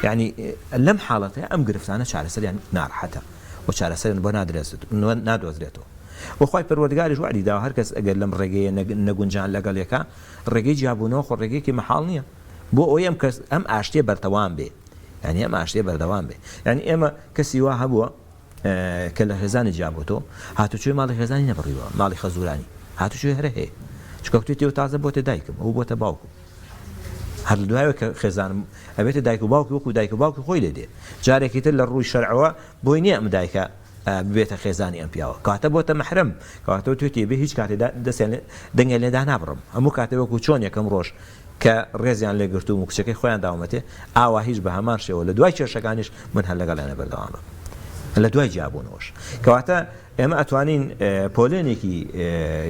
Speaker 5: یعنی لەم حاڵەتەیە ئەم گرفتانە چارەسەریان ناڕەحەتە و چارەسەریان بۆ نادۆزرێتەوە وەخوای پەروەردگاریش وعدی داوە هەر کەس ئەگەر لەم ڕێگەیە نەگونجان لەگەڵ یەکە ڕێگەی جیابوونەوە خۆ ڕێگەیەکی مەحاڵ نییە بۆ ئەوەی ئەم ئاشتیە بەردەوام بێ یعنی ئەم ئاشتیە بەردەوام بێ یعنی ئێمە کەسی وا هەبووە کە لە خێزانی جیابوتۆ هاتوچێ ماڵی خێزانی نەبڕیوە ماڵی خەزورانی هاتوچێ هەرە هەیە چکەوتی تێو تازە بۆتە دایکم ئەو بۆتە باوکم هەر دوایەوە کە خێزانم ئەبێتە دایک و باوکی وەکو دایک و باوکی خۆی لێدێ جارێکی تر لە ڕووی شەرعەوە بۆی نییە ئەم دایکە ببێتە خێزانی ئەم پیاوە کاتە بۆتە مەحرم کاتەوە توێتی بێ هیچ کاتێدا دەستیان دەنگە لێدا نابڕم هەموو کاتێ وەکو چۆن یەکەم ڕۆژ کە ڕێزیان لێگرتووم و کچەکەی خۆیان داومەتێ ئاوا هیچ بە هەمان شێوە لە دوای کێشەکانیش من هەر لەگەڵیانە بەردەوامە لە دوای جیابوونەوەش کەواتە ئێمە ئەتوانین پۆلێنێکی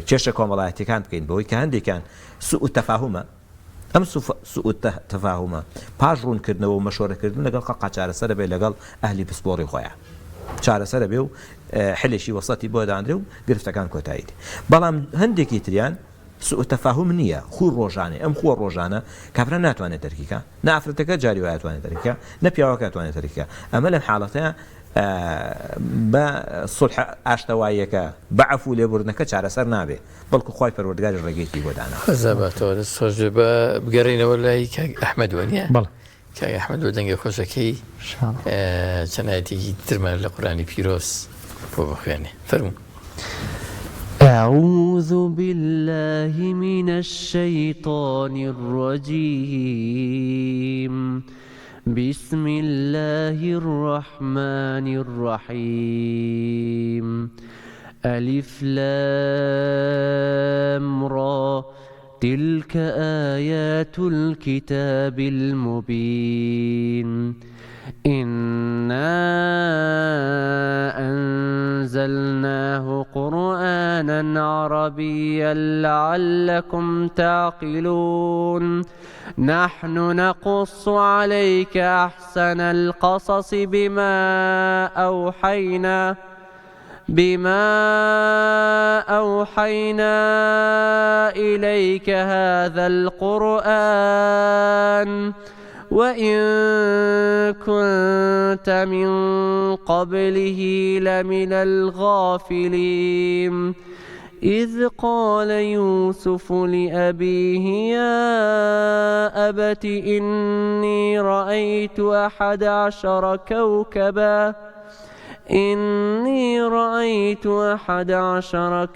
Speaker 5: کێشە کۆمەڵایەتیەکان بکەین بەوەی کە هەندێکیان سوء تەفاهومە ئەم سوء تەفاهومە پاش ڕوونکردنەوە و مەشۆرەکردن لەگەڵ خەڵقا چارەسەرە بێ لەگەڵ ئەهلی پسپۆڕی خۆیان چارەسەرە بێ و حلێکی وەسەتی بۆ دانرێ و گرفتەکان کۆتایی بەڵام هەندێکی تریان سوء تەفاهم نییە خوی ڕۆژانێ ئەم خۆ ڕۆژانە کابرا ناتوانێت دەرکیکە نافرەتەکە جاری وایە توانێت دەرکە نە پیاوەکە توانێت دەرکە ئەمە لەم حاڵەتەیە بە سڵح ئاشتەواییەکە بە عەفو لێبوردنەکە چارەسەر نابێ بەڵکو خوای پەروەردگاری ڕێگەیەکی بۆ دانا
Speaker 2: خەزابەتەوە سۆژ بە بگەڕینەوە لای کاک ئەحمەد وەنیە
Speaker 1: بەڵێ
Speaker 2: کاک ئەحمەد بۆ دەنگە خۆشەکەی چەندایەتێکی ترمە لە قورئانی پیرۆز بۆ بخوێنێ فەرموو
Speaker 6: أعوذ بالله من الشيطان الرجيم بسم الله الرحمن الرحيم ألف لام را تلك آيات الكتاب المبين إنا أنزلناه قرآنا عربيا لعلكم تعقلون نحن نقص عليك أحسن القصص بما أوحينا إليك هذا القرآن وإن كنت من قبله لمن الغافلين إذ قال يوسف لأبيه يا أبت إني رأيت 11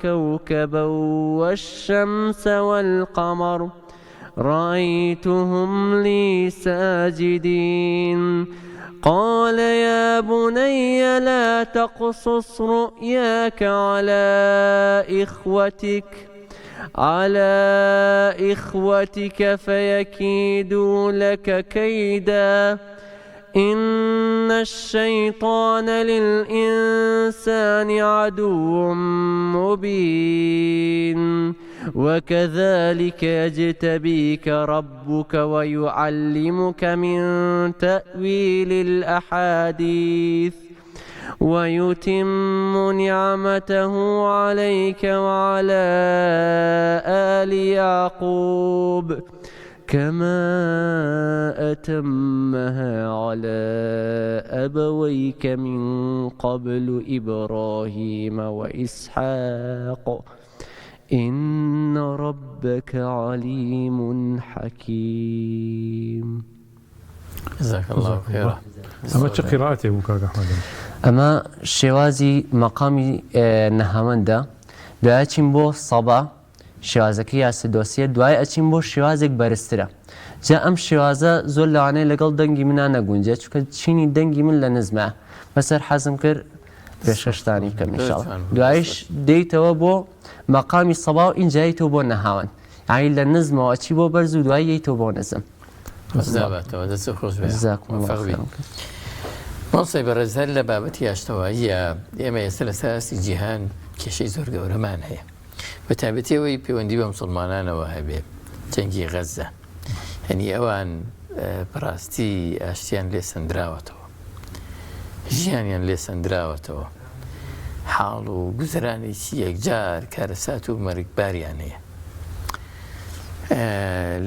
Speaker 6: كوكبا والشمس والقمر رأيتهم لي ساجدين قال يا بني لا تقصص رؤياك على إخوتك فيكيدوا لك كيدا إن الشيطان للإنسان عدو مبين وكذلك يجتبيك ربك ويعلمك من تأويل الأحاديث ويتم نعمته عليك وعلى آل يعقوب كما أتمها على أبويك من قبل إبراهيم وإسحاق إن ربك عليم حكيم.
Speaker 2: جزاك الله خيرا.
Speaker 1: أما قراءته وكاك أحمد
Speaker 6: أما شوازي مقامي نهامندا دواتين بو صبا شوازەکە یاسەدۆسیە دوای ئەچین بۆ شێوازێک بەرزترە جا ئەم شێوازە زۆر لەوانەیە لەگەڵ دەنگی منە نەگونجێت چونکە چینی دەنگی من لە نزمە بەسەر حەزم کرد پێشەشتانی بکەم ئینشاڵڵا دوایش دێیتەوە بۆ مەقامی سەبا و ئینجاییتەوە بۆ نەهاوەن یعنی لە نزمەوە ئەچی بۆ بەرز و دوای یەیتەوە بۆ نزم
Speaker 2: مۆسەی بەڕێزەر لە بابەتی ئاشتەواییە ئێمە ئێستا لە سەراسی جیهان کێشەی زۆر گەورەمان هەیە بە تایبەتیەوەی پەیوەندی بە مسلمانانەوە هەبێ جەنگی غەزە هەنی ئەوان بەڕاستی ئاشتیان لێ سەندراوەتەوە ژیانیان لێ سندراوەتەوە حاڵ و گوزرانێکی یەکجار کارەسات و مەرگباریان هەیە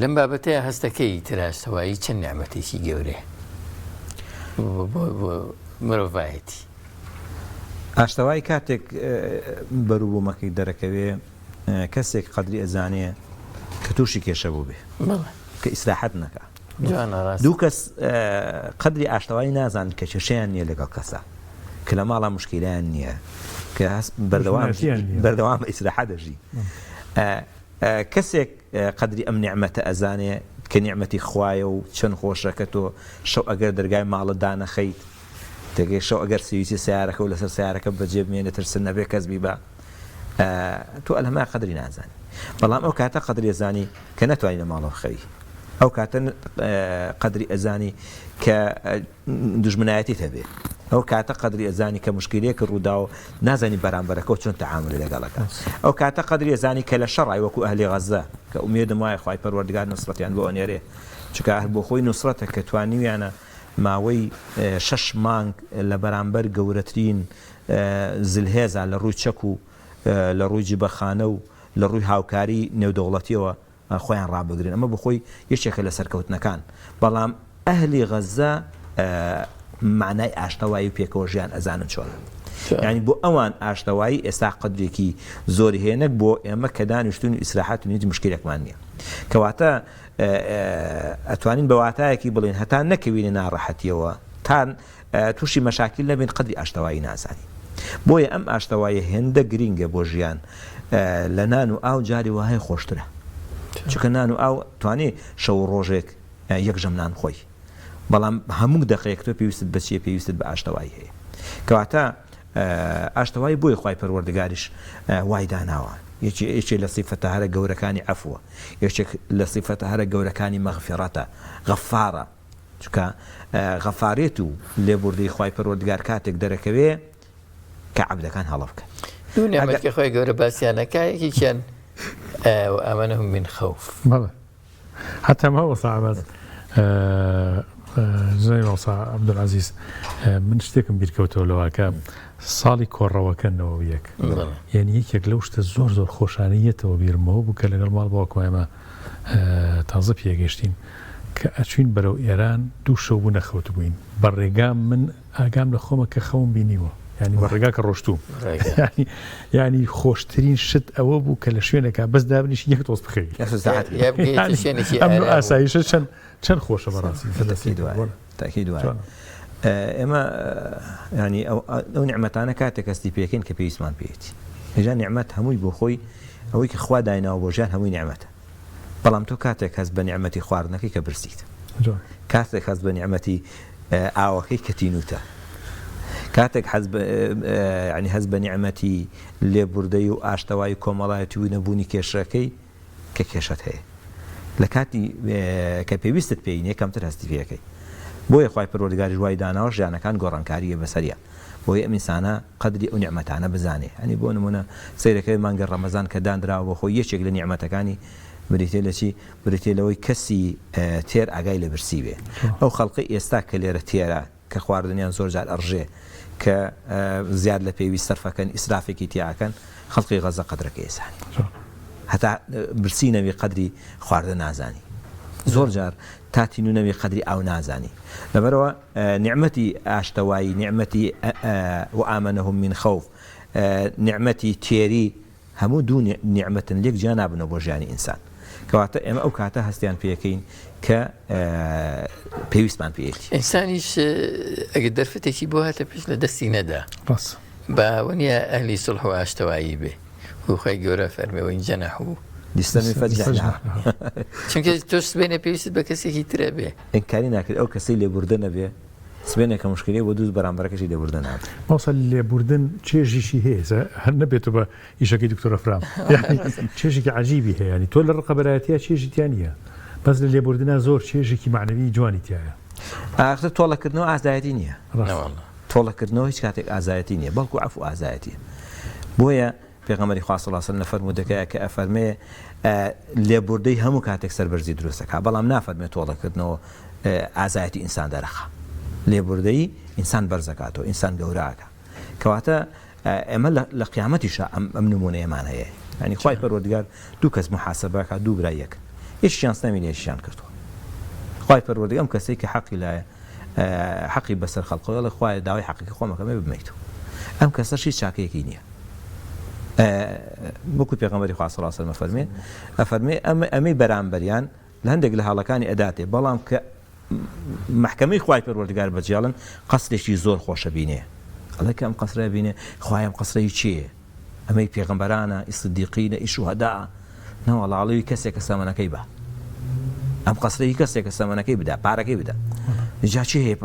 Speaker 2: لەم بابەتەیە هەستەکەی تراشتەوایی چەند نیعمەتێکی گەورەیە بۆ مرۆڤایەتی.
Speaker 5: ئاشتەوایی کاتێک بەرووبوومەکەی دەرەکەوێ کەسێک قەدری ئەزانێ کە تووشی کێشە بوو بێ کە ئیسراحەت نەکە. دوو کەس قەدری ئاشتەوایی نازان کە کێشەیان نییە لەگەڵ کەسە کە لە ماڵە مشکیلیان نییە کە بەردەوام ئیسراحەت دەژی. کەسێک قەدری ئەم نیعمەتە ئەزانێ کە نیعمەتی خوایە و چەند خۆشەکە تۆ شەو ئەگەر دەرگای ماڵت دانەخەیت تێگەی شەو ئەگەر سویسی سیارەکە و لەسەر سیارەکە بەجێ بمێنێت ترسن نەبێ کەس بیبە تۆ ئەلەما قەدری نازانی. بەڵام ئەو کاتە قەدری ئەزانی کە نەتوانین لە ماڵەوە خەوی، ئەو کاتە قەدری ئەزانی کە دوژمنایەتی هەبێ، ئەو کاتە قەدری ئەزانی کە مشکلەیەک ڕوودا و نازانی بەرامبەرەکە و چۆن تەعامل لەگەڵەکە، ئەو کاتە قەدری ئەزانی کە لە شەڕای وەکو ئەهلی غەزە کە ئومێدم وایە خوای پەروەردگار نوسڕەتیان بۆ ئەنێرێ، چونکە هەر بۆ خۆی نوسڕەتە کە توانیویانە ماوەی 6 مانگ لە بەرامبەر گەورەترین زلهێزە لە ڕووی چەک و لە ڕووی جیبەخانە و لە ڕووی هاوکاری نێودەوڵەتیەوە خۆیان ڕابگرن. ئەمە بخۆی یەکێکە لە سەرکەوتنەکان. بەڵام ئەهلی غەزە معنای ئاشتەوایی پێکەوە ژیان ئەزانن چۆنە. یعنی بۆ ئەوان ئاشتەوایی ئێستا قەدرێکی زۆری هێنک بۆ ئێمە کە دانیشتون و ئیسراحەت و هیچ مشکلێکمان نییە. کەواتە ئەتوانین بە واتایەکی بڵێن هەتا نەکەوینە ناڕەحەتیەوە تان تووشی مەشاکل نەبین قەدری ئاشتەوایی نازانی. بۆیە ئەم ئاشتەوایی هێندە گرینگە بۆ ژیان لە نان و ئاو جاری وهەیە خۆشترە، چونکە نان و ئاو توانێ شەو ڕۆژێک یەک ژەمنان خۆی، بەڵام هەموو دەقەیەک تۆ پێویستت بەچیە پێویستت بە ئاشتەوایی هەیە. کەواتە ئاشتەوایی بۆی خوای پەروەردگاریش وای داناوە. یەکێ لە سیفەتە هەرە گەورەکانی عەفوە، یەکێک لە سیفەتە هەرە گەورەکانی مەغفیرەتە، غەفارە، چونکە غەفارێت و لێبوردەی خوای پەروەردگار کاتێک دەرەکەوێ کە عەبدەکان هەڵە بکەن.
Speaker 2: دوو نیعمەتکە خۆی گەورە باسییانەکە یەکێکیان وآمنهم من خوف.
Speaker 1: حتى ما هو صعب زي ما صار عبد العزيز من شتێکم بیرکەوتەوە لەواکە ساڵی کۆڕەوەکەنەوە یەک، یعنی یەکێک لەو شتە زۆر زۆر خۆشانەیەتەوە بیرمەوە بوو کە لەگەڵ ماڵ باوکمایمە تازە پێگەشتین کە ئەچوین بەرەو ئێران دوو شەو بوو نەخەوت بووین بە ڕێگام من ئاگام لە خۆمە کە خەوم بینیوە، ینی بە ڕێگا کە ڕۆشتوم، ینی خۆشترین شت ئەوە بوو کە لە شوێنێکە بەس دابنیش یەک تۆز بخەوی ئەم ئاسایشە چەند خۆشە بەڕاستی
Speaker 5: تاکی دوای. ئێمە ینی ئەو نیعمەتانە کاتێک هەستی پێکەین کە پێویستمان پێێتی هێژان نیعمەت هەمووی بۆ خۆی ئەوەی کە خوا دایناوە بۆ ژیان هەمووی نیعمەتە، بەڵام تۆ کاتێک هەست بە نیعمەتی خواردنەکەی کە برسیت، کاتێک هەست بە نیعمەتی ئاوەکەی کە تینوتە، کاتێک ینی هەست بە نیعمەتی لێبوردەی و ئاشتەوای کۆمەڵایەتی و نەبوونی کێشەکەی کە کێشت هەیە لە کاتی کە پێویستت پێی یەکەمتر هەستی پێەکەی. بۆیە خوای پەروەردگاریش وای داناوە ژیانەکان گۆڕانکاریە بەسەریە، بۆیە ئەم ئینسانە قەدری ئەو نیعمەتانە بزانێ. هەنی بۆ نمونە سەیرەکەی مانگە ڕەمەزان کە دانراوە بۆ خۆی یەکێک لە نیعمەتەکانی بریتێ لە چی بریتێ لەوەی کەسی تێر ئاگای لە برسی بێ. ئەو خەڵقی ئێستا کە لێرە تێرە کە خواردنیان زۆر جار ئەڕژێ کە زیاد لە پێویست سەرفەکەن ئیسرافێکی تیاکەن، خەڵقی غەزە قەدرەکە ئێسانی هەتا برسی نەوی قەدری خواردن نازانی، زۆر جار تاتی نوونەوی قەدری ئاو نازانی. لەبەرەوە نیعمەتی ئاشتەوایی، نیعمەتی وآمنهم من خوف، نیعمەتی تێری، هەموو دوو نیعمەتن لێک جیا نابنەوە بۆ ژیانی ئینسان. کەواتە ئێمە ئەو کاتە هەستیان پێەکەین کە پێویستمان پێێتی.
Speaker 2: ئینسانیش ئەگە دەرفەتێکی بۆ هاتە پێش لە دەستی نەدا باوەنیە ئەهلی سڵح و ئاشتەوایی بێ و خۆی گەورە فەرمێەوە ئین جەنەحوا
Speaker 5: دیستەمی
Speaker 2: چونکە تۆش سبێنە پێویست بە کەسێکی ترە بێ
Speaker 5: ئینکاری ناکرد ئەو کەسی لێبوردە نەبێ سبێنێکە مشکلی بۆ دووست بەرامبەرەکەشی لێبوردە نابێت.
Speaker 1: ماوسە لێبوردن چێژیشی هەیە هەر نەبێتە بە ئیشەکەی دکتۆرە فرام چێژێکی عەجیبی هەیە، ینی تۆ لە ڕقەبەرایەتیە چێژی تیان نییە، بەس لە لێبوردنە زۆر چێژێکی معنەوی جوانی تایە.
Speaker 5: ئاختر تۆڵەکردنەوە ئازایەتی نییە، تۆڵەکردنەوە هیچ کاتێک ئازایەتی نییە، بەڵکو عەفو ئازایەتیە. بۆیە پێغەمبەری خوا صلی الله علیه و سلم فەرمودەکەیە کە ئەفەرمێ لێبوردەی هەموو کاتێک سەربەرزی دروستەکە، بەڵام نافەرمێت تۆڵەکردنەوە ئازایەتی ئینسان دەرەخە. لێبوردەیی ئینسان بەرزەکاتەوە ئینسان گەوراکە کەواتە ئێمە لە قیامەتیشە ئەم نمونەیەمان هەیە ینی خوای پەروەردگار دوو کەس محاسەبەکە دوو برای یەک هیچیان نەمینێ هیچیان کردووە خوای پەروەردگار ئەم کەسێک کە حەقی لایە حەقی بەسەر خەڵقەوە لە خوای داوای حەقیقی خۆمەکەمێ بمەیت ئەم کەسەش هیچ چاکەیەکی نییە وەکو پێغەمبەری خوا صلی الله علیه و سلم ئەفەرمێ ئەمەی بەرامبەریان لە هەندێک لە حاڵەکانی ئەداتێ بەڵام کە محکەمەی خوای پەروەردگار بەجێڵن قەسرێکی زۆر خۆشە بینێ ئەڵێ کە ئەم قەسرە بینێ خوای ئەم قەسرەی چییە ئەمەی پێغەمبەرانە ئیسدیقینە ئیشوهەدا نەوەڵاڵەوی کەسێکە سەمەنەکەی بە ئەم قەسرەی کەسێکە سەمەنەکەی بدا پارەکەی بدا جا چی هەیە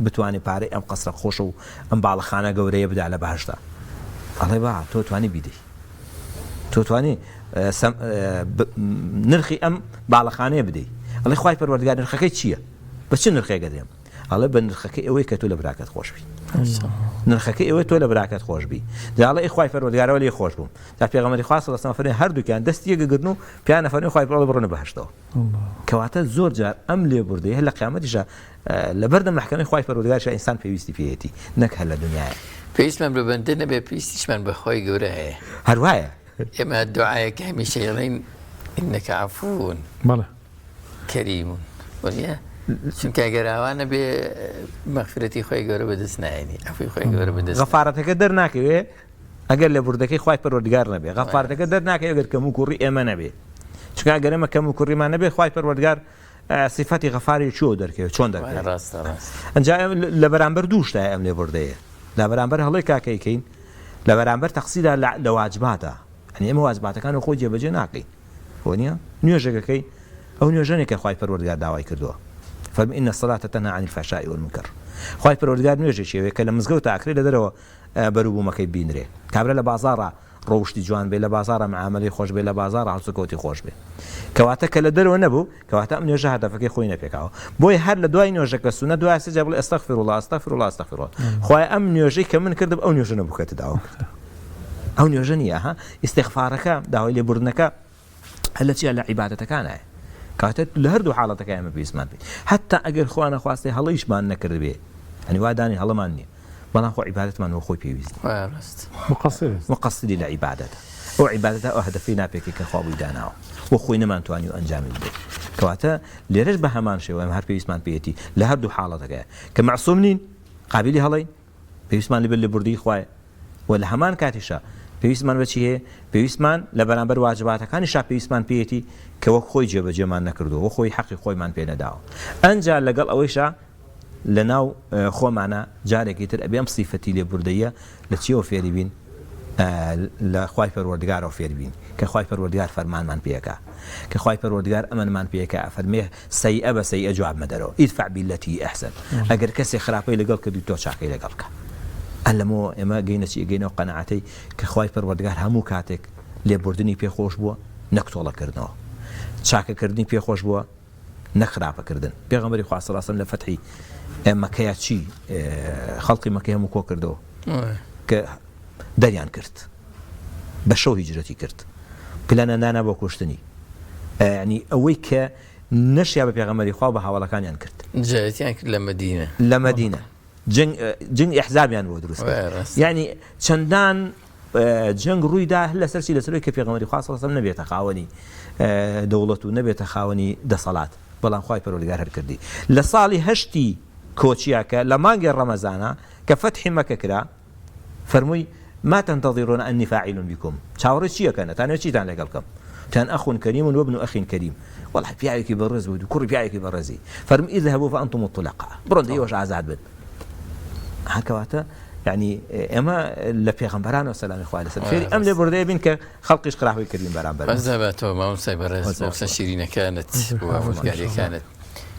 Speaker 5: بتوانێت پارەی ئەم قەسرە خۆشە و ئەم باڵەخانە گەورەیە بدا لە باشدا ئەڵێ با تۆ توانی بیدەی تۆ توانی نرخی ئەم باڵەخانەیە بدەی ئەڵێ خوای پەروەردگار نرخەکەی چییە بە چ نرخێکە دێم ئەڵێ بە نرخەکەی ئەوەی کە تۆ لە براکەت خۆش بی نرخەکەی ئەوەی تۆ لە براکەت خۆش بی داڵێ خوای پەروەردگارەوە لێ خۆش بووم تا پێغەمبەری خوا صلی الله علیه و سلم هەردووکیان دەستی یەکگرن و پیان نەفەرمێ خوای پەروەردگار بڕۆنە بەهەشتەوە کەواتە زۆر جار ئەم لێبوردەیە هەر لە قیامەتیشە لەبەردەم محکەمەی خوای پەروەردگارش ئینسان پێویستی پێیەتی نەک هەر لە دنیایە
Speaker 2: پێویستمان بە بەندە نەبێ پێویستیشمان بە خۆی گەورە هەیە
Speaker 5: هەروایە
Speaker 2: ئێمە دوعایەکە هەمیشە دەڵێن ئینەکە عەفوون
Speaker 1: بەڵێ
Speaker 2: کەریمون وەریە چونکە ئەگەر ئەوانە بێ مەغفرەتی خۆی گەورە بەدەست نایەنی عەفوی خۆی گەورە بەدەست
Speaker 5: غەفارەتەکە دەرناکەوێ ئەگەر لە بوردەکەی خوای پەروەردگار نەبێ غەفارەتەکە دەرناکەوێ ئەگەر کەم و کوڕی ئێمە نەبێ چونکە ئەگەر ئێمە کەم و کوڕیمان نەبێ خوای پەروەردگار صفەتی غەفاری چۆ دەرکەوێت چۆن دەرکەوێت
Speaker 2: ڕاستە
Speaker 5: ئەنجا لە بەرامبەر دوو شتایە ئەم لێبوردەیە لە بەرامبەر هەڵەی کاکەیکەین لە بەرامبەر تەقسیرە لە واجباتە ئەنی ئێمە واجباتەکان خۆی جێبەجێ ناکەین بۆ نییە نوێژەکەکەی ئەو نوێژەنێکە خوای پەروەردگار داوای کردووە فەرمی ئین الصلاة تەنها عن الفحشاء والمنکر خوای پەروەردگار نوێژێکیەوە کە لە مزگەوت ئاکرێ لە دەرەوە بەروبوومەکەی بینرێ کابرا لە بازاڕە ڕۆشتی جوان بێ لە بازاڕە معاملەی خۆش بێ لە بازاڕە هەڵسوکەوتی خۆش بێ کەواتە کە لە دەرەوە نەبوو کەواتە ئەم نوێژە هەدەفەکەی خۆی نەپێکاوە بۆی هەر لە دوای نوێژەکە سونە دوای سێجا بڵێ ئەستەغفر الله ئەستەغفر الله ئەستەغفر الله خوای ئەم نوێژەی کە من کردم ئەو نوێژە نەبووکەتە داوا ئەو نوێژە نییە ها ئیستیغفارەکە داوای لێبوردنەکە هەر لە چیە لە عیبادەتەکانایە کاتە لە هەردوو حاڵەتەکە ئێمە پێویستمان بێ حتا ئەگەر خوا نەخواستێ هەڵەیشمان نەکرد بێ هەنی وا دانی هەڵەمان نییە بەڵام خۆ عیبادەتمان بۆ خۆی پێویست مقصدی لە عیبادەتە ئەو عیبادەتە ئەو هەدەفی ناپێکی کە خوا بووی داناوە بۆ خۆی نەمانتوانی و ئەنجامی بدەین کەواتە لێرەش بە هەمان شێوە ئەمە هەر پێویستمان پێیەتی لە هەردوو حاڵەتەکەیە کە معسووم نین قابلی هەڵەین پێویستمان لەبەر لێبوردی خوایە و لە هەمان کاتیشە پێویستمان بەچی هەیە پێویستمان لە بەرامبەر واجباتەکانیشا پێویستمان پێیەتی کە وەک خۆی جێبەجێمان نەکردووە وە خۆی حەقی خۆیمان پێ نەداوە ئەنجا لەگەڵ ئەوەیشە لە ناو خۆمانە جارێکی تر ئەبێ ئەم سیفەتی لێبوردەیە لە چیەوە فێری بین لە خوای پەروەردگارەوە فێر بین کە خوای پەروەردگار فەرمانمان پێەکە کە خوای پەروەردگار ئەمەمان پێەکە ئەفەرمێ سەیئە بە سەیئە جواب مەدەرەوە ئیدفع بالەتی ئەحسەن ئەگەر کەسێک خراپەی لەگەڵ کردی تۆ چاکەی لەگەڵ بکە ئەلەمەوە ئێمە گەینەوە قەنەعەتەی کە خوای پەروەردگار هەموو کاتێک لێبوردنی پێخۆش بووە نەک تۆڵەکردنەوە چاکەکردنی پێخۆش بووە نەک خراپەکردن پێغەمبەری خوا صلی الله علیه و سلم لە فەتحی مەکەیە چی خەڵقی مەکە هەموو کۆ کردەوە کە دەریان کرد بە شەو هیجرەتی کرد پلانە نانا بۆ کوشتنی ینی ئەوەی کە نەشیا بە پێغەمبەری خوا بە هاوڵەکانیان کرد
Speaker 2: جایەتیان کرد
Speaker 5: لە مەدینە جنگ ئەحزابیان بۆ دروست یعنی چەندان جنگ ڕوویدا لەسەرچی لەسەرەوەی کە پێغەمبەری خوا صلی الله علیه و سلم نەبێتە خاوەنی دەوڵەت و نەبێتە خاوەنی دەسەڵات بەڵام خوای پەروەردگار هەر کردی لە ساڵی هەشتی کۆچیاکە لە مانگی ڕەمەزانە کە فەتحی مەکە کرا فەرمووی ما تنتظرون أني فاعل بكم شاوري شيء كانت أنا شيء تاني قلكم كان أخ كريم وابن أخ كريم والله بيعك برز وكل بيعك برزي فرم اذهبوا فأنتم الطلقاء برندي وش عزاد بد هكذا يعني إما لبيغمبران والسلام إخواني السلام أم لبردي بينك خلق إشقراح وكريم برامبر
Speaker 2: فزبته ما مسي برز موسى شيرين كانت ومفقاري كانت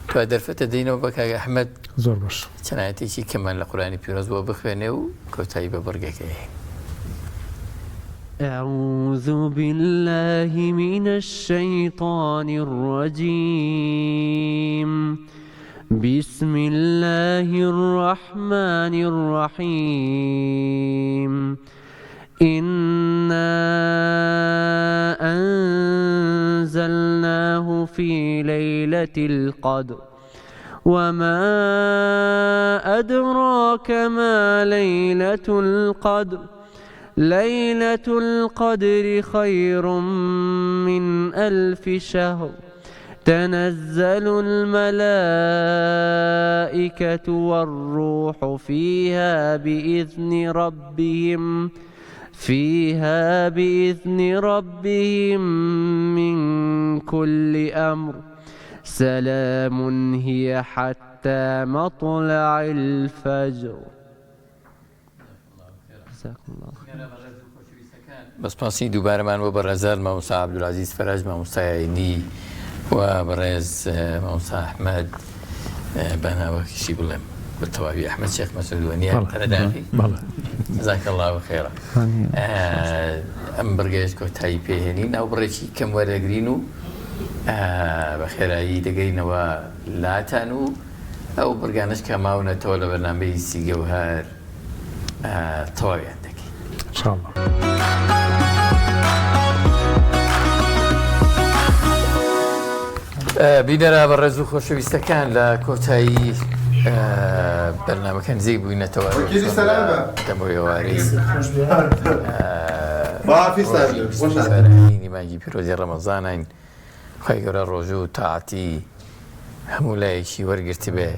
Speaker 2: فدرفت دينه بكا أحمد
Speaker 1: زور باش
Speaker 2: چنایەتی چی کەمان لە قورآنی پیرۆز بۆ بخوێنێ و کۆتایی بە بەرگەکەی
Speaker 6: أعوذ بالله من الشيطان الرجيم بسم الله الرحمن الرحيم إنا أنزلناه في ليلة القدر وما أدراك ما ليلة القدر ليلة القدر خير من 1000 شهر تنزل الملائكة والروح فيها بإذن ربهم من كل أمر سلام هي حتى مطلع الفجر.
Speaker 2: بەس پاسی دووبارەمان بۆ بەڕێزەر مامۆستا عەبدولعەزیز فەرەج مامۆستای ئاینی و بەڕێز مامۆستا ئەحمەد بەناوەکیشی بڵێم بە تەواوی ئەحمەد شێخ مەسعودوانیە تەرەداخی جەزاکە الله بەخێرە. ئەم بڕگەیەش کۆتایی پێهێنین ناو بڕێکی کەم وەرەگرین و بەخێرایی دەگەینەوە لاتان و ئەو بڕگانەش کە ماونەتەوە لە بەرنامەی سیگەوهار تەواویان دەکەین
Speaker 1: انشاءالله.
Speaker 2: بینەرە بە ڕێز و خۆشەویستەکان لە کۆتایی بەرنامەکە نزیک بووینەتەوە دەمەوەی ئێوارەی مانگی پیرۆزی ڕەمەزانین. خی گەورە ڕۆژوو و تاعەتی هەموو لایەکی وەرگرتی بێ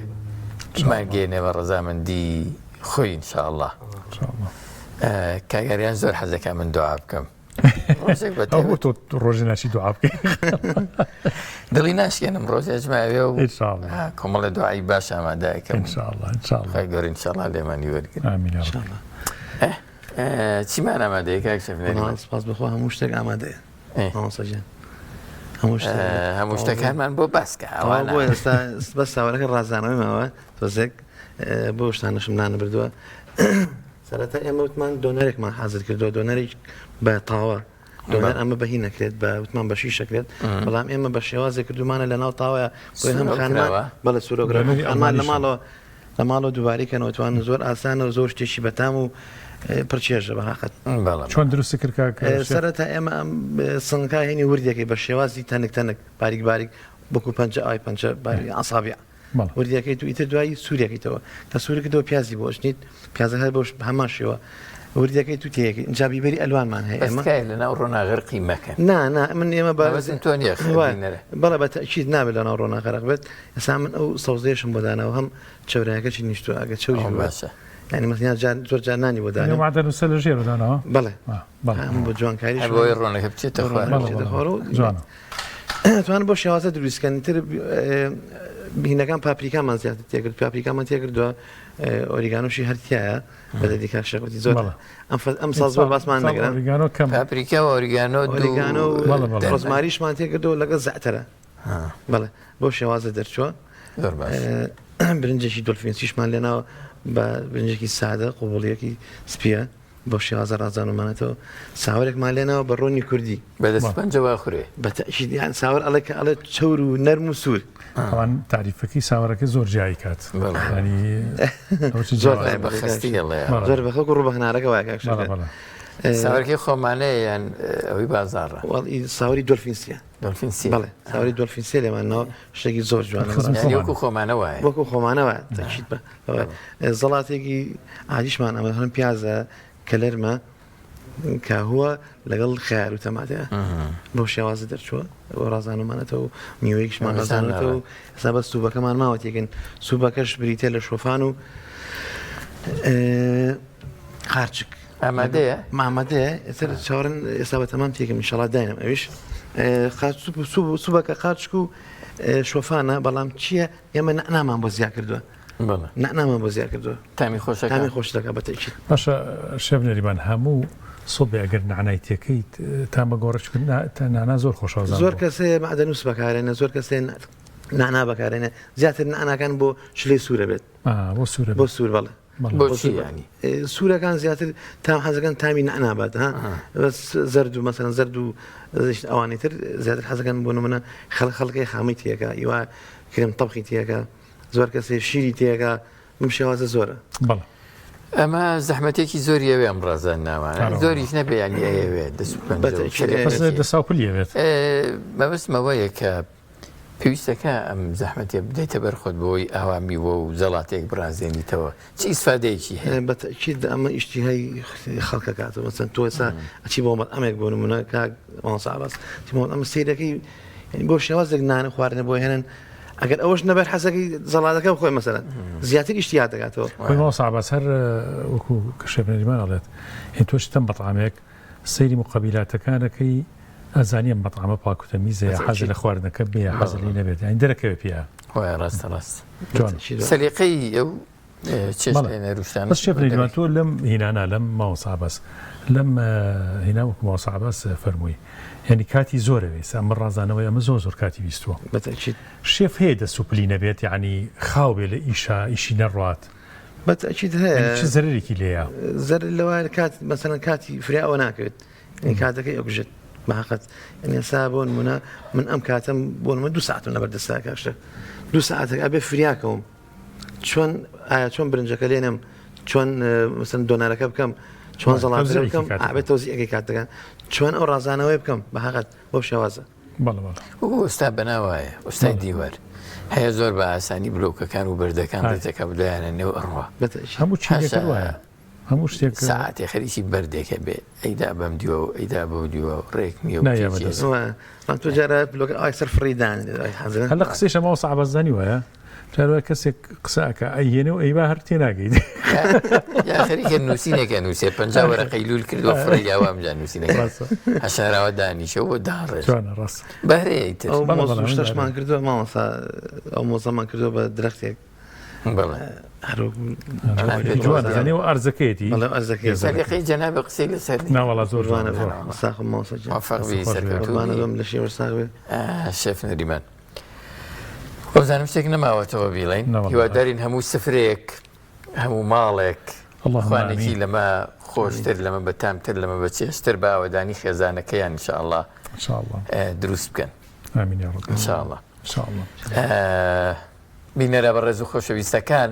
Speaker 2: مانگێنێ بە ڕەزامەندی خۆی ئینشاءالله. کاگەریان زۆر حەزەکە من دوعا بکەم
Speaker 1: ئەو تۆ ڕۆژی ناشی دوعا بکەین
Speaker 2: دڵی ناشکێنم ڕۆژێ جماوێ و کۆمەڵە دوعای باش ئامادەکەم
Speaker 1: انشاءالله
Speaker 2: خی گەورە ئینشاءالله لێمانی وەرگرت.
Speaker 1: آمین یا رب.
Speaker 2: چیمان ئامادەیە کاک شەفنەری؟
Speaker 4: سپاس بخوا هەموو شتێک ئامادەیە مامۆستاجان
Speaker 2: هەموو شتەکانمان بۆ باسکە ئەوانە
Speaker 4: بۆ ئێستا بەس ساوەرەکە ڕازانەوەیمەوە تۆزێک بۆ شتانەشم نانە بردووە. سەرەتا ئێمە وتمان دۆنەرێکمان حازر کردووە دۆنەرێک بە تاوە دۆنەر ئەمە بەهی نەکرێت بە وتمان بەشی شەکرێت بەڵام ئێمە بە شێوازێک کردومانە لە ناو تاوەیە بۆی هەم خانمان بەڵێ سورۆگرەمان لە ماڵەوە دووباریکەنەوە توان زۆر ئاسانە و زۆر شتێکی بەتام و پرچێژە بەهاقەت.
Speaker 1: چۆن دروستی کرد
Speaker 4: سەرەتا ئێمە ئەم سنگای هێنی وردێکی بە شێوازی تەنک باریک باریک بۆکو پەنجە ئای پەنجە باریک ئاسابیع وردیەکەی تو ئیتر دوایی سووریەکەیتەوە کە سوورەکەەوە پیازی بۆ شنیت پیازە هەر بۆش هەمان شێوە وردیەکەی تو تەیەکی اینجا بیبەری ئەلوانمان هەیە ئێمە
Speaker 2: لە ناو ڕۆناغەرقی مەکەن
Speaker 4: من ئێمە
Speaker 2: تۆنیە
Speaker 4: بەڵە بە تەکید نابێت لە ناو ڕۆناغەرق بێت ئێستا من ئەو سەوزەیەشم بۆ دانەوە هەم چەورایەکەی نیشتووە ئەگە چەوری باشە ینی مەسیان زۆر جار نانی بۆ دانێ
Speaker 1: معدەن وسە لە ژێر دانەوە
Speaker 4: بەڵێ بۆ جوانکاری
Speaker 2: بۆی ڕۆنەکە بچێتە
Speaker 4: جوانە توانن بۆ شێوازە دروستکەن تر بینەکان پاپریکامان زیاتر تێکرد پاپریکامان تێکردووە ئۆریگانۆشی هەرتیایە بەدەدیکا شەقەتی زۆر ئەم ساز زۆر باسمان نەگرن
Speaker 2: پاپریکا و ئۆریگانۆ
Speaker 4: ڕۆزماریشمان تێکردەوە لەگەڵ زەعتەرە بەڵێ بۆ شێوازە دەرچووە برنجێکی دۆلفینسیشمان لێناوە بە برنجێکی سادە قوبوڵیەکی سپیە بۆ شێوازە ڕازانومانێتەوە ساوەرێکمان لێنەوە بە ڕۆنی کوردی
Speaker 2: بەدەست پەنجەوە خوێ
Speaker 4: بەتەشیدیان ساوەر ئەڵێ کە ئەڵێ چەور و نەرم و سوور
Speaker 1: ئەوان تاریفەکەی ساوەڕەکە زۆر جیای کات
Speaker 4: زۆر بەخەک و ڕوبەهنارەکە وایە
Speaker 2: ساوەرەکەی خۆمانەیە یان ئەوەی بازاڕە
Speaker 4: ساوەری دۆلفینسیە بەڵێ ساوەری دۆلفینسیە لێمانەوە شتێکی زۆر جوانە
Speaker 2: وەکو خۆمانە وایە
Speaker 4: وەکو خۆمانەوە تەکید بە زەڵاتێکی عادیشمان ئەمە هەم پیازە کەلەرمە کە هووە لەگەڵ خیار و تەماتەیە بۆ شێوازە دەرچووە بۆ ڕازانومانێتەوە و میوەیەکیشمان ڕازانێتەوە ئێستا بە سووبەکەمان ماوە تێکن سووبەکەش بریتێ لە شۆفان و قارچک
Speaker 2: ئامادەیە
Speaker 4: مامەدەیە ئێستا چاوەڕن ئێستا بە تەمام تێکم ئینشەڵا داینم ئەویش سووبەکە قارچک و شۆفانە بەڵام چییە ئێمە نەنامان بۆ زیاد کردووە نەنامان بۆ زیاد کردووە
Speaker 2: تامی
Speaker 4: خۆش دەکە بەتەکی
Speaker 1: باشە شەڤنەریبان هەموو سۆبێ ئەگەر نعنای تێکەیت تامە گۆڕشکردن نانا زۆر خۆشەوە
Speaker 4: زۆر کەسێ مەعدەنووس بەکارێنە زۆر کەسێ نعنا بەکارێنە زیاتر نعناکان بۆ شلەی سوورە بێت بۆ سوور بەڵێ سوورەکان زیاتر تام حەزەکان تامی نعنابات زەرد و مەسەن زەرد و ئەوانی تر زیاتر حەزەکان بۆ نمونە خەڵکەی خامی تێکە ئیوا کرێم تەبخی تێکە زۆر کەسێ شیری تێکە بم شێوازە زۆرە
Speaker 2: ئەمە زەحمەتێکی زۆری ئەوێ ئەم ڕازان ناوانە زۆریش نەبێ ینی ئەوێت
Speaker 1: دەساوپلیەوێت
Speaker 2: مەبەستمەوەیە کە پێویستەکە ئەم زەحمەتێ بدەیتە بەرخۆت بۆی ئاوامیوە و زەڵاتێک برازێنیتەوە چی ئیسفادەیەکی هەیە
Speaker 4: بەتەکید ئەمە ئیشتیهای خەڵکەکاتەوە مەسەن تۆ ئێستا ئەچی بۆ ئەمێک بۆ نمونە کاک مامۆستا عەباس ئەمە سەیرەکەی بۆ شێوازێک نانە خواردنە بۆ هێنن ئەگەر ئەوەش نەبەر حەزەکەی زەڵاتەکە بخۆی مەسەلەن زیاتر ئیشتیا دەکاتەوە
Speaker 1: خۆی مامۆستا عەباس هەر وەکو شێف نەریمان ئەڵێت هێن تۆش تەم بەطعامێک سەیری مقابلاتەکانەکەی ئەزانیم بەطعامە پاکوتەمیزە حەزی لە خواردنەکە بێ حەزی لێ نەبێت یانی دەرەکەوێت پێ
Speaker 2: وای ڕاستە ڕاست
Speaker 1: جوان
Speaker 2: سەلیقەی ئەو چێشتێنە روشتان
Speaker 1: بەس شێف نەریمان تۆ لەم هینانە لەم مامۆستا عەباس لەم هینا وەکو مامۆستا عەباس فەرمووی یعنی کاتی زۆرەوێت ئەمە ڕازانەوەی ئەمە زۆر کاتی بیستووە
Speaker 4: بەتەکید
Speaker 1: شێف هەیە دەسوپلی نەبێت یعنی خاو بێ لە ئیشی نەڕات
Speaker 4: بەتەکید هەیە
Speaker 1: چ زەرێکی لێیە
Speaker 4: زەر لەوایە کات مەسەلەن کاتی فریاوە ناکەوێت کاتەکەی ئەوبژێت بەحقت ئێستا بۆ نمونە من ئەم کاتەم بۆ نمە 2 ساعتم لەبەردەستا کاشتە 2 ساعتێک ئەبێ فریاکەوم چۆن ئایا چۆن برنجەکە لێنم چۆن مەسەن دۆنارەکە بکەم چۆن زەڵاتە بکەم ئابێت تەوزیعەکەی کات دەکەن چۆن ئەو ڕازانەوەی بکەم بەحقت بۆ شێوازە
Speaker 2: ئێستا بەناوایە ئۆستای دیوار هەیە زۆر بە ئاسانی بلۆکەکان و بەردەکان ڕێتەکە بدایانە نێو ئەڕوا
Speaker 1: هەموو چیەکە وایە هەموو شتێک
Speaker 2: ساعتێ خەریکی بەردێکە بێ ئەیدا بەم دیوە و ئەیدا بە دیوە و ڕێک نییە
Speaker 4: تۆ جارە بلۆکە ئاکسەر فڕیدان
Speaker 1: هەر لە قسەیشە مامۆستا عەباسزانی وایە جارە کەسێک قسەکە ئەیێنێ و ئەیوا هەر تێناگەیت
Speaker 2: یا خەریکە نووسینێکە نووسێ 50 وەرەقەی لول کردووە فڕی یاوامجا نووسینەکە هەشاراوە دانیشەوە داڕێژ
Speaker 1: ڕاست
Speaker 2: بەهرەیەیتر
Speaker 4: شتەشمان کردووە مامۆستا ئەو مۆزەمان کردووە بە درەختێک
Speaker 1: جوانەوە ئەرزەکەیەتی
Speaker 2: سەلیقەی جەنابە قسەی لەسەر
Speaker 1: ناوەڵا زۆر
Speaker 4: ساخم مامۆستا
Speaker 2: موفەقبی سەرکەوتووانە
Speaker 4: لە شێوە ساغوێ
Speaker 2: شێف نەریمان وەزانم شتێک نەماوەتەوە بیڵین هیوادارین هەموو سفرێک هەموو ماڵێک خوانێکی لەمە خۆشتر لەمە بەتامتر لەمە بە چێشتر بە ئاوەدانی خێزانەکەیان ئینشاءالله دروست بکەن ئینشاءالله بینەرە بە ڕێز و خۆشەویستەکان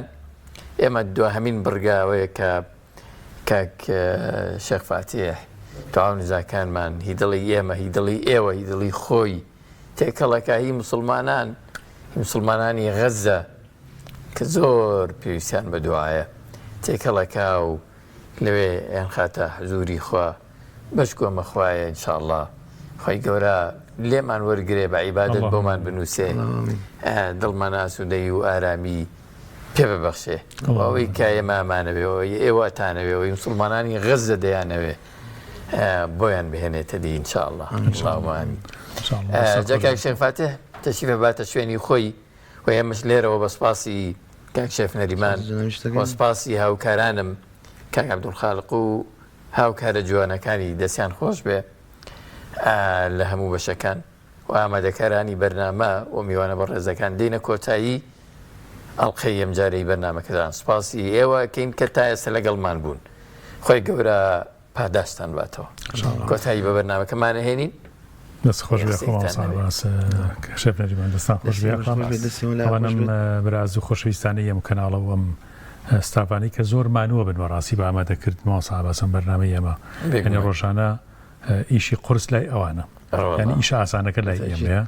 Speaker 2: ئێمە دوهەمین بڕگاوەیە کە کاک شێخ فاتیح تەواو نزاکانمان هی دڵی ئێمە هی دڵی ئێوە هی دڵی خۆی تێکەڵەکە هی مسلمانانی غەزە کە زۆر پێویستیان بە دوعایە تێکەڵەکە و لەوێ ئەیان خاتە حزوری خوا بەشکۆمە خوایە ئینشاءالله خۆی گەورە لێمان وەرگێ بە عیبادەت بۆمان بنووسێ دڵمان ئاسوودەی و ئارامی پێ ببەخشێ ئەوەی کە ئێمامانەوێەوە ئێوەتانەوێەوەی مسلمانانی غەزە دەیانەوێ بۆیان بهێنێتە دی ئینشاءالله جا کاک شێخ فاتح تەشریفە باتە شوێنی خۆی و ئێمەش لێرەوە بە سوپاسی کاک شێف نەریمان بە سوپاسی هاوکارانم کاک عەبدولخالق و هاوکارە جوانەکانی دەستیان خۆش بێ لە هەموو بەشەکان و ئامادەکارانی بەرنامە و میوانە بە ڕێزەکان دێنە کۆتایی ئەڵقەی ئەم جارەی بەرنامەکەدان سوپاسی ئێوە کەین کە تا ئێستا لەگەڵمان بوون خۆی گەورە پاداشتان باتەوە کۆتایی بە بەرنامەکەمانە هێنین
Speaker 1: دەست خۆش بێ شێف نەریمان دەستان خۆش بێوانم براز و خۆشەویستانەی ئەم کەناڵەوە ئەم ستافانەی کە زۆر مانووە بن بەڕاستی بە ئامادەکرد مامۆستا عەباسم بەرنامەی ئێمە یعنی ڕۆژانە ئیشی قورس لای ئەوانە یعنی ئیشە ئاسانەکە لای ئێمەیە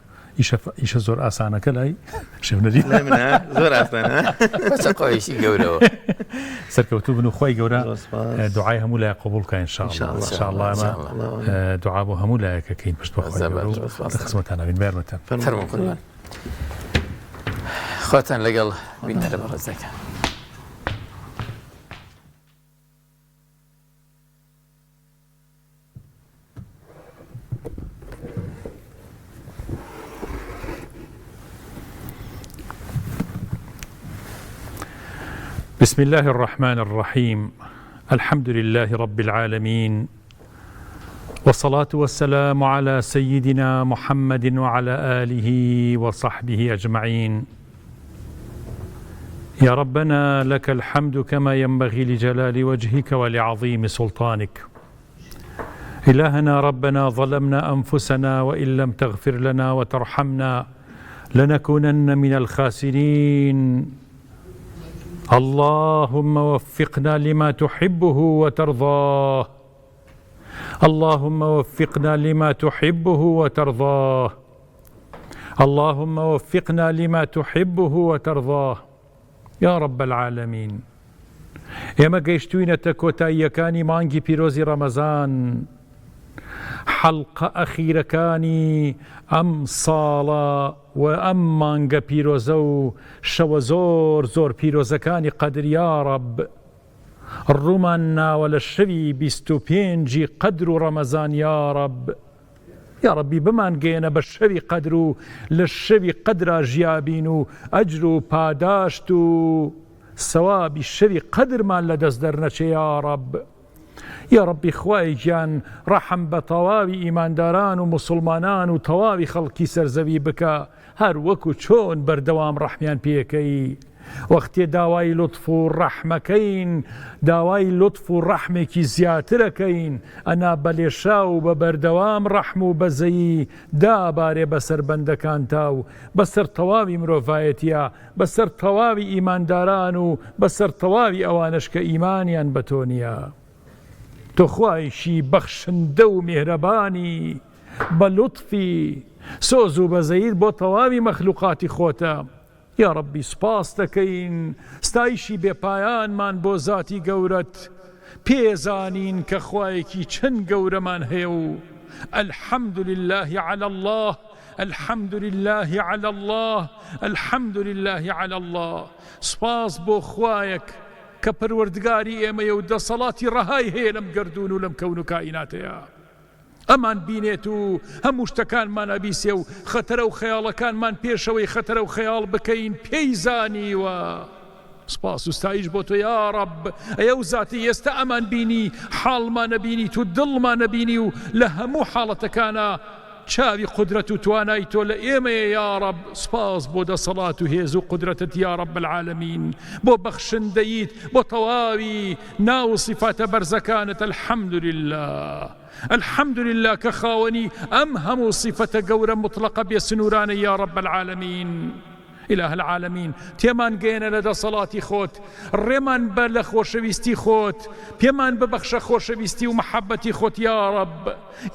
Speaker 1: ئیشە زۆر ئاسانەکە لای شێف نەریمان
Speaker 4: زۆر ئاسانە
Speaker 2: قۆیشی گەورەوە
Speaker 1: سەرکەوتوو بن و خۆی گەورە دوعای هەموو لای قبول بکە ئینشاءالله ئەمە دوعا بۆ هەموو لایەکەکەین پشت بە خۆی خزمەتانە بین بێرمەتەن
Speaker 2: فەرموو قوربان خۆتان لەگەڵ بینەرە بە ڕێزەکان
Speaker 1: بسم الله الرحمن الرحيم الحمد لله رب العالمين والصلاة والسلام على سيدنا محمد وعلى آله وصحبه أجمعين يا ربنا لك الحمد كما ينبغي لجلال وجهك ولعظيم سلطانك إلهنا ربنا ظلمنا أنفسنا وإن لم تغفر لنا وترحمنا لنكونن من الخاسرين اللهم وفقنا لما تحبه وترضاه اللهم وفقنا لما تحبه وترضاه اللهم وفقنا لما تحبه وترضاه يا رب العالمين. ئێمە گەیشتوینەتە کۆتاییەکانی مانگی پیرۆزی ڕەمەزان، حەڵقە ئەخیرەکانی ئەم ساڵە و ئەم مانگە پیرۆزە و شەوە زۆر پیرۆزەکانی قەدر یا ڕەب، ڕوومان ناوە لە شەوی 25 قەدر و ڕەمەزان یا ڕەب. یا ڕەبی بمان گەێنە بە شەوی قەدر و لە شەوی قەدرا ژیابین و ئەجر و پاداشت و سەوابی شەوی قەدرمان لە دەست دەرنەچێ یا ڕەب. یا ڕەبی خوای گیان ڕەحم بە تەواوی ئیمانداران و مسلمانان و تەواوی خەڵکی سەرزەوی بکە، هەر وەکو چۆن بەردەوام ڕەحمیان پێەکەی. وەختێ داوای لطف و ڕەحمەکەین، داوای لطف و ڕەحمێکی زیاترەکەین، ئەنا بەلێشا و بە بەردەوام ڕەحم و بەزەیی دابارێ بەسەر بەندەکان تا و بەسەر تەواوی مرۆڤایەتیە، بەسەر تەواوی ئیمانداران و بەسەر تەواوی ئەوانش کە ئیمانیان بە تۆ نییە. تۆ خوایشی بەخشندە و میهرەبانی، بە لوتفی سۆز و بەزەیت بۆ تەواوی مەخلوقاتی خۆتە. یا ڕەبی سپاس دەکەین، ستایشی بێپایانمان بۆ زاتی گەورەت، پێزانین کە خوایەکی چەند گەورەمان هەیە و الحەمد لله على الله، الحمد لله على الله، الحمد لله على الله. سپاس بۆ خوایەک کە پەروەردگاری ئێمەیە و دەسەڵاتی ڕەهای هەیە لەم گەردون و لەم کەون و کائیناتەیە. ئەمان بینێت و هەموو شتەکانمان ئەبیسێ و خەتەرە و خەیاڵەکانمان پێشەوەی خەتەرە و خەیاڵ بکەین پێی زانیوە. سپاس و ستایش بۆ تۆ یا ڕەب. ئەیە و زاتی ئێستا ئەمان بینی، حاڵمان نەبینی و دڵمان نەبینی و لە هەموو حاڵەتەکانە چاوی قدرت و توانای تۆ لە ئێمەیە یا ڕەب. سپاس بۆ دەسەڵات و هێز و قدرەتت یا ڕەب العالەمین، بۆ بەخشندەیت، بۆ تەواوی ناو صفاتە بەرزەکانت. الحەمد لله، الحمد لله کە خاوەنی ئەم هەموو صفەتە گەورە مطلقە بێ سنوورانە یا ڕەب العالەمین. إله العالمين تێمان گەێنە لە دەسەڵاتی خۆت، ڕێمان بە لە خۆشەویستی خۆت، پێمان ببەخشە خۆشەویستی و محەبەتی خۆت یا ڕەب.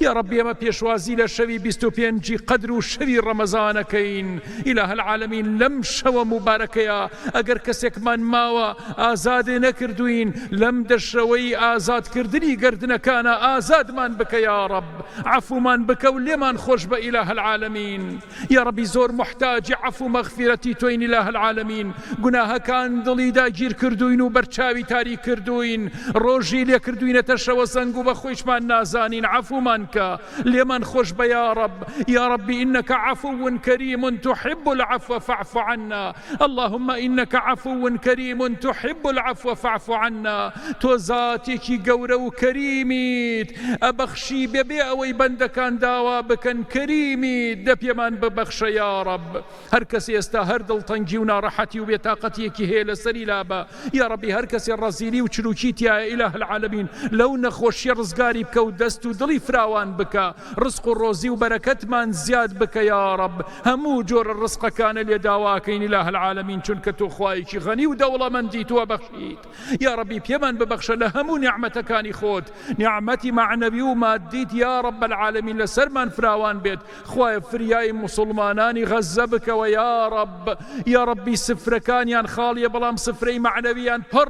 Speaker 1: یا ڕەب ئێمە پێشوازی لە شەوی 25 قەدر و شەوی ڕەمەزانەکەین. إله العالمین لەم شەوە مبارەکەیە ئەگەر کەسێکمان ماوە ئازادێ نەکردوین، لەم دەشەوەی ئازادکردنی گردنەکانە ئازادمان بکە یا ڕەب، عەفومان بکە و لێمان خۆش بە إله العالمین. یا ڕەبی زۆر محتاجی عەفو مەغفیرەت توین إله العالمین. گوناهەکان دڵی داگیر کردوین و بەرچاوی تاریک کردوین، ڕۆژی لێ کردوینەتە شەوە زەنگ و بە خۆیشمان نازانین. عەفومان کە، لێمان خۆش بە یا ڕەب. یا ڕەبی إنك عفو كريم تحب العفو فاعف عنا. اللهم إنك عفو كريم تحب العفو فاعف عنا. تۆ زاتێکی گەورە و کەریمیت، ئەبەخشی بێبێ ئەوەی بەندەکان داوا بکەن. کەریمیت دە پێمان ببەخشە یا ڕەب. هەر کەس ئێستا هەر دڵتەنگی و ناڕەحەتی و بێتاقەتیەکی هەیە لەسەری لابە یا ڕەبی، هەر کەسێ ڕەزیلی و چروکی تایە إله العالمین لەو نەخۆشیە ڕزگاری بکە و دەست و دڵی فراوان بکە، ڕزق و ڕۆزی و بەرەکەتمان زیاد بکە یا ڕەب. هەموو جۆرە ڕزقەکانە لێ داواکەین إله العالمین، چونکە تۆ خوایەکی غەنی و دەوڵەمەندی تۆ بەخشیت. یا ڕەبی پێمان ببەخشە لە هەموو نیعمەتەکانی خۆت، نیعمەتی معنەوی و مادیت یا ڕەب العالمین لەسەرمان فراوان بێت. خوایە فریای مسلمانانی غەزە بکەوە یا ڕەب. یا ڕەبی سفرەکانیان خاڵیە بەڵام سفرەی معنەویان پڕ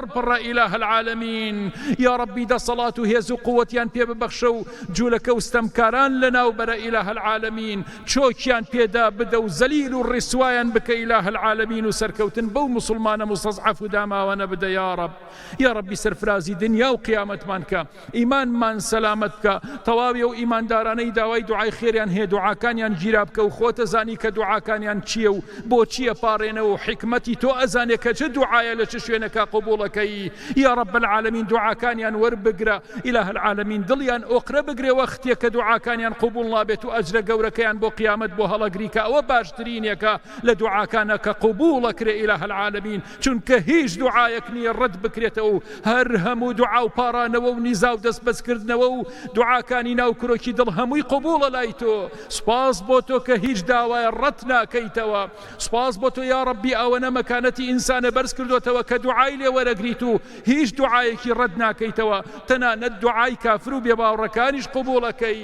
Speaker 1: إله العالمین. یا ڕەبی دەسەڵات و هێز و قووەتیان پێ ببەخشە و جوولەکە و ستەمکاران لەناو بەرە إله العالمین، چۆکیان پێدا بدە و زەلیل و ڕیسوایان بکە إله العالمین و سەرکەوتن بەو مسلمانە مستەضعەف و داماوانە بدە یا ڕەب. یا ڕەبی سەرفرازی دنیا و قیامەتمان کە، ئیمانمان سەلامەت بکە، تەواوی و ئیماندارانەی داوای دوعای خێریان هەیە دوعاکانیان گیرا بکە و خۆتە زانی کە دوعاکانیان چییە و بۆچیە پاڕێنەوە و حکمەتی تۆ ئەزانێ کە چه دوعایە لە چه شوێنەکە قبوڵەکەی. یا ڕەب العالمین دوعاکانیان وەربگرە إله العالمین، دڵیان ئۆقرە بگرێ وەختێک کە دوعاکانیان قبوڵ نابێت و ئەجرە گەورەکەیان بۆ قیامەت بۆ هەڵەگری کە ئەوە باشترینێکە لە دوعاکانە کە قبوڵەکرێ إله العالمین، چونکە هیچ دوعایەک نییە ڕەت بکرێتەوە و هەر هەموو دوعا و پاڕانەوە و نیزا و دەستبەسکردنەوە و دوعاکانی ناو کرۆکی دڵ هەمووی قبوڵە لای تۆ. سپاس بۆ تۆ کە هیچ داوایە ڕەت ناکەیتەوە. سپاس بۆ تۆ یا ڕەبی ئەوەنە مەکانەتی ئینسانە بەرز کردوتەوە کە دوعای لێ وەرەگریت و هیچ دوعایەکی ڕەت ناکەیتەوە، تەنانەت دوعای کافر و بێباوڕەکانیش قبوڵەکەی.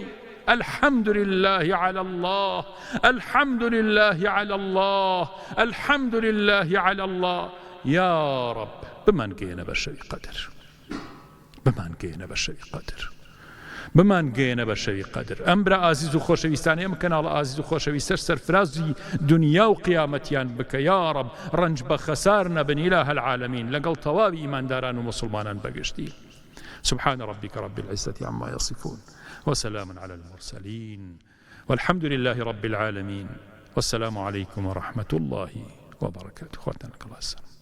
Speaker 1: الحمد لله على الله، الحمد لله على الله، الحمد لله على الله. يا رب بمانگەیەنە بە شەوی قەدر، بمانگەیەنە بە شەوی قەدر، بمانگەیەنە بە شەوی قەدر. ئەم برا ئازیز و خۆشەویستانی، ئەم کەناڵە ئازیز و خۆشەویستە سەرفرازی دنیا و قیامەتیان بکە یا رب، ڕنج بە خەسار نەبن إله العالمین، لەگەڵ تەواوی ئیمانداران و مسلمانان بەگشتی. سبحان ربك رب العزة عما يصفون وسلام على المرسلين والحمد لله رب العالمين والسلام عليكم ورحمة الله وبركاته. خواتنا الله السلام.